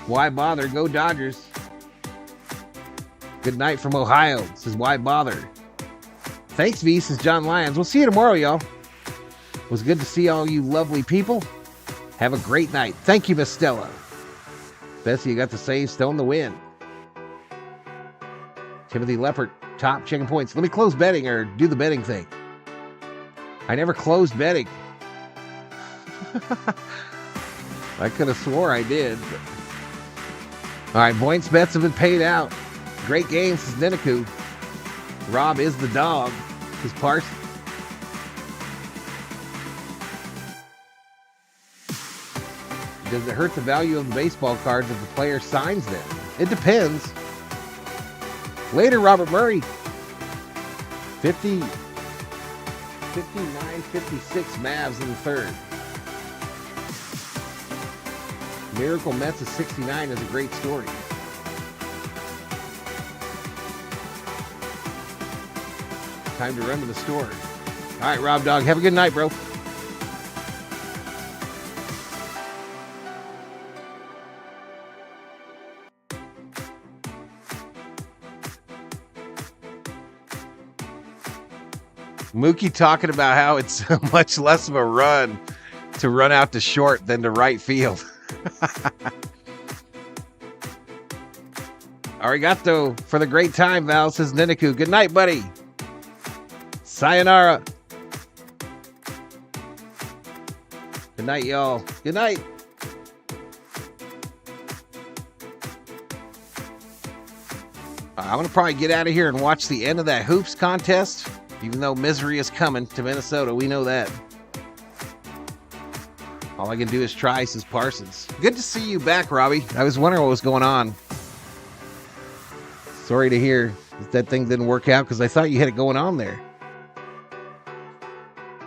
Why bother? Go Dodgers. Good night from Ohio, says why bother. Thanks, V, says John Lyons. We'll see you tomorrow, y'all. It was good to see all you lovely people. Have a great night. Thank you, Miss Stella. Bessie, you got the save, Stone the win. Timothy Leppert, top checking points. Let me close betting or do the betting thing. I never closed betting. I could have swore I did. But... All right, Boynt's bets have been paid out. Great game, says Ninaku. Rob is the dog, says Parsons. Does it hurt the value of the baseball cards if the player signs them? It depends. Later, Robert Murray. 50, 59, 56 Mavs in the third. Miracle Mets of 69 is a great story. Time to run to the store. All right, Rob Dog, have a good night, bro. Mookie talking about how it's much less of a run to run out to short than to right field. Arigato for the great time, Val, says Ninaku. Good night, buddy. Sayonara. Good night, y'all. Good night. I'm going to probably get out of here and watch the end of that hoops contest. Even though misery is coming to Minnesota, we know that. All I can do is try, says Parsons. Good to see you back, Robbie. I was wondering what was going on. Sorry to hear that thing didn't work out because I thought you had it going on there.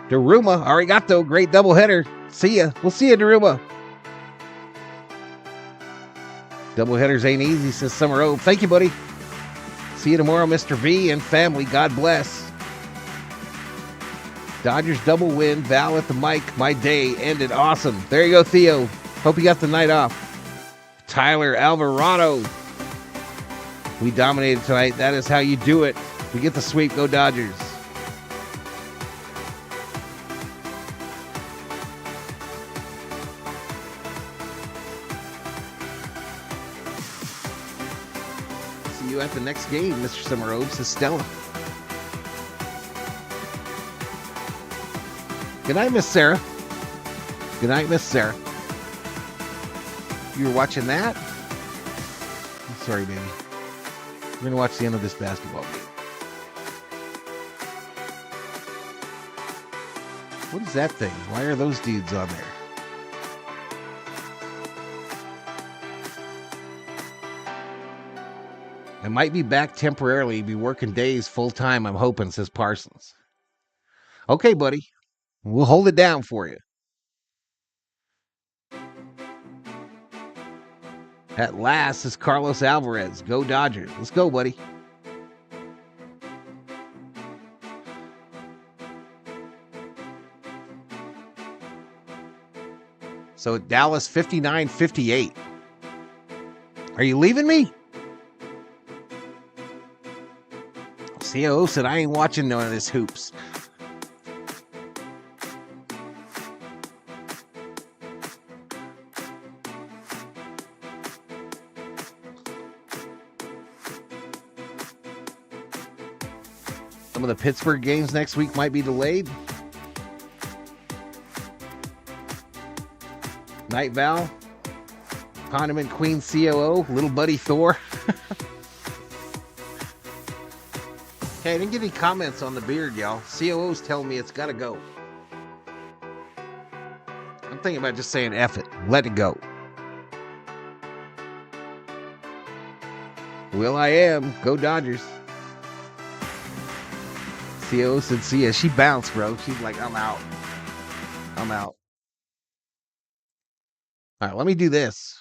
Daruma, arigato, great doubleheader. See ya. We'll see you, Daruma. Doubleheaders ain't easy, says Summer Oak. Thank you, buddy. See you tomorrow, Mr. V and family. God bless. Dodgers double win. Val at the mic. My day ended awesome. There you go, Theo. Hope you got the night off. Tyler Alvarado. We dominated tonight. That is how you do it. We get the sweep. Go Dodgers. See you at the next game, Mr. Summer Ode, says Stella. Good night, Miss Sarah. Good night, Miss Sarah. You were watching that? I'm sorry, baby. We're going to watch the end of this basketball game. What is that thing? Why are those dudes on there? I might be back temporarily, be working days full time, I'm hoping, says Parsons. Okay, buddy. We'll hold it down for you. At last is Carlos Alvarez. Go Dodgers. Let's go, buddy. So Dallas 59-58. Are you leaving me? COO said I ain't watching none of this hoops. Some of the Pittsburgh games next week might be delayed. Night Val, Condiment Queen COO, Little Buddy Thor. Hey, I didn't get any comments on the beard, y'all. COO's telling me it's got to go. I'm thinking about just saying F it. Let it go. Will I am. Go Dodgers. COO said, see ya. She bounced, bro. She's like, I'm out. I'm out. All right, let me do this.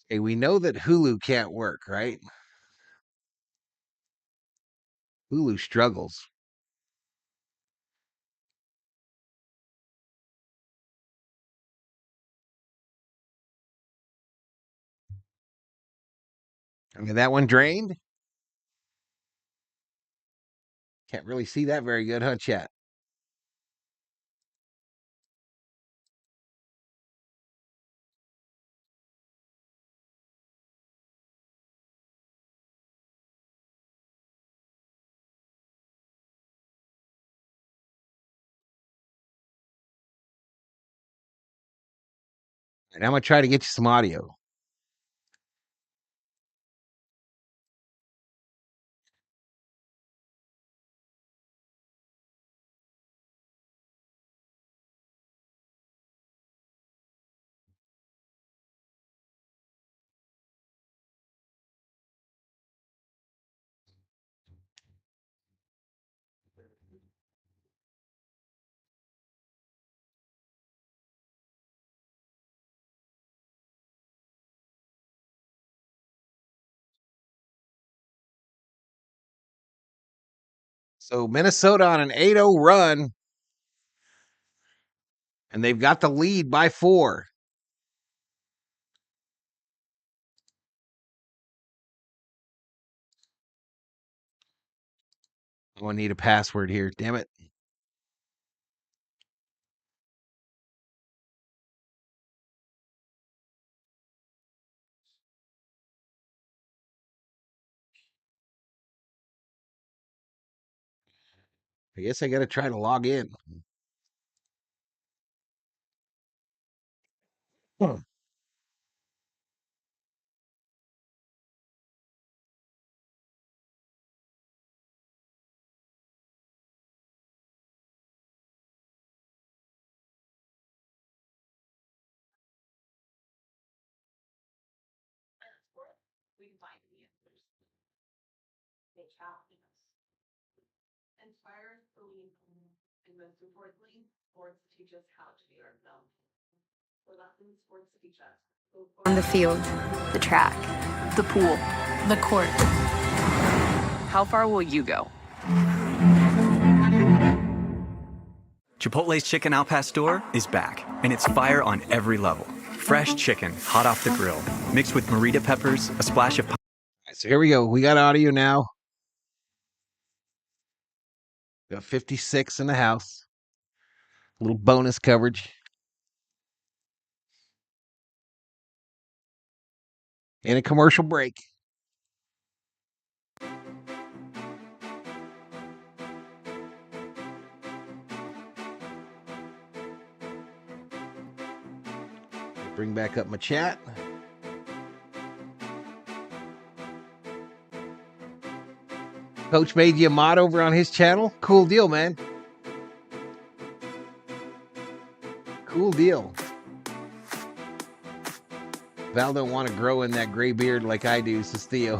Okay, we know that Hulu can't work, right? Hulu struggles. Okay, that one drained. Can't really see that very good, huh, chat? And I'm going to try to get you some audio. So Minnesota on an 8-0 run, and they've got the lead by 4. I'm going to need a password here. Damn it. I guess I got to try to log in. Huh. We can find the answers. They challenge us. Inspire us to believe, and most importantly, sports teach us how to be ourselves. The lessons sports teach us. On the field, the track, the pool, the court. How far will you go? Chipotle's Chicken Al Pastor is back, and it's fire on every level. Fresh chicken, hot off the grill, mixed with morita peppers, a splash of... So here we go. We got audio now. Got 56 in the house. A little bonus coverage. And a commercial break. Bring back up my chat. Coach made you a mod over on his channel. Cool deal, man. Cool deal. Val don't want to grow in that gray beard like I do, says Theo.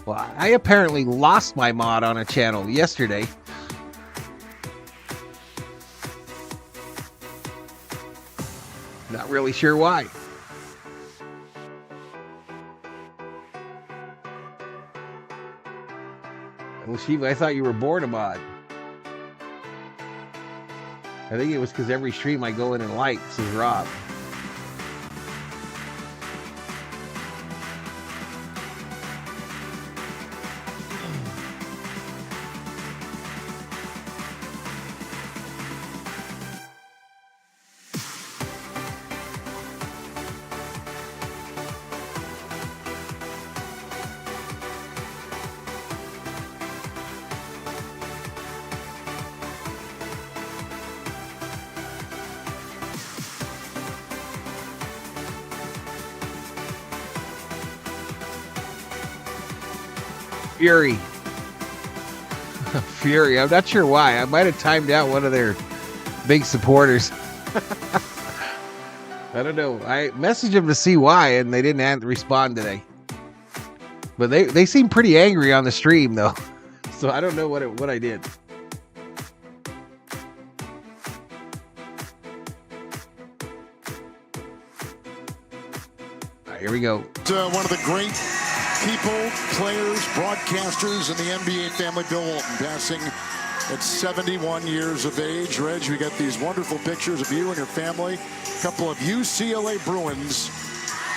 Well, I apparently lost my mod on a channel yesterday. Not really sure why. Well, Shiva, I thought you were bored of mod. I think it was because every stream I go in and like, says Rob. Fury. I'm not sure why. I might have timed out one of their big supporters. I don't know. I messaged them to see why, and they didn't respond today. But they seem pretty angry on the stream, though. So I don't know what I did. All right, here we go. One of the great people, players, broadcasters in the NBA family, Bill Walton, passing at 71 years of age. Reg, we got these wonderful pictures of you and your family. A couple of UCLA Bruins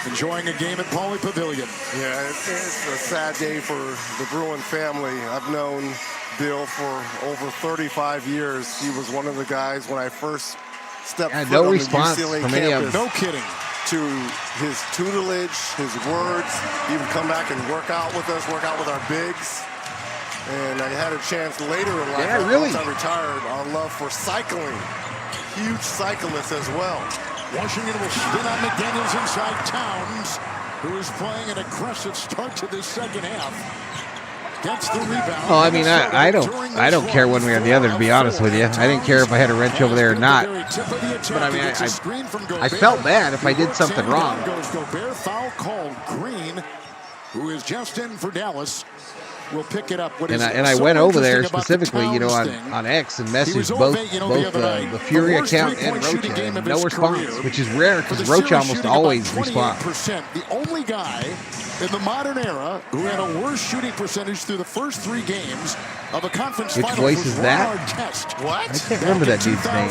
enjoying a game at Pauley Pavilion. Yeah, it's a sad day for the Bruin family. I've known Bill for over 35 years. He was one of the guys when I first stepped foot on the UCLA campus. No kidding. To his tutelage, his words. He would come back and work out with us, work out with our bigs. And I had a chance later in life, once I retired, our love for cycling. Huge cyclist as well. Washington will spin on McDaniels inside Towns, who is playing an aggressive start to this second half. Gets the rebound. Well, I mean, I don't care one way or the other, to be honest with you. I didn't care if I had a wrench over there or not. But I mean, I felt bad if I did something wrong. Gobert, foul called. Green, who is just in for Dallas, will pick it up. And I went over there specifically, on X and messaged both the Fury account and Rocha, and no response, which is rare because Rocha almost always responds. The only guy in the modern era who had a worse shooting percentage through the first 3 games of a conference Which final. voice is that? What? I can't remember that dude's name.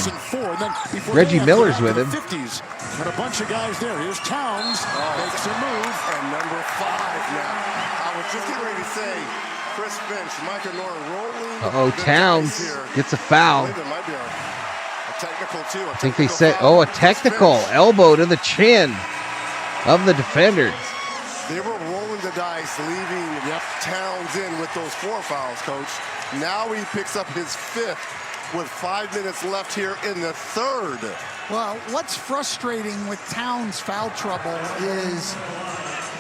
Reggie Miller's with him. 50s, and a bunch of guys there. Here's Towns, makes a move. And number 5 now. I was just getting ready to say, Chris Finch, Micah Norton rolling. Towns gets a foul. There might be a technical too. I think they said, a technical elbow to the chin of the defenders. They were rolling the dice, leaving Towns in with those 4 fouls, Coach. Now he picks up his 5th with 5 minutes left here in the 3rd. Well, what's frustrating with Towns' foul trouble is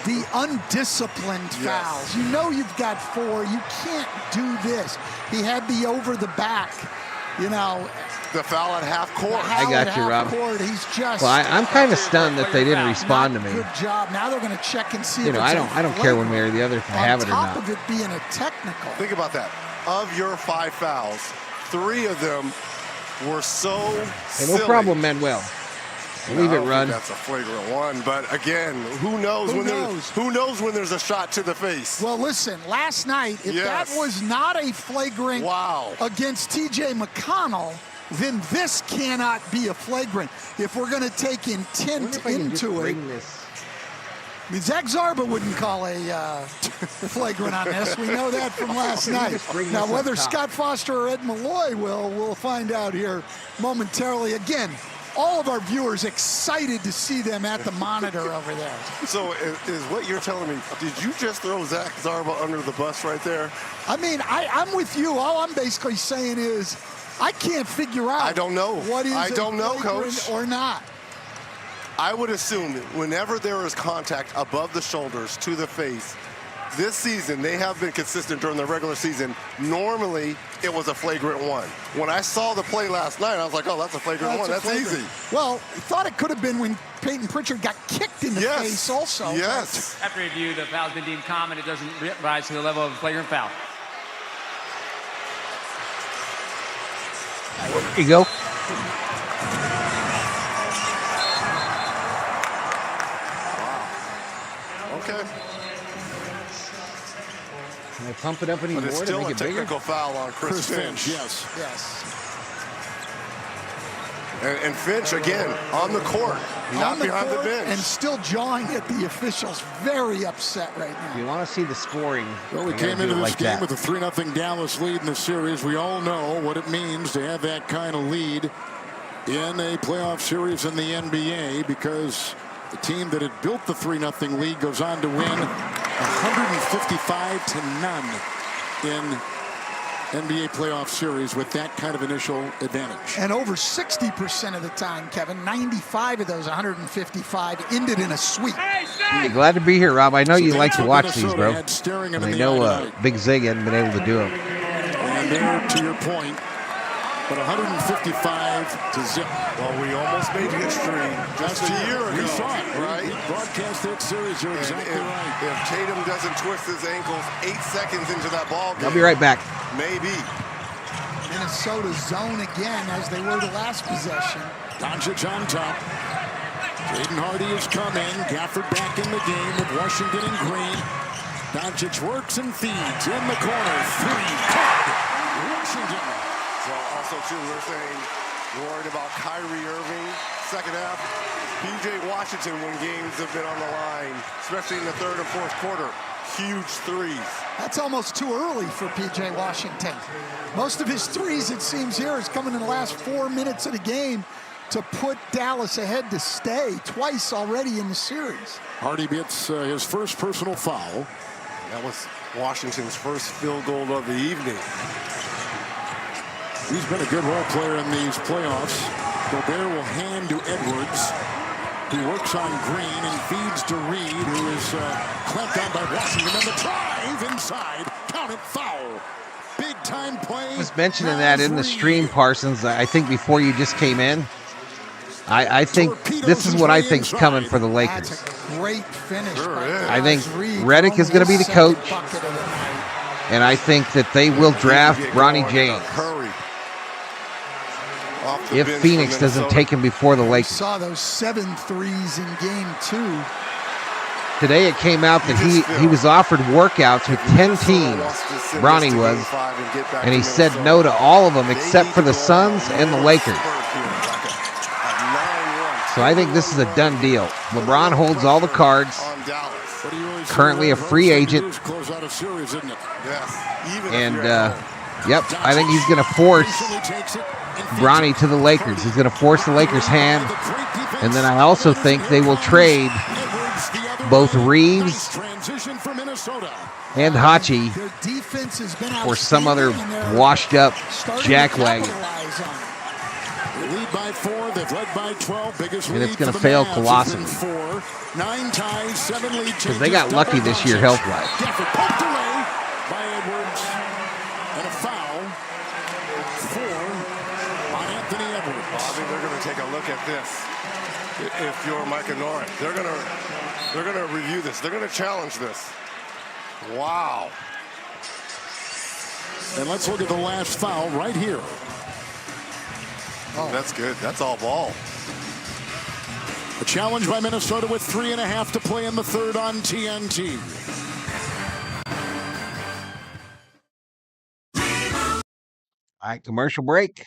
the undisciplined fouls. You know you've got 4. You can't do this. He had the over the back, The foul at half court. I got you, Rob. He's just. Well, I'm kind of stunned that they didn't respond to me. Good job. Now they're going to check and see. I don't care one way or the other if I have it or not. On top of it being a technical. Think about that. Of your 5 fouls, 3 of them were so Hey, no problem, Manuel. Leave it run. That's a flagrant one, but again, who knows when there's a shot to the face? Well, listen, last night, if that was not a flagrant against TJ McConnell, then this cannot be a flagrant. If we're going to take intent into it. I mean, Zach Zarba wouldn't call a flagrant on this. We know that from last night. Now, whether Scott Foster or Ed Malloy will, we'll find out here momentarily. Again, all of our viewers excited to see them at the monitor over there. So is what you're telling me, did you just throw Zach Zarba under the bus right there? I mean, I'm with you. All I'm basically saying is I can't figure out. I don't know. What is Coach. Or not. I would assume that whenever there is contact above the shoulders to the face, this season, they have been consistent during the regular season. Normally, it was a flagrant one. When I saw the play last night, I was like, oh, that's a flagrant one. That's easy. Well, I thought it could have been when Peyton Pritchard got kicked in the face also. Yes. After review, the foul's been deemed common. It doesn't rise to the level of a flagrant foul. There you go. Okay. Can I pump it up anymore? But it's still to make a it bigger? technical foul on Chris Finch. Yes. And Finch, again, on the court, not behind the bench. And still jawing at the officials. Very upset right now. You want to see the scoring. Well, we came into this game with a 3-0 Dallas lead in the series. We all know what it means to have that kind of lead in a playoff series in the NBA, because the team that had built the 3-0 lead goes on to win 155-0 in NBA playoff series with that kind of initial advantage. And over 60% of the time, Kevin, 95 of those 155 ended in a sweep. Glad to be here, Rob. I know you like to watch these, bro. And I know Big Zig hadn't been able to do them. And there, to your point, but 155-0. Well, we almost made history just a year ago. We saw it, right? We broadcast that series. You're exactly right. If Tatum doesn't twist his ankles 8 seconds into that ball game, I'll be right back. Maybe. Minnesota zone again as they were the last possession. Doncic on top. Jaden Hardy has come in. Gafford back in the game with Washington and Green. Doncic works and feeds in the corner. 3. Washington. So also, too, we're saying we're worried about Kyrie Irving. Second half, P.J. Washington when games have been on the line, especially in the third and fourth quarter. Huge threes. That's almost too early for P.J. Washington. Most of his threes, it seems here, is coming in the last 4 minutes of the game to put Dallas ahead to stay twice already in the series. Hardy gets his first personal foul. That was Washington's first field goal of the evening. He's been a good role player in these playoffs. Gobert will hand to Edwards, who works on Green and feeds to Reed, who is clamped down by Washington. And the drive inside, counted foul. Big time play. I was mentioning that in the stream, Parsons. I think before you just came in, I think this is what I think's coming for the Lakers. That's a great finish. I think Redick is going to be the coach, and I think that they will draft Bronny James if Phoenix doesn't take him before the Lakers. Saw those 7 threes in game 2. Today it came out that he was offered workouts with 10 teams, Bronny was, and he said no to all of them except for the Suns and the Lakers. So I think this is a done deal. LeBron holds all the cards, currently a free agent, and yep, I think he's going to force Bronny to the Lakers. He's going to force the Lakers' hand, and then I also think they will trade both Reeves and Hachi for some other washed-up jackwagon. Lead by 4, they've led by 12, biggest and it's going to fail colossally. 9 ties, 7 lead because they got lucky this year health-wise. Poked away by Edwards, and a foul on Anthony Edwards. I think they're going to take a look at this. If you're Micah Norris, they're going to review this. They're going to challenge this. Wow. And let's look at the last foul right here. Oh, that's good. That's all ball. A challenge by Minnesota with 3.5 to play in the third on TNT. All right, commercial break.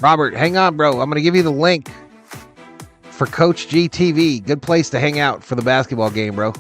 Robert, hang on, bro. I'm going to give you the link for Coach G TV. Good place to hang out for the basketball game, bro.